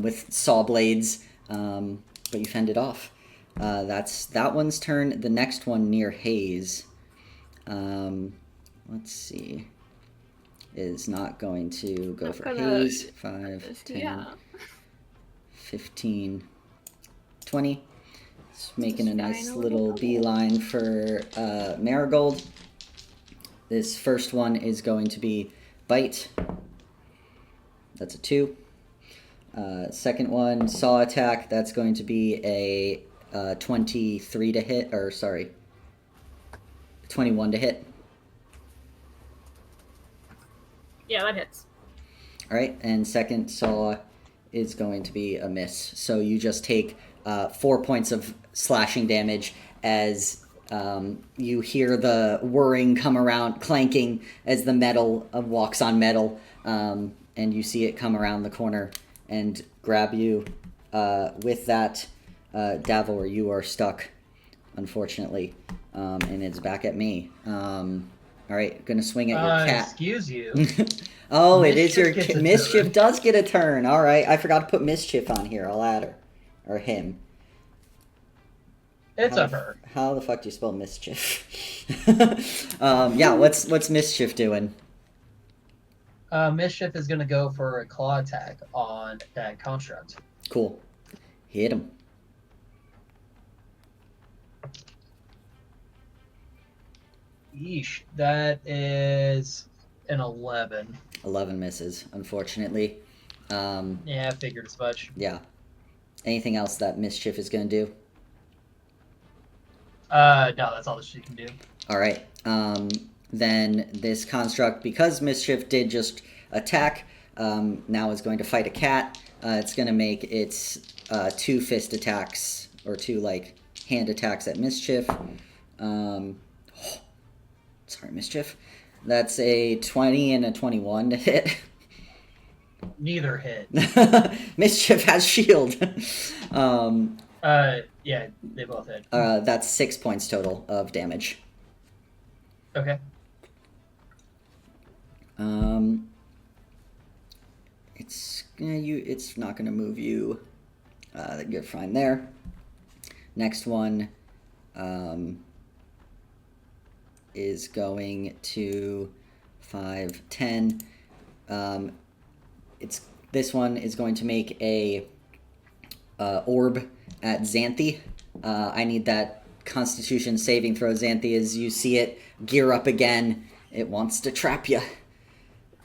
with saw blades, but you fend it off. That's that one's turn. The next one near Hayes, let's see, is not going to go for Hayes. 5, 10, 15, 20. It's making a nice little beeline for Marigold. This first one is going to be Bite. That's a 2. Second one, Saw Attack. That's going to be a 23 to hit, 21 to hit. Yeah, that hits. All right, and second Saw is going to be a miss. So you just take 4 points of slashing damage as you hear the whirring come around, clanking as the metal walks on metal, and you see it come around the corner and grab you. With that, Davor, you are stuck, unfortunately, and it's back at me. All right, gonna swing at your cat. Excuse you. Oh, it is your Mischief gets a Mischief turn. does get a turn. All right, I forgot to put Mischief on here. I'll add her or him. It's a her. How the fuck do you spell Mischief? Yeah, what's Mischief doing? Mischief is going to go for a claw attack on that construct. Cool. Hit him. Yeesh. That is an 11. 11 misses, unfortunately. Yeah, I figured as much. Yeah. Anything else that Mischief is going to do? No, that's all that she can do. All right. Then this construct, because Mischief did just attack, now is going to fight a cat. It's going to make its 2 fist attacks, or 2 hand attacks at Mischief. Sorry, Mischief. That's a 20 and a 21 to hit. Neither hit. Mischief has shield. Yeah, they both hit. That's 6 points total of damage. Okay. It's not gonna move you. You're fine there. Next one is going to 5, 10. This one is going to make a orb at Xanthi. I need that Constitution saving throw, Xanthi, as you see it gear up again. It wants to trap you.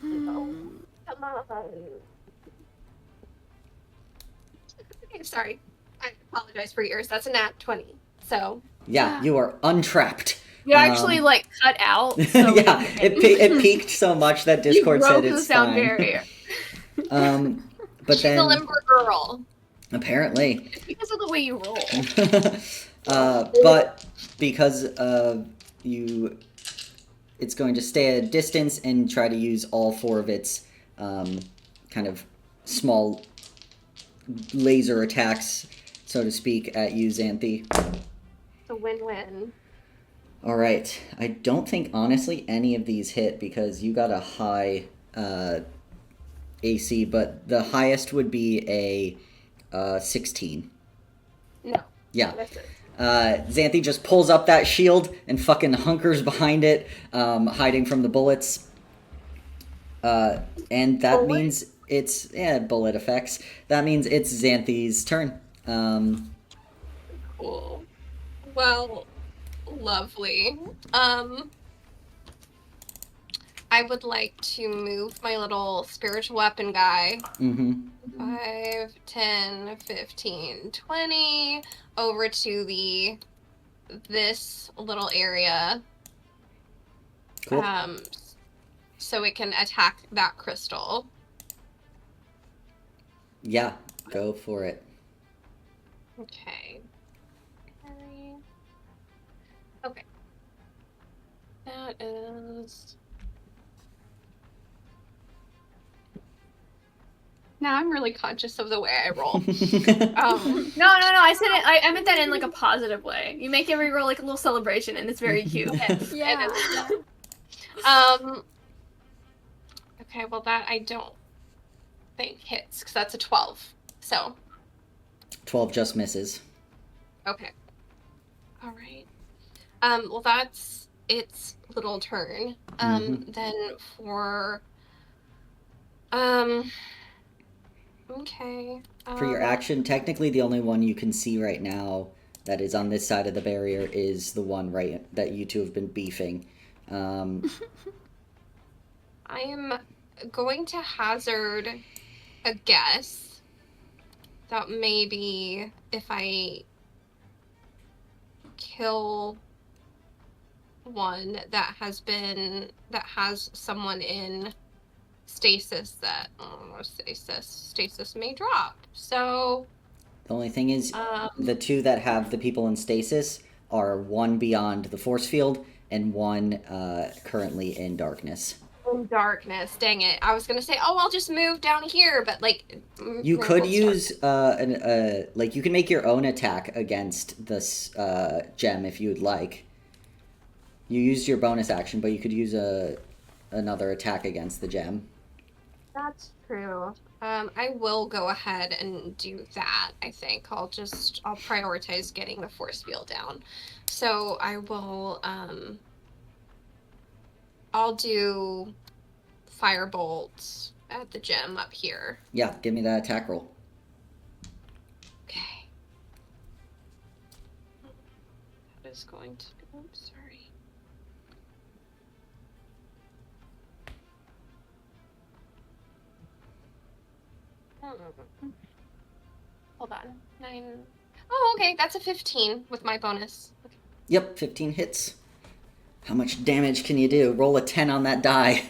Come on. Okay, sorry. I apologize for yours. That's a nat 20. So. Yeah, you are untrapped. You actually cut out. So yeah, it peaked so much that Discord you said broke the it's sound fine. barrier. But She's then a limber girl. apparently, It's because of the way you roll. but because it's going to stay at a distance and try to use all 4 of its kind of small laser attacks, so to speak, at you, Xanthi. It's a win-win. All right. I don't think, honestly, any of these hit because you got a high AC, but the highest would be a 16. No. Yeah. That's it. Xanthi just pulls up that shield and fucking hunkers behind it, hiding from the bullets. And that means it's... Yeah, bullet effects. That means it's Xanthi's turn. Cool. Well, lovely. I would like to move my little spiritual weapon guy. Mm-hmm. 5, 10, 15, 20 over to this little area. Cool. So it can attack that crystal. Yeah, go for it. Okay. Okay. That is... Now I'm really conscious of the way I roll. No. I said it. I meant that in a positive way. You make every roll a little celebration, and it's very cute. Yeah. Okay, well that I don't think hits because that's a 12. So. 12 just misses. Okay. All right. Well that's its little turn. Then for Okay. For your action, technically the only one you can see right now that is on this side of the barrier is the one right that you two have been beefing. I am going to hazard a guess that maybe if I kill one that has someone in stasis, that stasis may drop. So The only thing is, the two that have the people in stasis are one beyond the force field and one currently in darkness. in darkness, dang it. I was gonna say, oh, I'll just move down here, but like You could Miracle's use like you can make your own attack against this gem if you would like. You used your bonus action, but you could use another attack against the gem. That's true. I will go ahead and do that. I think I'll prioritize getting the force field down. So I will. I'll do firebolt at the gem up here. Yeah, give me that attack roll. Okay. That is going to. Oops, sorry. Hold on. 9. Oh, okay. That's a 15 with my bonus. Okay. Yep, 15 hits. How much damage can you do? Roll a 10 on that die.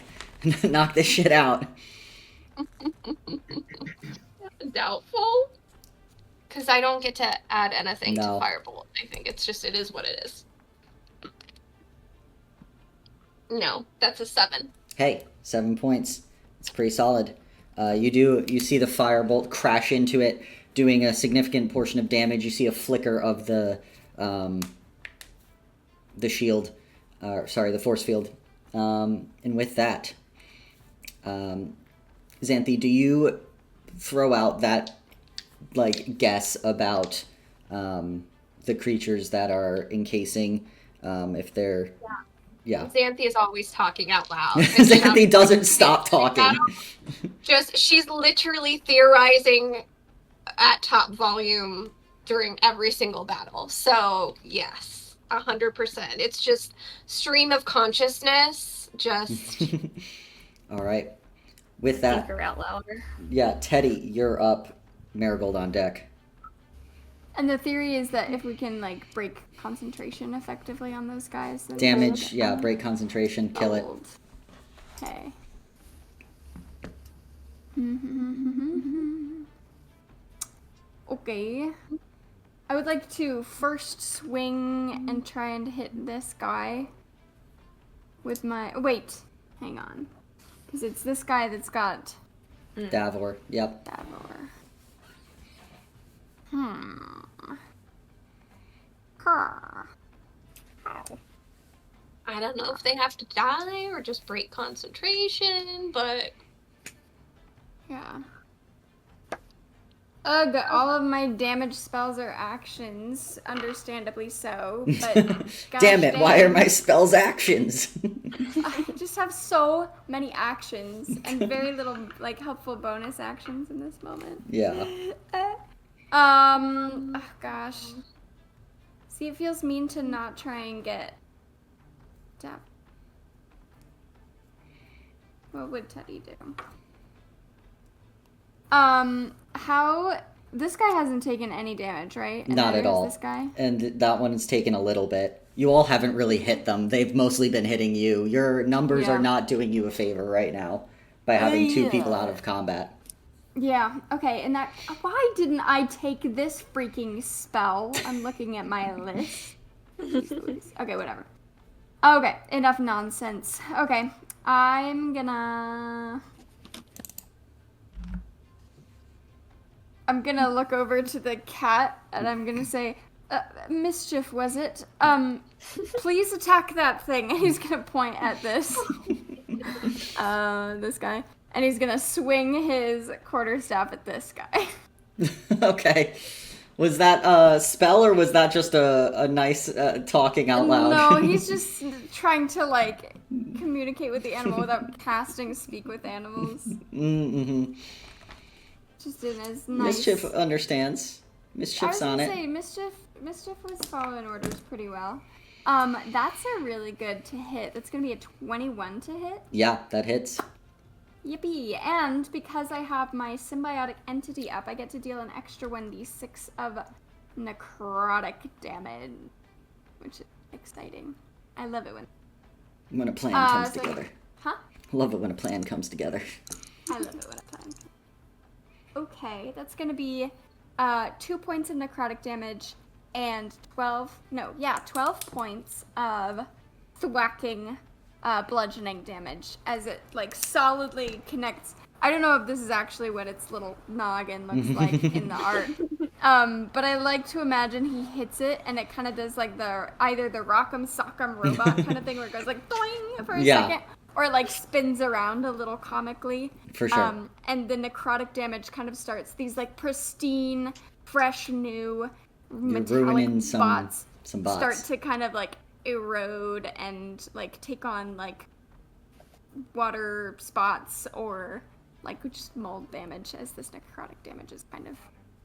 Knock this shit out. Doubtful. Because I don't get to add anything to No. Firebolt. I think it is what it is. No, that's a 7. Hey, 7 points. It's pretty solid. You see the firebolt crash into it, doing a significant portion of damage. You see a flicker of the shield, the force field. And with that, Xanthi, do you throw out that guess about the creatures that are encasing, if they're yeah. Xanthi is always talking out loud. Xanthi doesn't stop talking. She's literally theorizing at top volume during every single battle. So, yes, 100%. It's just stream of consciousness, just... All right. With that... Speak her out louder. Yeah, Teddy, you're up. Marigold on deck. And the theory is that if we can, break concentration effectively on those guys... then Damage, we'll yeah, break concentration, kill it. Okay. Okay. I would like to first swing and try and hit this guy with my... Wait, hang on. Because it's this guy that's got... Davor, yep. Davor. I don't know if they have to die or just break concentration, but... Yeah. Ugh, all of my damage spells are actions, understandably so, but gosh Damn it, why are my spells actions? I just have so many actions and very little, helpful bonus actions in this moment. Yeah. Oh gosh. See, it feels mean to not try and get... What would Teddy do? How... This guy hasn't taken any damage, right? And Not at neither has all. This guy? And that one's taken a little bit. You all haven't really hit them. They've mostly been hitting you. Your numbers Yeah. are not doing you a favor right now by having two people out of combat. Yeah, okay, and that... Why didn't I take this freaking spell? I'm looking at my list. Jeez Louise. Okay, whatever. Okay, enough nonsense. Okay, I'm gonna look over to the cat, and I'm gonna say, Mischief, was it? Please attack that thing. And he's gonna point at this. This guy. And he's gonna swing his quarterstaff at this guy. Okay. Was that a spell, or was that just a nice talking out loud? No, he's just trying to, communicate with the animal without casting Speak with Animals. Mm-hmm. Just in as nice. Mischief understands. Mischief's on it. I was gonna say, Mischief was following orders pretty well. That's a really good to hit. That's gonna be a 21 to hit. Yeah, that hits. Yippee! And because I have my symbiotic entity up, I get to deal an extra 1d6 of necrotic damage, which is exciting. I love it when a plan comes so together. Huh? Love it when a plan comes together. I love it when a plan. Okay, that's gonna be 2 points of necrotic damage and 12 points of thwacking bludgeoning damage as it like solidly connects. I don't know if this is actually what its little noggin looks like in the art. But I like to imagine he hits it and it kind of does like either the Rock'em Sock'em Robot kind of thing where it goes like doing for a second, or it like spins around a little comically. For sure. And the necrotic damage kind of starts these like pristine, fresh, new metallic spots start to kind of like erode and like take on like water spots or like just mold damage as this necrotic damage is kind of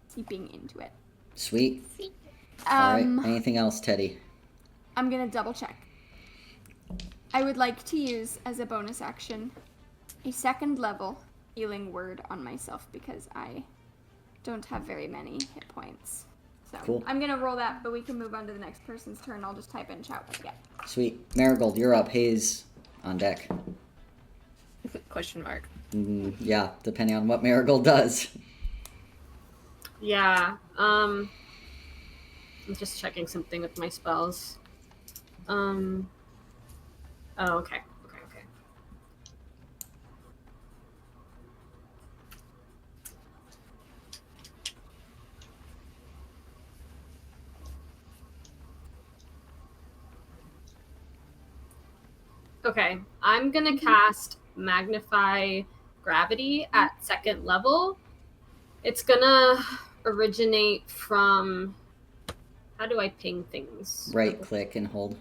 seeping into it. Sweet. All right. Anything else, Teddy? I'm gonna double check. I would like to use as a bonus action a 2nd level healing word on myself because I don't have very many hit points. So cool. I'm gonna roll that, but we can move on to the next person's turn. I'll just type in chat what I get. Sweet. Marigold, you're up. Hayes on deck. Question mark. Yeah, depending on what Marigold does. Yeah. I'm just checking something with my spells. Oh, okay. Okay, I'm gonna cast Magnify Gravity at 2nd level. It's gonna originate from... How do I ping things? Right click and hold.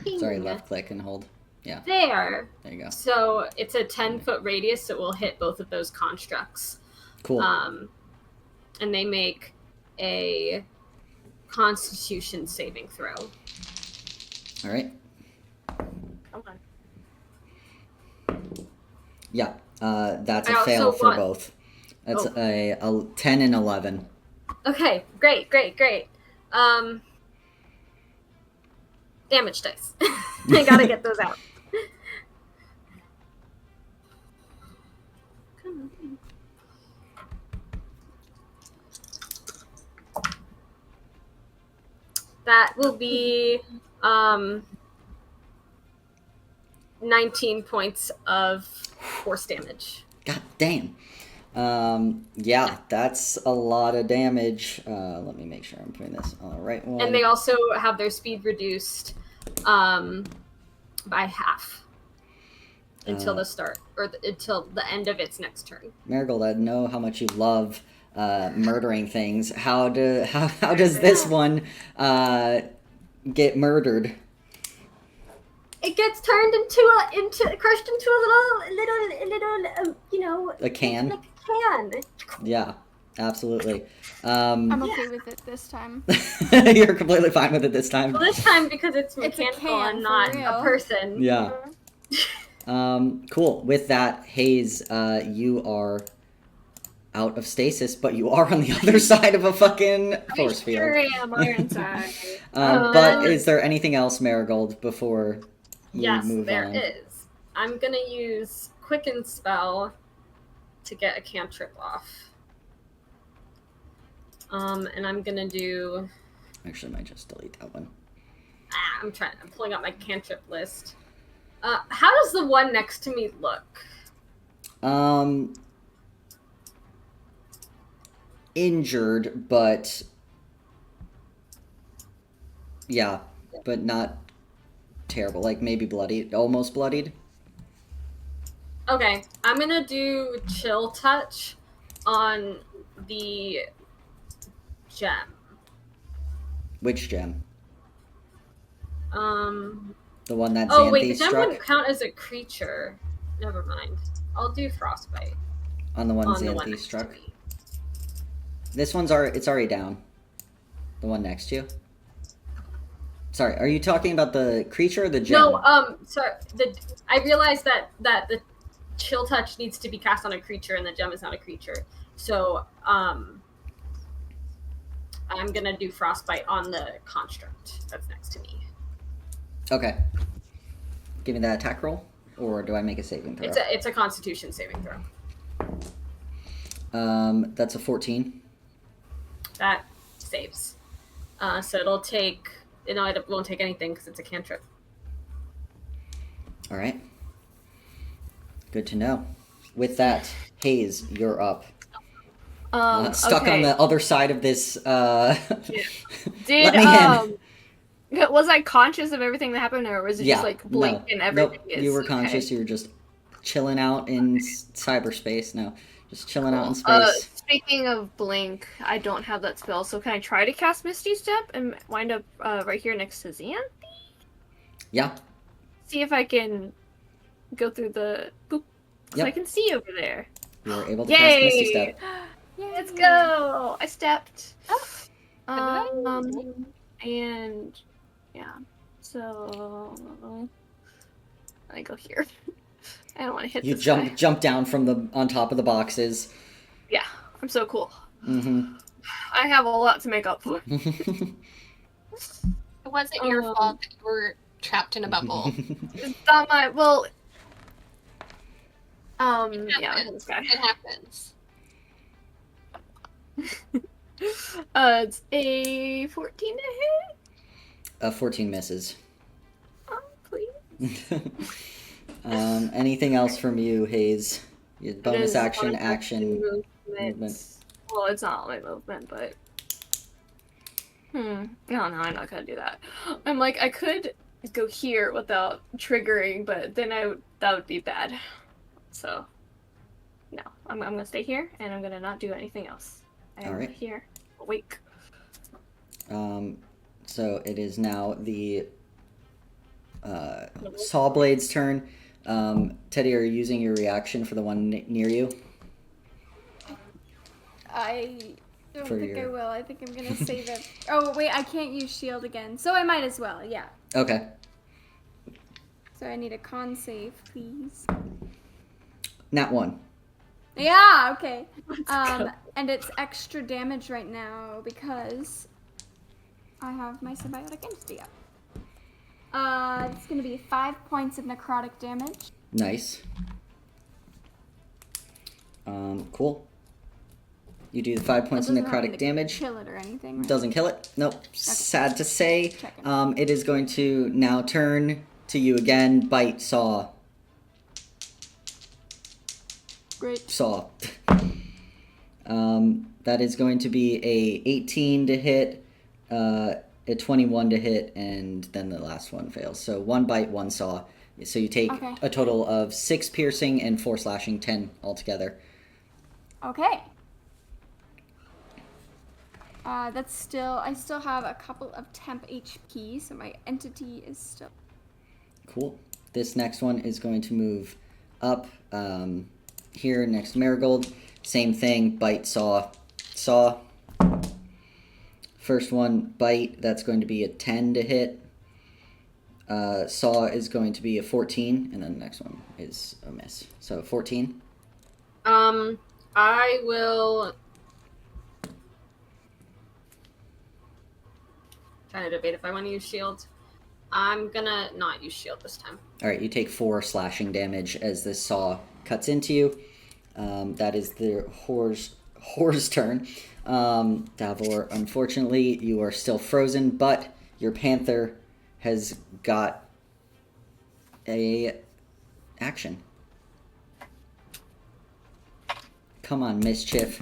Ping. Sorry, left click and hold. Yeah. There you go. So it's a 10-foot radius, so it will hit both of those constructs. Cool. And they make a Constitution saving throw. All right. Come on. Yeah, that's a fail for both. That's a 10 and 11. Okay, great. Damage dice. I gotta get those out. Come on. That will be 19 points of force damage. God damn. Yeah, that's a lot of damage. Let me make sure I'm putting this on the right one. And they also have their speed reduced by half until the start, or until the end of its next turn. Marigold, I know how much you love murdering things. How does this one get murdered? It gets turned crushed into a little, a can. Like a can. Yeah, absolutely. I'm okay with it this time. You're completely fine with it this time. Well, this time because it's mechanical and not a person. Yeah. Cool. With that, Hayes, you are out of stasis, but you are on the other side of a fucking force field. Sure am. I'm inside. But is there anything else, Marigold, before we move there on? is. I'm gonna use Quicken Spell to get a cantrip off. And I'm gonna do... Actually, I might just delete that one. I'm pulling out my cantrip list. How does the one next to me look? Injured, but... Yeah, but not terrible. Like, maybe bloodied. Almost bloodied. Okay, I'm gonna do Chill Touch on the gem. Which gem? The one that Oh wait, Xanthi the gem struck? wouldn't count as a creature. Never mind. I'll do Frostbite. On the one on the one Xanthi next to struck. me. This one's it's already down. The one next to you. Sorry, are you talking about the creature or the gem? No, sorry. I realized that the chill touch needs to be cast on a creature, and the gem is not a creature. So, I'm gonna do frostbite on the construct that's next to me. Okay. Give me that attack roll, or do I make a saving throw? It's a Constitution saving throw. That's a 14. That saves. So it'll take. No, it won't take anything because it's a cantrip. All right. Good to know. With that, Hayes, you're up. Stuck okay. on the other side of this. Did Let me in. was I conscious of everything that happened, or was it just like blink and everything? Nope. You were conscious. You were just chilling out in cyberspace. No, just chilling out in space. Speaking of blink, I don't have that spell, so can I try to cast Misty Step and wind up right here next to Xanthi? Yeah. See if I can go through the boop. So Yep. I can see over there. You were able to cast Misty Step. Yay. Let's go! I stepped. Oh. And yeah. So I go here. I don't want to hit You this guy. jump down from on top of the boxes. Yeah, I'm so cool. Mm-hmm. I have a lot to make up for. It wasn't your fault that you were trapped in a bubble. It's not my yeah, this guy. It happens. It's a 14 to hit. 14 misses. Oh, please. Anything else from you, Hayes? Your bonus It is action, bonus action, movement. movement. Well, it's not my movement, but no, I'm not gonna do that. I'm like, I could go here without triggering, but then that would be bad. So no, I'm gonna stay here, and I'm gonna not do anything else. I'm All right. here, awake. So it is now the Sawblade's turn. Teddy, are you using your reaction for the one near you? I don't For think I your- will. I think I'm gonna save it. Oh wait, I can't use shield again, so I might as well. Yeah. Okay. So I need a con save, please. Nat 1. Yeah. Okay. go. And it's extra damage right now because I have my symbiotic entity up. It's gonna be 5 points of necrotic damage. Nice. Cool. You do the 5 points of It doesn't have necrotic to damage. Kill it or anything. Right? Doesn't kill it. Nope. Sad to say. Checking. It is going to now turn to you again. Bite, saw. Great. Saw. That is going to be a 18 to hit, a 21 to hit, and then the last one fails. So 1 bite, 1 saw. So you take Okay. a total of 6 piercing and 4 slashing, 10 altogether. Okay. I still have a couple of temp HP, so my entity is still. Cool. This next one is going to move up here next to Marigold. Same thing, bite, saw, saw. First one, bite, that's going to be a 10 to hit. Saw is going to be a 14, and then the next one is a miss. So 14. I will. Trying to debate if I want to use shield. I'm gonna not use shield this time. All right, you take 4 slashing damage as this saw cuts into you. That is the whore's turn. Davor, unfortunately, you are still frozen, but your panther has got a action. Come on, mischief.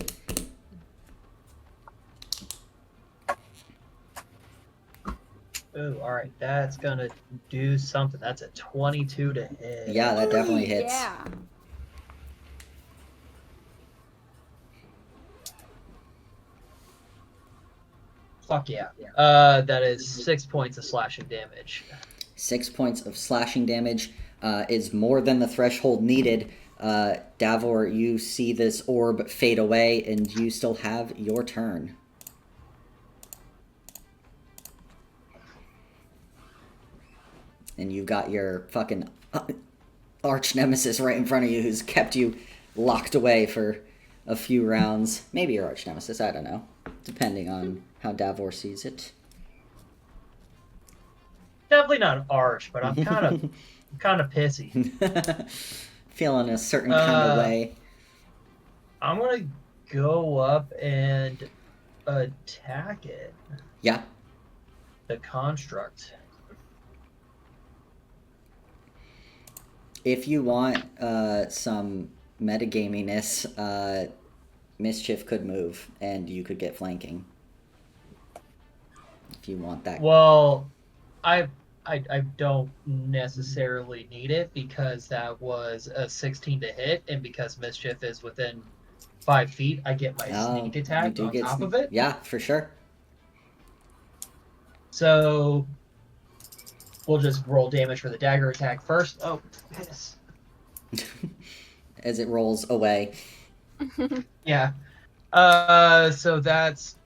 Ooh, all right, that's gonna do something. That's a 22 to hit. Yeah, that definitely hits. Yeah. Fuck yeah. That is 6 points of slashing damage. 6 points of slashing damage. is more than the threshold needed. Davor, you see this orb fade away, and you still have your turn. And you've got your fucking arch nemesis right in front of you who's kept you locked away for a few rounds. Maybe your arch nemesis, I don't know. Depending on how Davor sees it. Definitely not an arch, but I'm kind of pissy. Feeling a certain kind of way. I'm gonna go up and attack it. Yeah. The construct. If you want some metagaminess, Mischief could move, and you could get flanking. If you want that. Well, I don't necessarily need it because that was a 16 to hit, and because Mischief is within 5 feet, I get my sneak attack on top of it. Yeah, for sure. So we'll just roll damage for the dagger attack first. Oh, piss. As it rolls away. Yeah. So that's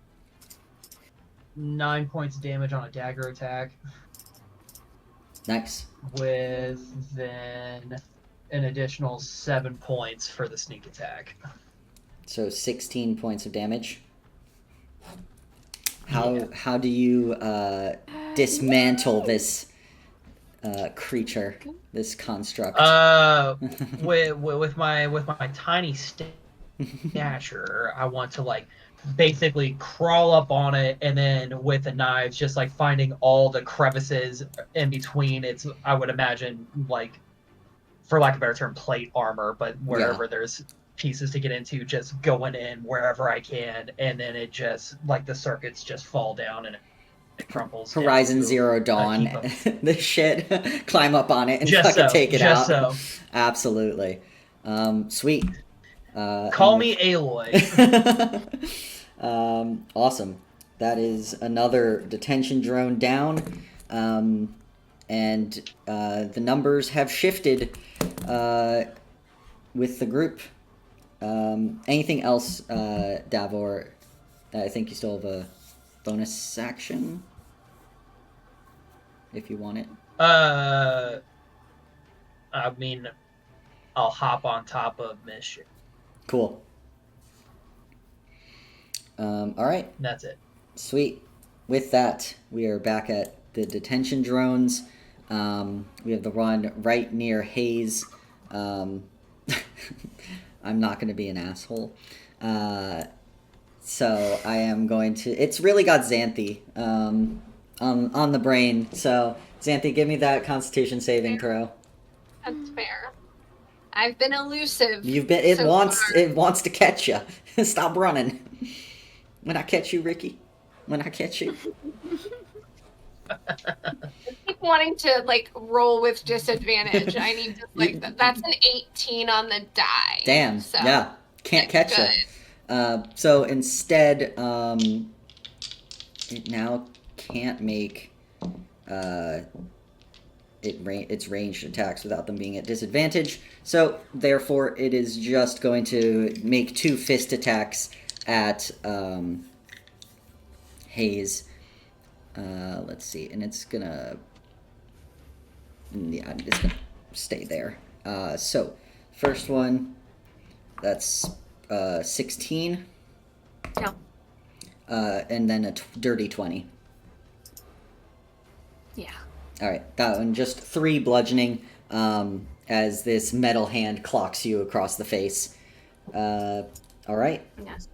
9 points of damage on a dagger attack. Nice. With then an additional 7 points for the sneak attack. So 16 points of damage. How do you dismantle this creature, this construct? With my tiny stature, I want to like basically crawl up on it, and then with the knives, just like finding all the crevices in between. It's, I would imagine, like, for lack of a better term, plate armor, but wherever there's pieces to get into, just going in wherever I can, and then it just, like, the circuits just fall down and it crumples. Horizon Zero Dawn, this shit. Climb up on it and just fucking take it out. So. Absolutely. Sweet. Call me Aloy. Awesome. That is another detention drone down. And the numbers have shifted with the group. Anything else, Davor? I think you still have a bonus action, if you want it. I mean, I'll hop on top of Mischief. Cool. All right. That's it. Sweet. With that, we are back at the detention drones. We have the one right near Hayes. I'm not going to be an asshole. So I am going to... It's really got Xanthi on the brain. So, Xanthi, give me that Constitution saving throw. That's fair. I've been elusive. It wants to catch you. Stop running. When I catch you, Ricky. When I catch you. I keep wanting to like roll with disadvantage. I need to like that's an 18 on the die. Damn. So yeah. Can't catch you. So instead, it now can't make its ranged attacks without them being at disadvantage. So therefore, it is just going to make 2 fist attacks at Hayes. Let's see, and it's gonna... Yeah, it's gonna stay there. So, first one, that's 16. No. And then a dirty 20. Yeah. Alright, that one, just 3 bludgeoning, as this metal hand clocks you across the face. Alright. Yes.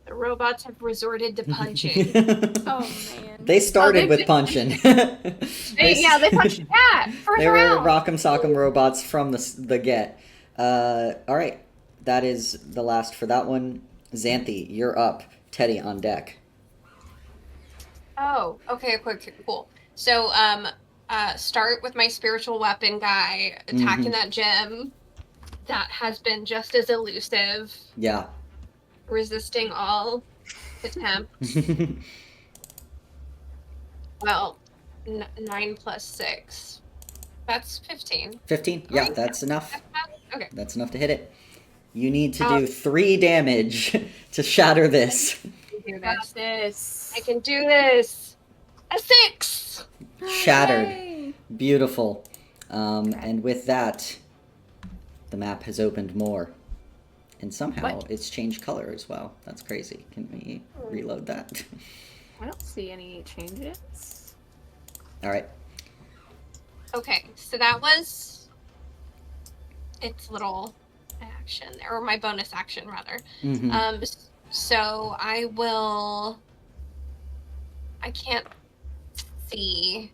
The robots have resorted to punching. Oh man. They started with punching. They punched the cat. They were rock'em sock'em robots from the get. Alright, that is the last for that one. Xanthi, you're up. Teddy on deck. Oh, okay, cool. So, start with my spiritual weapon guy attacking that gem that has been just as elusive. Yeah. Resisting all attempts. Well, 9 plus 6. That's 15. 15? Yeah, Right? that's enough. Okay. That's enough to hit it. You need to do 3 damage to shatter this. Watch this. I can do this. A 6. Shattered. Yay! Beautiful. And with that, the map has opened more. And somehow What? it's changed color as well. That's crazy. Can we reload that? I don't see any changes. All right. Okay, so that was its little action, or my bonus action rather. Mm-hmm. So I will. I can't see.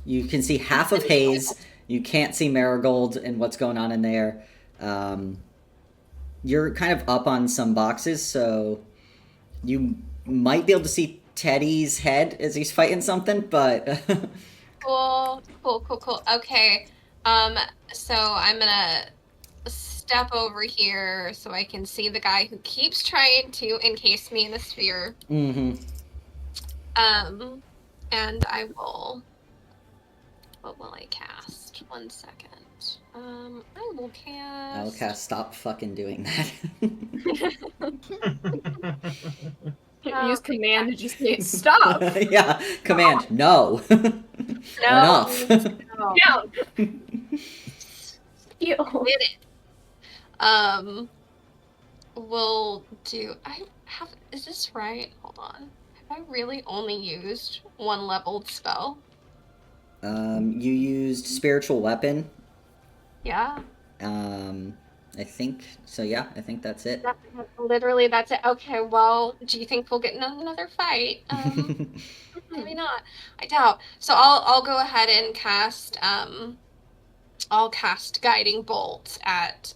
You can see half of Haze. You can't see Marigold and what's going on in there. You're kind of up on some boxes, so you might be able to see Teddy's head as he's fighting something, but Cool. Okay. So I'm gonna step over here so I can see the guy who keeps trying to encase me in a sphere. mm-hmm. And I will. What will I cast? 1 second. I will cast. I'll cast stop fucking doing that. Use command to just say stop. Yeah, command, no. Enough. No. Down. Ew. Did it. We'll do. I have. Is this right? Hold on. Have I really only used 1 leveled spell? You used spiritual weapon. Yeah. I think so. Yeah, I think that's it. Literally, that's it. Okay. Well, do you think we'll get in another fight? Maybe not. I doubt. So I'll go ahead and cast. I'll cast guiding bolt at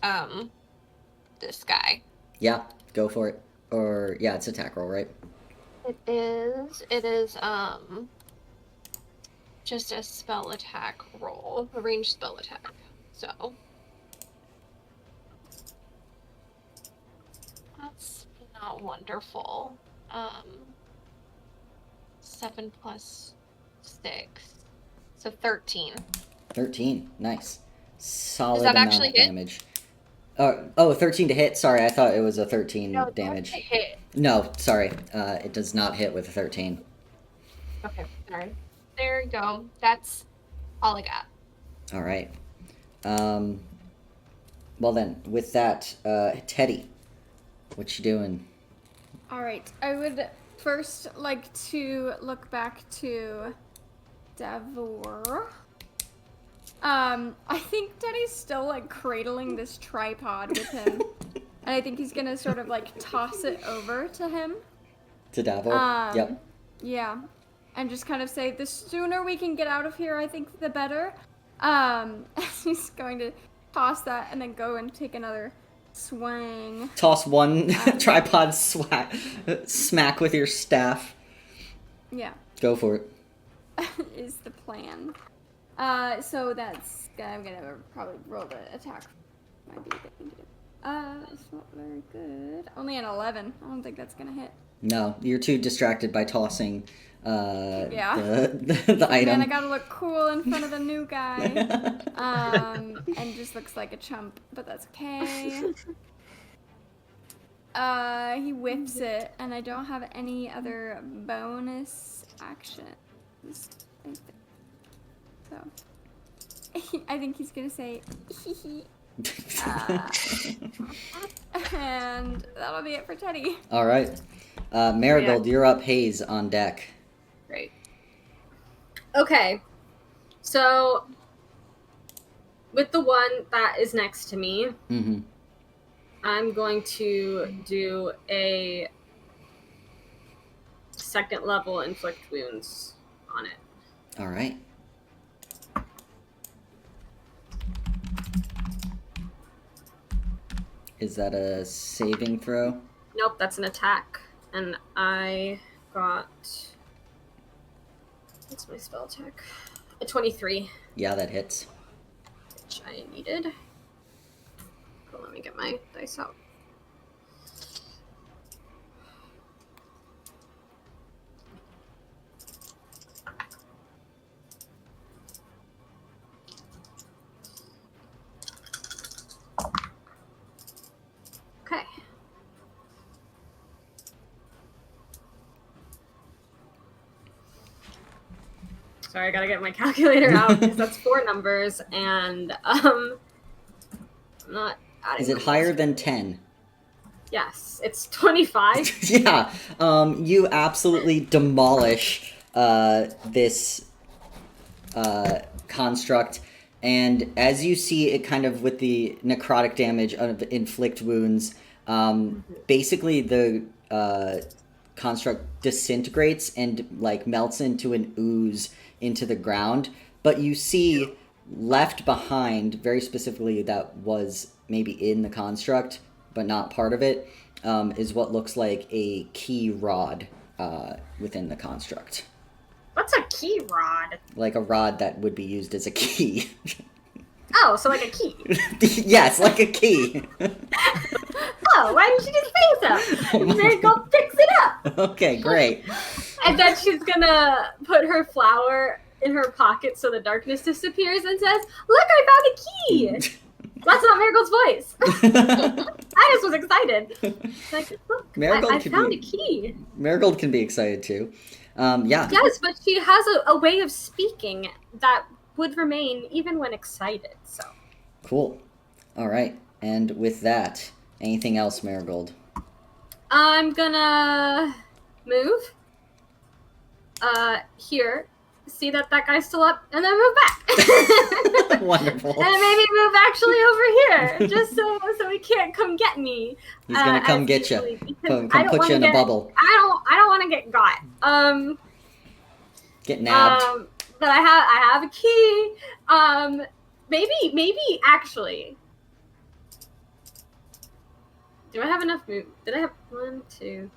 this guy. Yeah, go for it. Or yeah, it's attack roll, right? It is just a spell attack roll, a ranged spell attack. So that's not wonderful. 7 plus 6, so 13. 13. Nice. Solid Does that amount actually of hit? damage. 13 to hit. Sorry, I thought it was a 13 No, damage. that's a hit. No, sorry. It does not hit with a 13. Okay, sorry. There you go. That's all I got. All right. Well then, with that, Teddy, what you doing? All right. I would first like to look back to Davor. I think Teddy's still like cradling this tripod with him. And I think he's gonna sort of like toss it over to him. To Davor? Yep. Yeah. And just kind of say, the sooner we can get out of here, I think the better. He's going to toss that and then go and take another swing. Toss one tripod smack with your staff. Yeah. Go for it. Is the plan. So that's, I'm gonna probably roll the attack. Might be a good thing to do. It's not very good. Only an 11. I don't think that's gonna hit. No, you're too distracted by tossing Yeah. the item. Man, I gotta look cool in front of the new guy. And just looks like a chump, but that's okay. He whips it, and I don't have any other bonus actions. So, I think he's gonna say, hee hee. And that'll be it for Teddy. All right. Marigold, you're up. Haze on deck. Great. Okay. So, with the one that is next to me, Mm-hmm. I'm going to do a 2nd level inflict wounds on it. All right. Is that a saving throw? Nope, that's an attack. And I got... What's my spell attack? A 23, Yeah, that hits. which I needed. Oh, let me get my dice out. Sorry, I gotta get my calculator out because that's 4 numbers, and I'm not adding Is it numbers. higher than 10? Yes, it's 25. Yeah. You absolutely demolish this construct, and as you see it kind of with the necrotic damage of inflict wounds, basically the construct disintegrates and like melts into an ooze into the ground, but you see left behind, very specifically that was maybe in the construct but not part of it, is what looks like a key rod within the construct. What's a key rod? Like a rod that would be used as a key. Oh, so like a key. Yes, like a key. Oh, why didn't you just say so? Marigold picks it up. Okay, great. And then she's gonna put her flower in her pocket so the darkness disappears and says, "Look, I found a key." That's not Marigold's voice. I just was excited. Like, look, Marigold I could found be- a key. Marigold can be excited too. Yeah. Yes, but she has a way of speaking that would remain even when excited. So Cool. All right. And with that, anything else, Marigold? I'm gonna move. Here. See that guy's still up, and then move back. Wonderful. And maybe move actually over here, just so he can't come get me. He's gonna come as get you. easily, because Come I don't put you wanna in a get- bubble. I don't want to get got. Get nabbed. But I have a key. Maybe actually. Do I have enough move? Did I have 1, 2?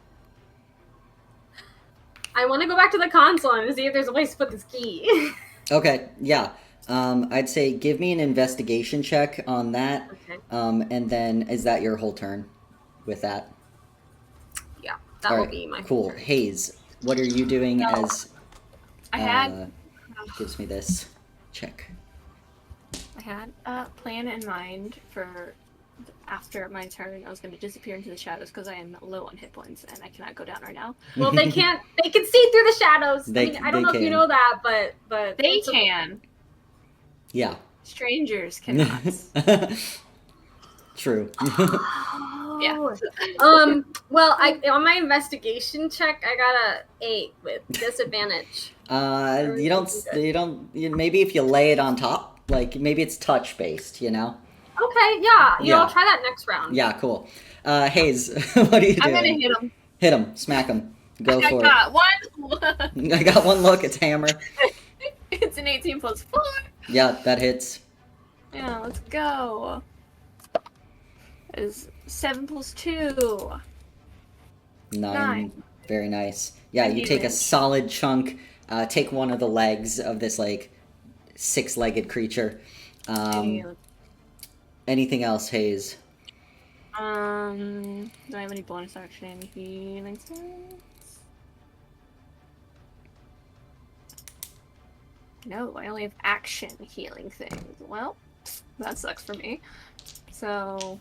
I want to go back to the console and see if there's a place to put this key. Okay, yeah. I'd say give me an investigation check on that. Okay. And then is that your whole turn with that? Yeah, that All will right, be my cool. turn. Hayes, what are you doing as I had gives me this check? I had a plan in mind for after my turn. I was going to disappear into the shadows because I am low on hit points and I cannot go down right now. Well, they can't. They can see through the shadows. I don't know if you can. know that, but They it's a- can. Yeah. Strangers cannot. True. Yeah. Well, on my investigation check, I got a 8 with disadvantage. Maybe if you lay it on top, like maybe it's touch based, you know? Okay, yeah, Yeah. I'll try that next round. Yeah, cool. Hayes, what are you doing? I'm going to hit him. Hit him, smack him. Go I for got one. it. I got one look, it's hammer. It's an 18 plus 4. Yeah, that hits. Yeah, let's go. That is 7 plus 2. 9. Very nice. Yeah, you 90 take a damage. solid chunk, take one of the legs of this, like, 6-legged creature. Anything else, Hayes? Do I have any bonus action healing spells? No, I only have action healing things. Well, that sucks for me. So,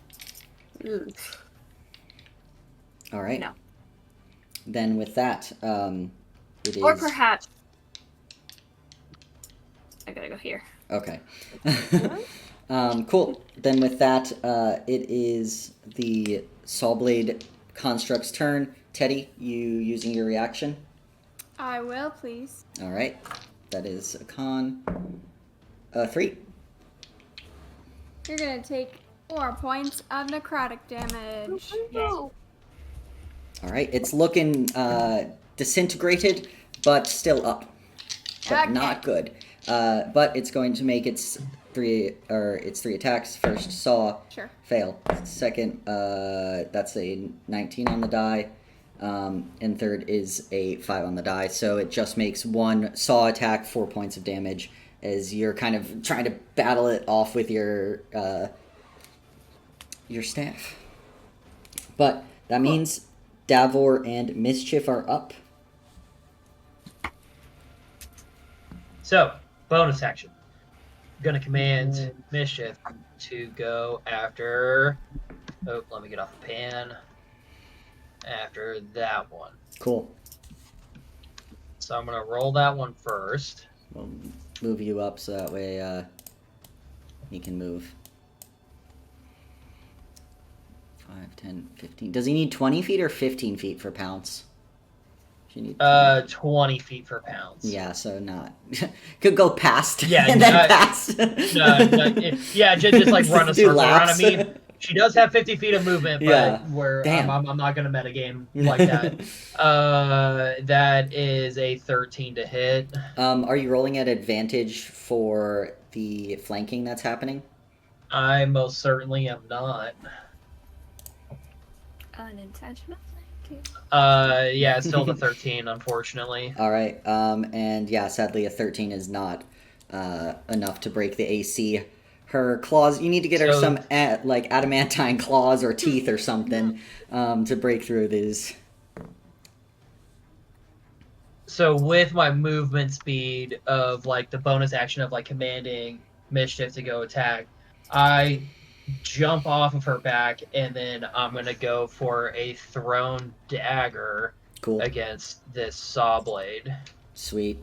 All right. No. Then with that, it is... Or perhaps I gotta go here. Okay. Cool. Then with that, it is the Sawblade Construct's turn. Teddy, you using your reaction? I will, please. All right. That is a con. 3. You're gonna take 4 points of necrotic damage. No. All right. It's looking disintegrated, but still up. But Okay. not good. But it's going to make its 3 attacks. First, saw. Sure. Fail. Second, that's a 19 on the die. And third is a 5 on the die. So it just makes one saw attack, 4 points of damage, as you're kind of trying to battle it off with your staff. But that means Davor and Mischief are up. So, bonus action. I'm gonna command Mischief to go after. Oh, let me get off the pan. After that one. Cool. So I'm gonna roll that one first. We'll move you up so that way he can move. 5, 10, 15. Does he need 20 feet or 15 feet for pounce? You need 20 feet for pounds. Yeah, so not. Could go past. Yeah, and then past. Just like run a Do circle around. I laps. mean, she does have 50 feet of movement, but Yeah. where Damn. I'm not going to metagame like that. That is a 13 to hit. Are you rolling at advantage for the flanking that's happening? I most certainly am not. Unintentional. Yeah, it's still the 13, unfortunately. All right. And yeah, sadly, a 13 is not enough to break the AC. Her claws. You need to get her So- some like adamantine claws or teeth or something to break through these. So with my movement speed of like the bonus action of like commanding Mischief to go attack, I jump off of her back and then I'm gonna go for a thrown dagger Cool. against this saw blade. Sweet.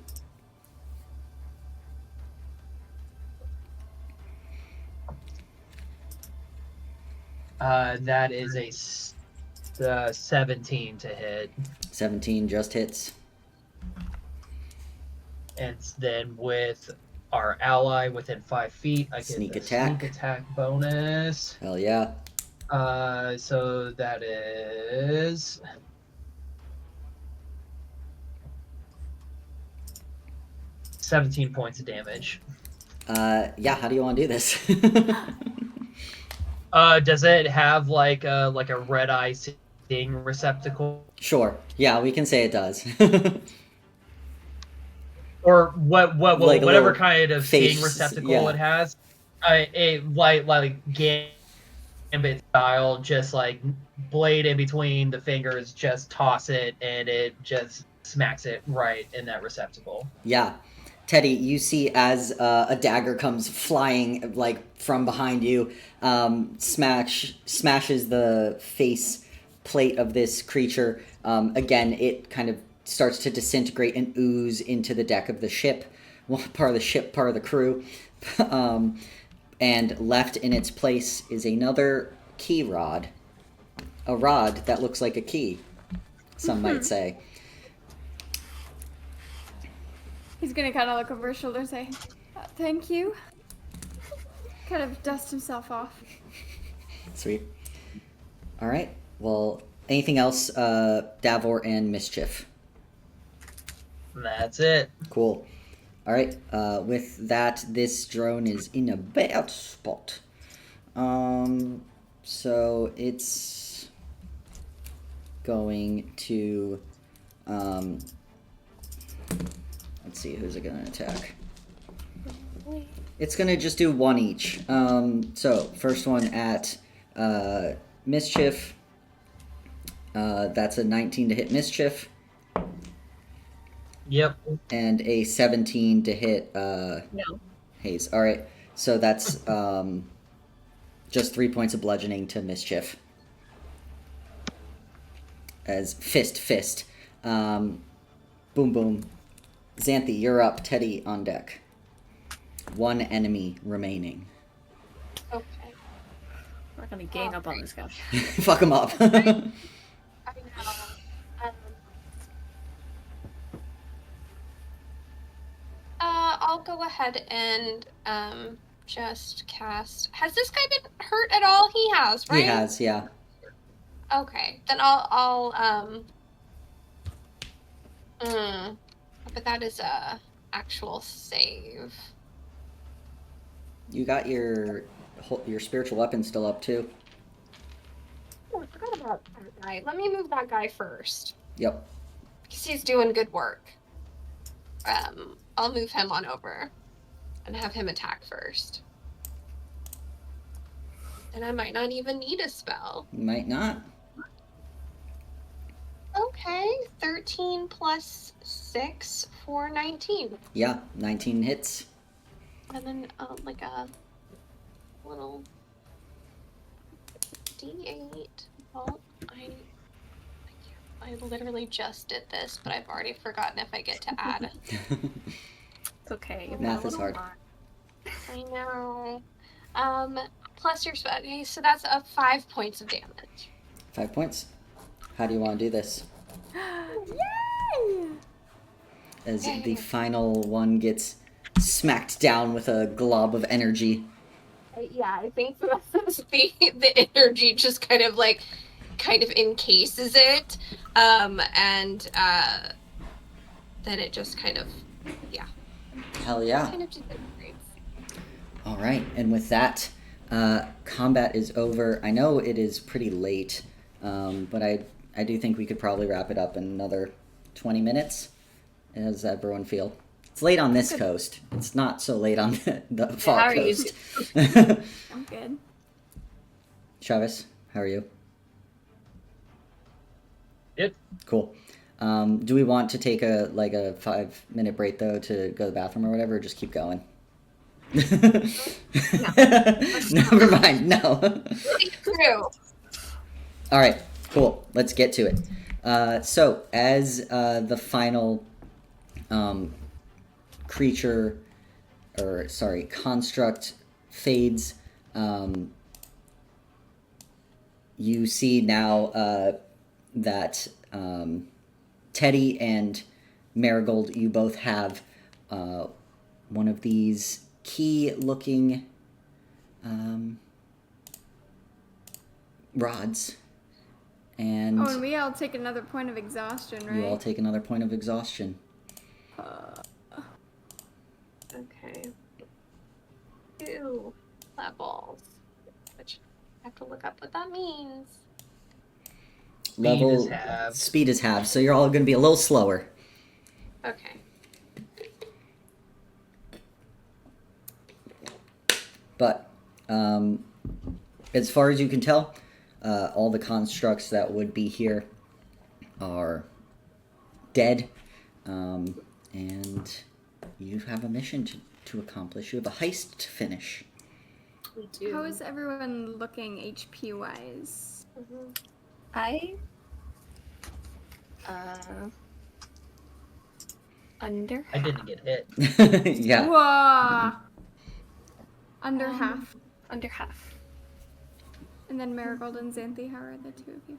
That is a 17 to hit. 17 just hits. And then with our ally within 5 feet, I get Sneak the attack. sneak attack bonus. Hell yeah. So that is 17 points of damage. Yeah. How do you want to do this? Does it have like a red eye seeing receptacle? Sure. Yeah, we can say it does. Or what Like a whatever little kind of face, seeing receptacle yeah. it has. Like Gambit style, just like blade in between the fingers, just toss it and it just smacks it right in that receptacle. Yeah. Teddy, you see as a dagger comes flying like from behind you, smashes the face plate of this creature. Again, it kind of starts to disintegrate and ooze into the deck of the ship. Well, part of the ship, part of the crew. And left in its place is another key rod. A rod that looks like a key, some might say. He's gonna kind of look over his shoulder and say, "Thank you." Kind of dust himself off. Sweet. All right. Well, anything else, Davor and Mischief? That's it. Cool. All right. With that, this drone is in a bad spot. So it's going to. Let's see, who's it going to attack? It's going to just do one each. So first one at Mischief. That's a 19 to hit Mischief. Yep. And a 17 to hit No. Hayes. All right. So that's just 3 points of bludgeoning to Mischief. As fist. Boom, boom. Xanthi, you're up. Teddy on deck. One enemy remaining. Okay. We're gonna gang up on this guy. Fuck him up. I know. I'll go ahead and just cast. Has this guy been hurt at all? He has, right? He has, yeah. Okay, then I'll but that is a actual save. You got your spiritual weapon still up too. Oh, I forgot about that guy. Let me move that guy first. Yep. Because he's doing good work. I'll move him on over and have him attack first. And I might not even need a spell. Might not. Okay, 13 plus 6 for 19. Yeah, 19 hits. And then like a little D8. Well, I literally just did this, but I've already forgotten if I get to add. It's okay. Math is hard. I know. Plus your spell. Okay, so that's up 5 points of damage. 5 points. How do you want to do this? Yay! As the final one gets smacked down with a glob of energy. Yeah, I think the energy just kind of encases it, and then it just kind of Hell yeah. kind of disintegrates. All right, and with that, combat is over. I know it is pretty late, but I do think we could probably wrap it up in another 20 minutes. How does everyone feel? It's late on this coast. It's not so late on the far how are you? coast. I'm good. Travis, how are you? Good. Cool. Do we want to take a 5-minute break though to go to the bathroom or whatever, or just keep going? Never mind. No. True. All right. Cool. Let's get to it. So as the final construct fades, you see now that Teddy and Marigold, you both have one of these key-looking rods. And Oh, and we all take another point of exhaustion, right? you all take another point of exhaustion. Okay. 2 levels, which I have to look up what that means. Speed is halved, so you're all going to be a little slower. Okay. But as far as you can tell, all the constructs that would be here are dead, and you have a mission to accomplish. You have a heist to finish. We do. How is everyone looking HP wise? I under I didn't get hit. Yeah. Whoa! Under half. under half. And then Marigold and Xanthi, how are the two of you?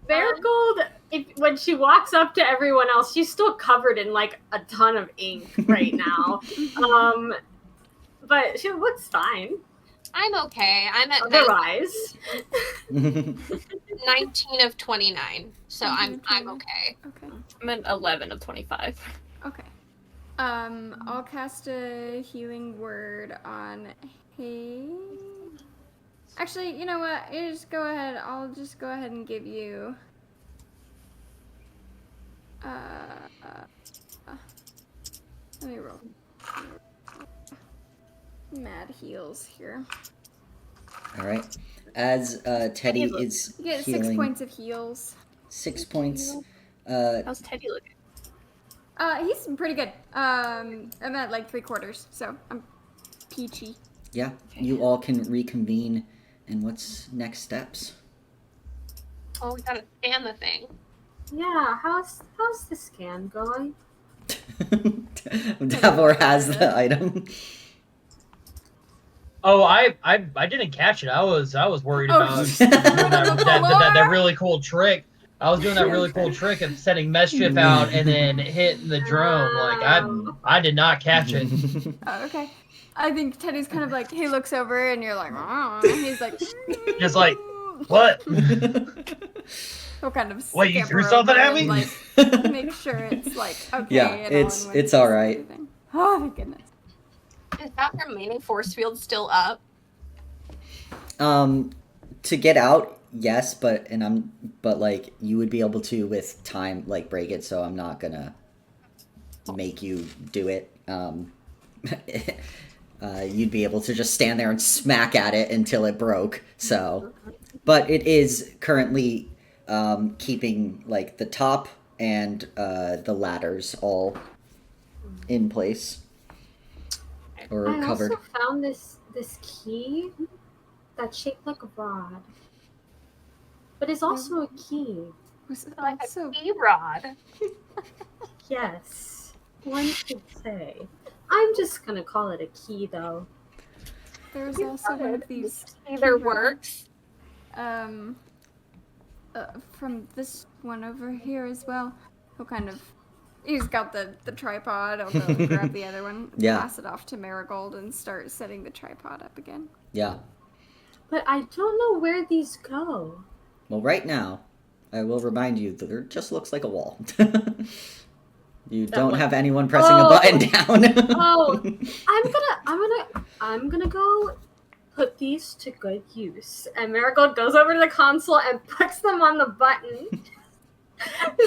Marigold, when she walks up to everyone else, she's still covered in like a ton of ink right now. But she looks fine. I'm okay. I'm at Otherwise, 19 of 29, so 19 of I'm 29. okay. Okay. I'm at 11 of 25. Okay. I'll cast a healing word on Hay. Actually, you know what? You just go ahead. I'll just go ahead and give you. Let me roll. Mad heals here. All right. As Teddy is You get healing, 6 points of heals. 6 points. How's Teddy looking? He's pretty good. I'm at like 3/4, so I'm peachy. Yeah, you all can reconvene. And what's next steps? Oh, we gotta scan the thing. yeah. How's the scan going? Davor has the item. Oh, I didn't catch it. I was worried Oh, about shit. doing that really cool trick. I was doing that really cool trick of setting mischief out and then hitting the drone. Like I did not catch it. Oh, okay. I think Teddy's kind of like, he looks over and you're like, "Aw," and he's like, Just like, what? he'll kind of Wait, you scamper threw something over at me? and, like, make sure it's like okay. Yeah, and it's on with it's all right. everything. Oh my goodness. Is that remaining force field still up? To get out, yes, but like you would be able to with time like break it, so I'm not gonna make you do it. You'd be able to just stand there and smack at it until it broke. So, but it is currently keeping like the top and the ladders all in place or I covered. also found this key that's shaped like a rod, but it's also a key. Was it Like also a key rod. Yes. One could say. I'm just gonna call it a key, though. There's also one of these Either key works. rods, from this one over here as well. He'll kind of, he's got the tripod. I'll go and grab the other one, Yeah. pass it off to Marigold, and start setting the tripod up again. Yeah. But I don't know where these go. Well, right now, I will remind you that there just looks like a wall. You don't have anyone pressing a button down. Oh, I'm gonna go put these to good use. And Marigold goes over to the console and puts them on the button.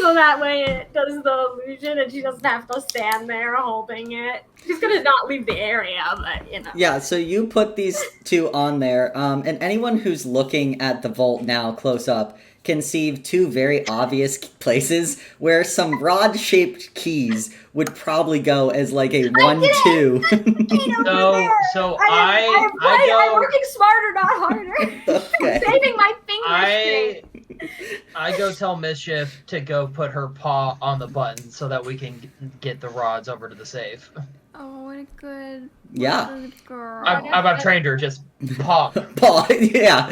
So that way it does the illusion and she doesn't have to stand there holding it. She's gonna not leave the area, but you know. Yeah, so you put these two on there, and anyone who's looking at the vault now close up can see two very obvious places where some rod-shaped keys would probably go as like a 1-2. I'm working smarter, not harder. Okay. I'm saving my fingers. I go tell Mischief to go put her paw on the button so that we can get the rods over to the safe. Oh, what a good, Yeah. good girl. I've trained her, just paw. Paul, yeah.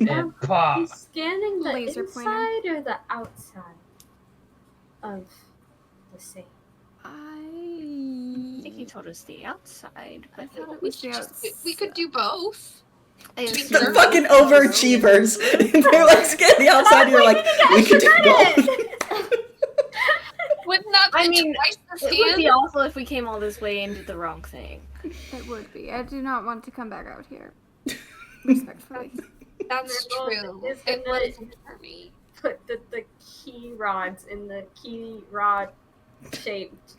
And paw. He's scanning the Laser inside or the outside of the safe. I think he told us the outside. I thought it We was the outside. could do both. The fucking overachievers. They're like, scan the outside, you're like, we could do both. Wouldn't that be I mean, twice the it would scan? be awful if we came all this way and did the wrong thing. It would be. I do not want to come back out here. Respectfully. That's Marigold true. is It gonna wasn't for me. Put the key rods in the key rod shaped.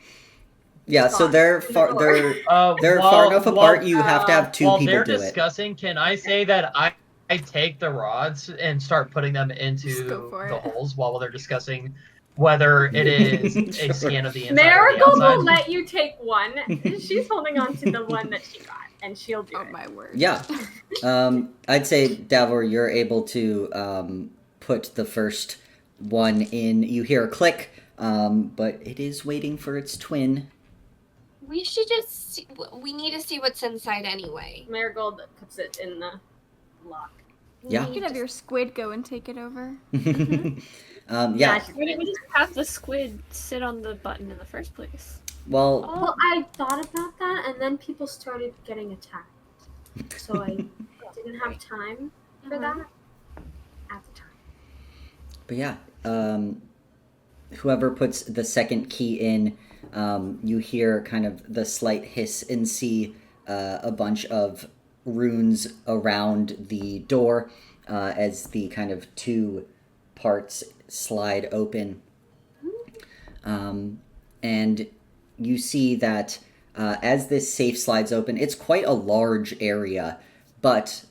Yeah, so they're far enough apart. You have to have two while people they're do it. discussing, can I say that I take the rods and start putting them into Just go for the it. holes while they're discussing whether it is a scan of the inside or the Marigold will outside? let you take one. She's holding on to the one that she got, and she'll do Oh it. my word. Yeah. I'd say, Davor, you're able to put the first one in. You hear a click, but it is waiting for its twin. We should just see, we need to see what's inside anyway. Marigold puts it in the lock. Yeah. You could have your squid go and take it over. Yeah. Why didn't we just have the squid sit on the button in the first place? Well, Well, I thought about that, and then people started getting attacked. So I didn't have time for that at the time. but yeah. Whoever puts the second key in, you hear kind of the slight hiss and see a bunch of runes around the door as the kind of two parts slide open. And you see that as this safe slides open, it's quite a large area, but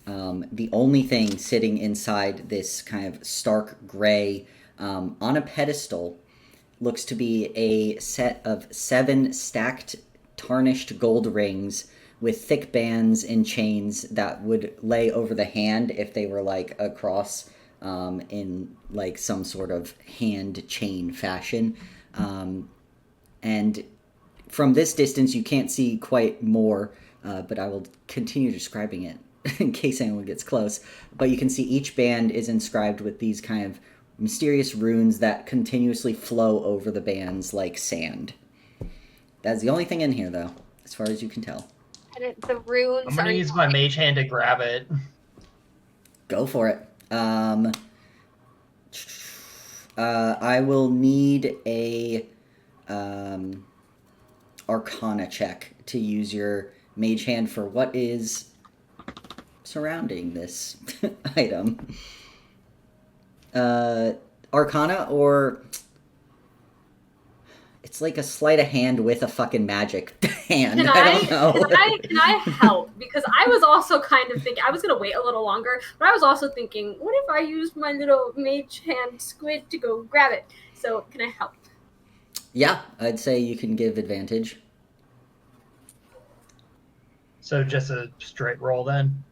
the only thing sitting inside this kind of stark gray on a pedestal looks to be a set of 7 stacked tarnished gold rings with thick bands and chains that would lay over the hand if they were like across in like some sort of hand chain fashion. And from this distance you can't see quite more, but I will continue describing it in case anyone gets close. But you can see each band is inscribed with these kind of mysterious runes that continuously flow over the bands like sand. That's the only thing in here, though, as far as you can tell. And the runes I'm gonna are use my mage hand to grab it. Go for it. I will need a Arcana check to use your mage hand for what is surrounding this item. Arcana, or it's like a sleight of hand with a fucking magic hand. I don't know. Can I help? Because I was also kind of thinking, I was going to wait a little longer, but I was also thinking, what if I used my little mage hand squid to go grab it? So, can I help? Yeah, I'd say you can give advantage. So just a straight roll then?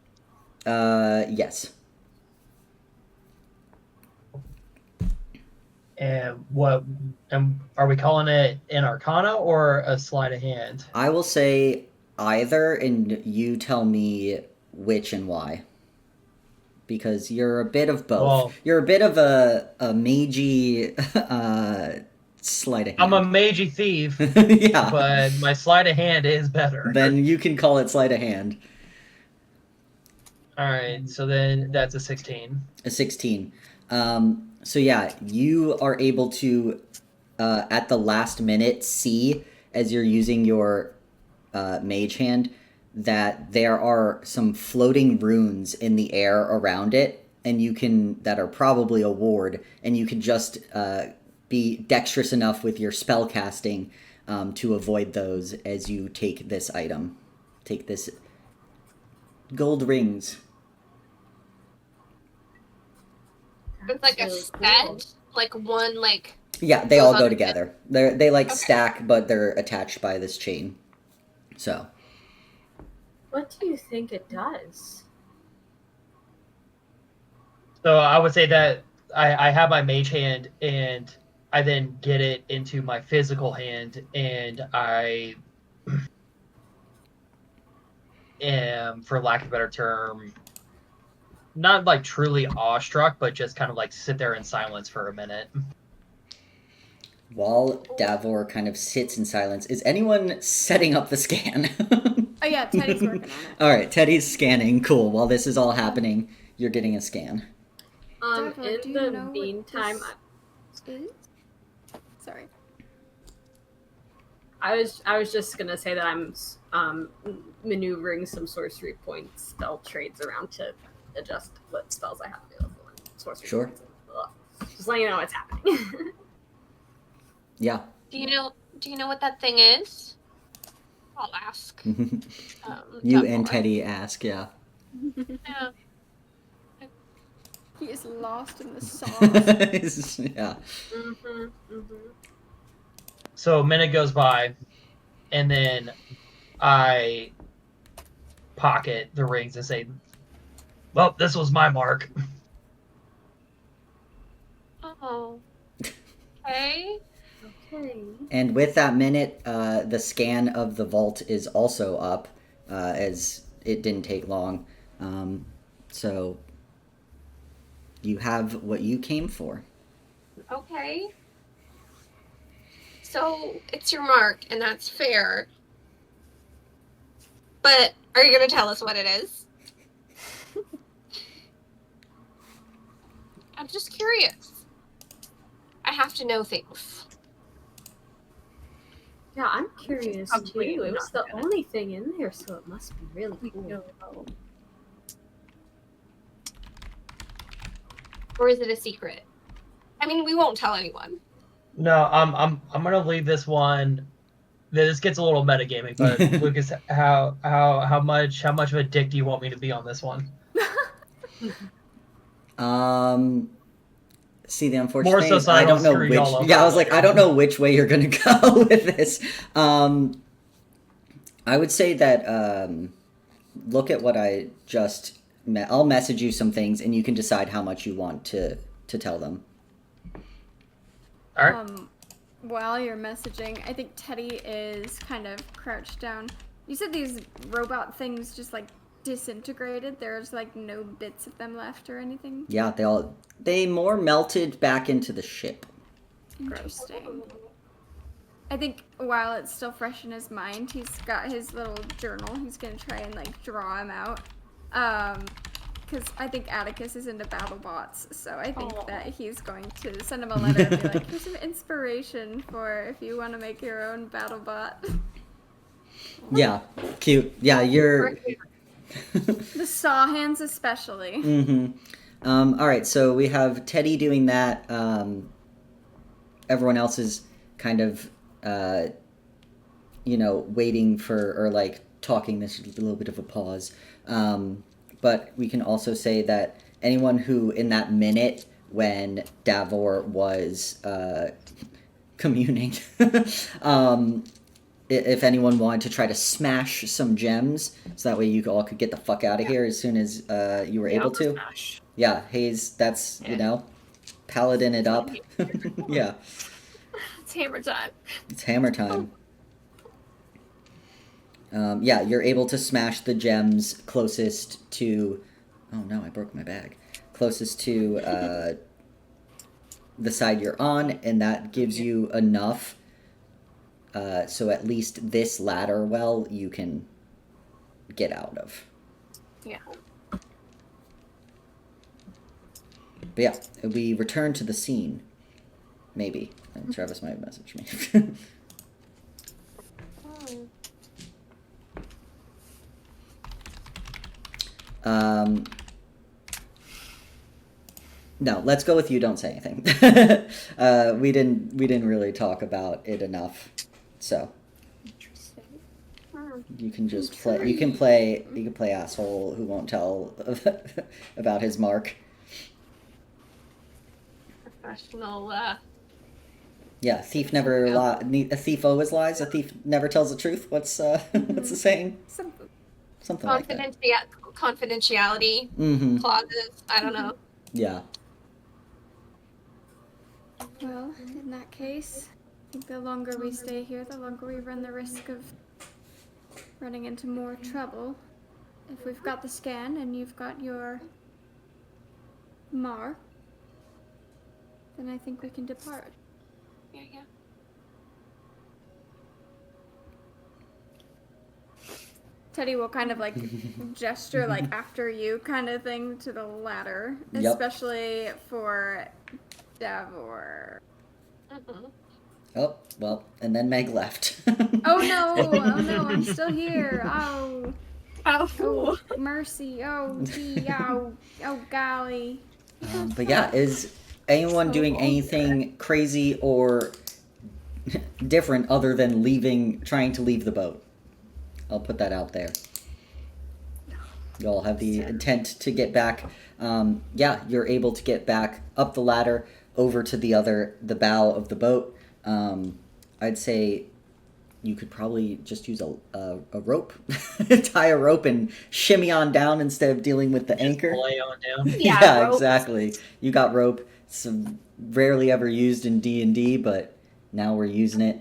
Yes. And what? And are we calling it an Arcana or a sleight of hand? I will say either, and you tell me which and why. Because you're a bit of both. Well- You're a bit of a magey sleight of hand. I'm a magey thief, yeah. but my sleight of hand is better. Then you can call it sleight of hand. All right, so then that's a 16. A 16. So yeah, you are able to, at the last minute, see, as you're using your mage hand, that there are some floating runes in the air around it, and that are probably a ward, and you can just be dexterous enough with your spell casting to avoid those as you take this item. Take this gold rings. It's like a set, like one, like. Yeah, they Goes all on go the- together. They Okay. stack, but they're attached by this chain. So What do you think it does? So I would say that I have my mage hand, and I then get it into my physical hand, and I am, for lack of a better term, not like truly awestruck, but just kind of like sit there in silence for a minute. while Davor kind of sits in silence, is anyone setting up the scan? Oh yeah, Teddy's working on it. All right, Teddy's scanning. Cool. While this is all happening, you're getting a scan. Deborah, do In you the know what meantime, this is? Sorry. I was just gonna say that I'm maneuvering some sorcery points, spell trades around to adjust what spells I have available. And sorcery Sure. points. Ugh. Just letting you know what's happening. Yeah. Do you know what that thing is? I'll ask. you Davor. and Teddy ask, yeah. Yeah. He is lost in the sauce. yeah. So a minute goes by, and then I pocket the rings and say, "Well, this was my mark." Oh. Okay. Okay. And with that minute, the scan of the vault is also up, as it didn't take long. So you have what you came for. Okay. So it's your mark, and that's fair. But are you going to tell us what it is? I'm just curious. I have to know things. Yeah, I'm curious Probably too. It was not the gonna- only thing in there, so it must be really cool. Or is it a secret? I mean, we won't tell anyone. No, I'm gonna leave this one. This gets a little metagaming, but Lucas, how much of a dick do you want me to be on this one? See, the unfortunate More thing so is so I I don't don't know screw which. y'all over Yeah, I was like, later. I don't know which way you're gonna go with this. I would say that look at what I just. I'll message you some things, and you can decide how much you want to tell them. All right. While you're messaging, I think Teddy is kind of crouched down. You said these robot things just like disintegrated. There's like no bits of them left or anything. Yeah, they more melted back into the ship. Interesting. I think while it's still fresh in his mind, he's got his little journal. He's gonna try and like draw him out. Because I think Atticus is into battle bots, so I think that he's going to send him a letter and be like, here's some inspiration for if you want to make your own battle bot. Yeah, cute. Yeah, you're. The saw hands especially. Mm-hmm. All right, so we have Teddy doing that. Everyone else is kind of, waiting for, or like talking. This is a little bit of a pause. But we can also say that anyone who, in that minute when Davor was communing, if anyone wanted to try to smash some gems, so that way you all could get the fuck out of here as soon as you were able to. Smash. Yeah, Hayes, that's, Yeah. paladin it up. Yeah, It's hammer time. it's hammer time. Yeah, you're able to smash the gems closest to... Oh no, I broke my bag. Closest to the side you're on, and that gives you enough. So at least this ladder well you can get out of. Yeah. But yeah, we return to the scene. Maybe. And Travis might message me. No, let's go with you. Don't say anything. We didn't really talk about it enough, so Interesting. you can just play. You can play asshole who won't tell about his mark. Professional. Yeah, thief never a thief always lies. A thief never tells the truth. What's what's the saying? Something like that. Confidentiality Mm-hmm. clauses. I don't know. Yeah. Well, in that case, I think the longer we stay here, the longer we run the risk of running into more trouble. If we've got the scan and you've got your mark, then I think we can depart. Yeah. Teddy will kind of like gesture like after you kind of thing to the ladder, Yep. especially for Davor. Oh, well, and then Meg left. Oh no, I'm still here. Oh, Oh. mercy. Oh, gee, oh, golly. But yeah, is anyone doing anything crazy or different other than trying to leave the boat? I'll put that out there. You all have the intent to get back. Yeah, you're able to get back up the ladder over to the bow of the boat. I'd say you could probably just use a rope, tie a rope and shimmy on down instead of dealing with the anchor. Lay on down. Yeah, rope. exactly. You got rope. It's rarely ever used in D&D, but now we're using it.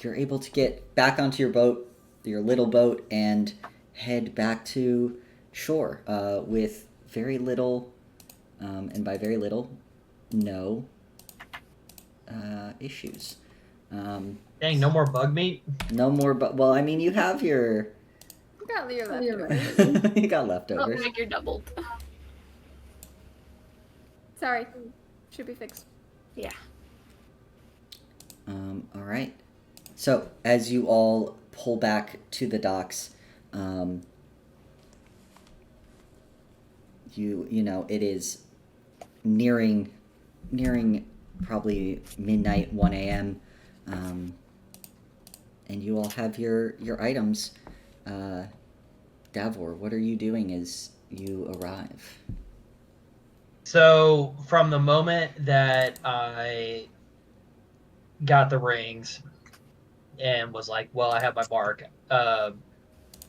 You're able to get back onto your little boat, and head back to shore with very little, and by very little, no issues. Dang, no more bug meat? No more, well, I mean, you have your... You got your leftovers. You got Oh, leftovers. like you're doubled. Sorry. Should be fixed. Yeah. All right. So as you all pull back to the docks, you know it is nearing probably midnight, 1 a.m. And you all have your items. Davor, what are you doing as you arrive? So from the moment that I got the rings and was like, well, I have my mark,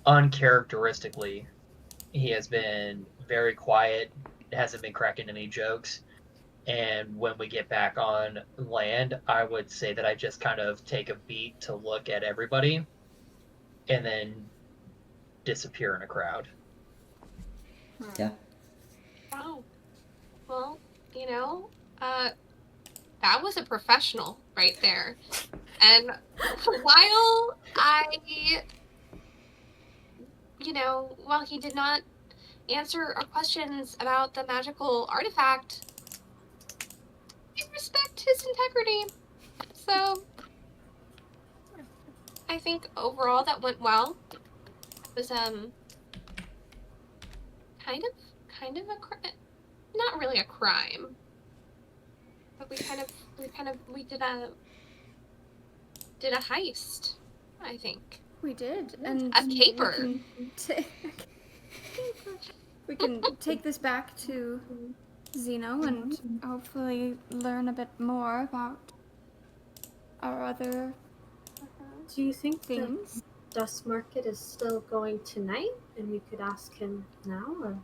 uncharacteristically, he has been very quiet, hasn't been cracking any jokes. And when we get back on land, I would say that I just kind of take a beat to look at everybody and then disappear in a crowd. Yeah. Wow. Well, that was a professional right there. And while while he did not answer our questions about the magical artifact, I respect his integrity. So I think overall that went well. It was kind of a not really a crime, but we did a heist, I think. We did, and A caper. We can take this back to Zeno and hopefully learn a bit more about our other Do you think things. Dust Market is still going tonight, and we could ask him now. Or...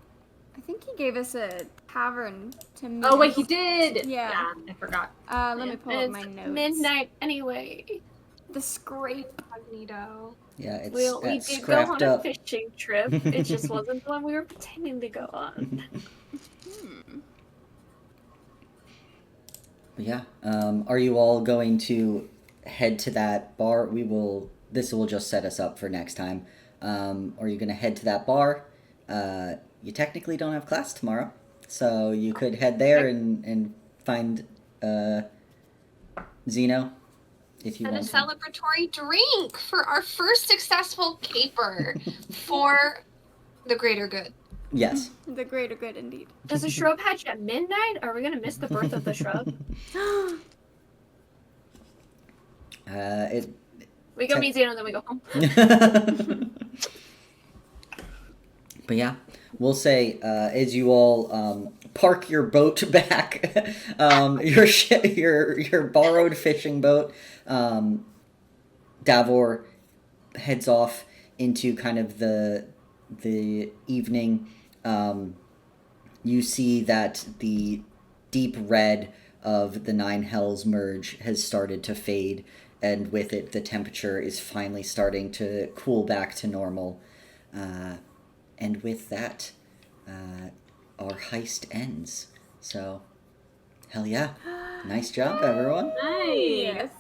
I think he gave us a tavern to meet. Oh wait, us. he did. Yeah. I forgot. Let me pull up It's my notes. midnight anyway. The scrape. Magneto. Yeah, it's We that did go scrapped on a up. fishing trip. It just wasn't the one we were pretending to go on. Yeah. Are you all going to head to that bar? This will just set us up for next time. Are you going to head to that bar? You technically don't have class tomorrow, so you could head there and find Zeno if you And a want to. celebratory drink for our first successful caper for the greater good. Yes. The greater good, indeed. Does the shrub hatch at midnight? Are we gonna miss the birth of the shrub? We go meet Zeno and then we go home. But yeah, we'll say as you all park your boat back, your borrowed fishing boat, Davor heads off into kind of the evening. You see that the deep red of the Nine Hells merge has started to fade, and with it, the temperature is finally starting to cool back to normal. And with that, our heist ends. So, hell yeah. Nice job, everyone. Nice. Yes.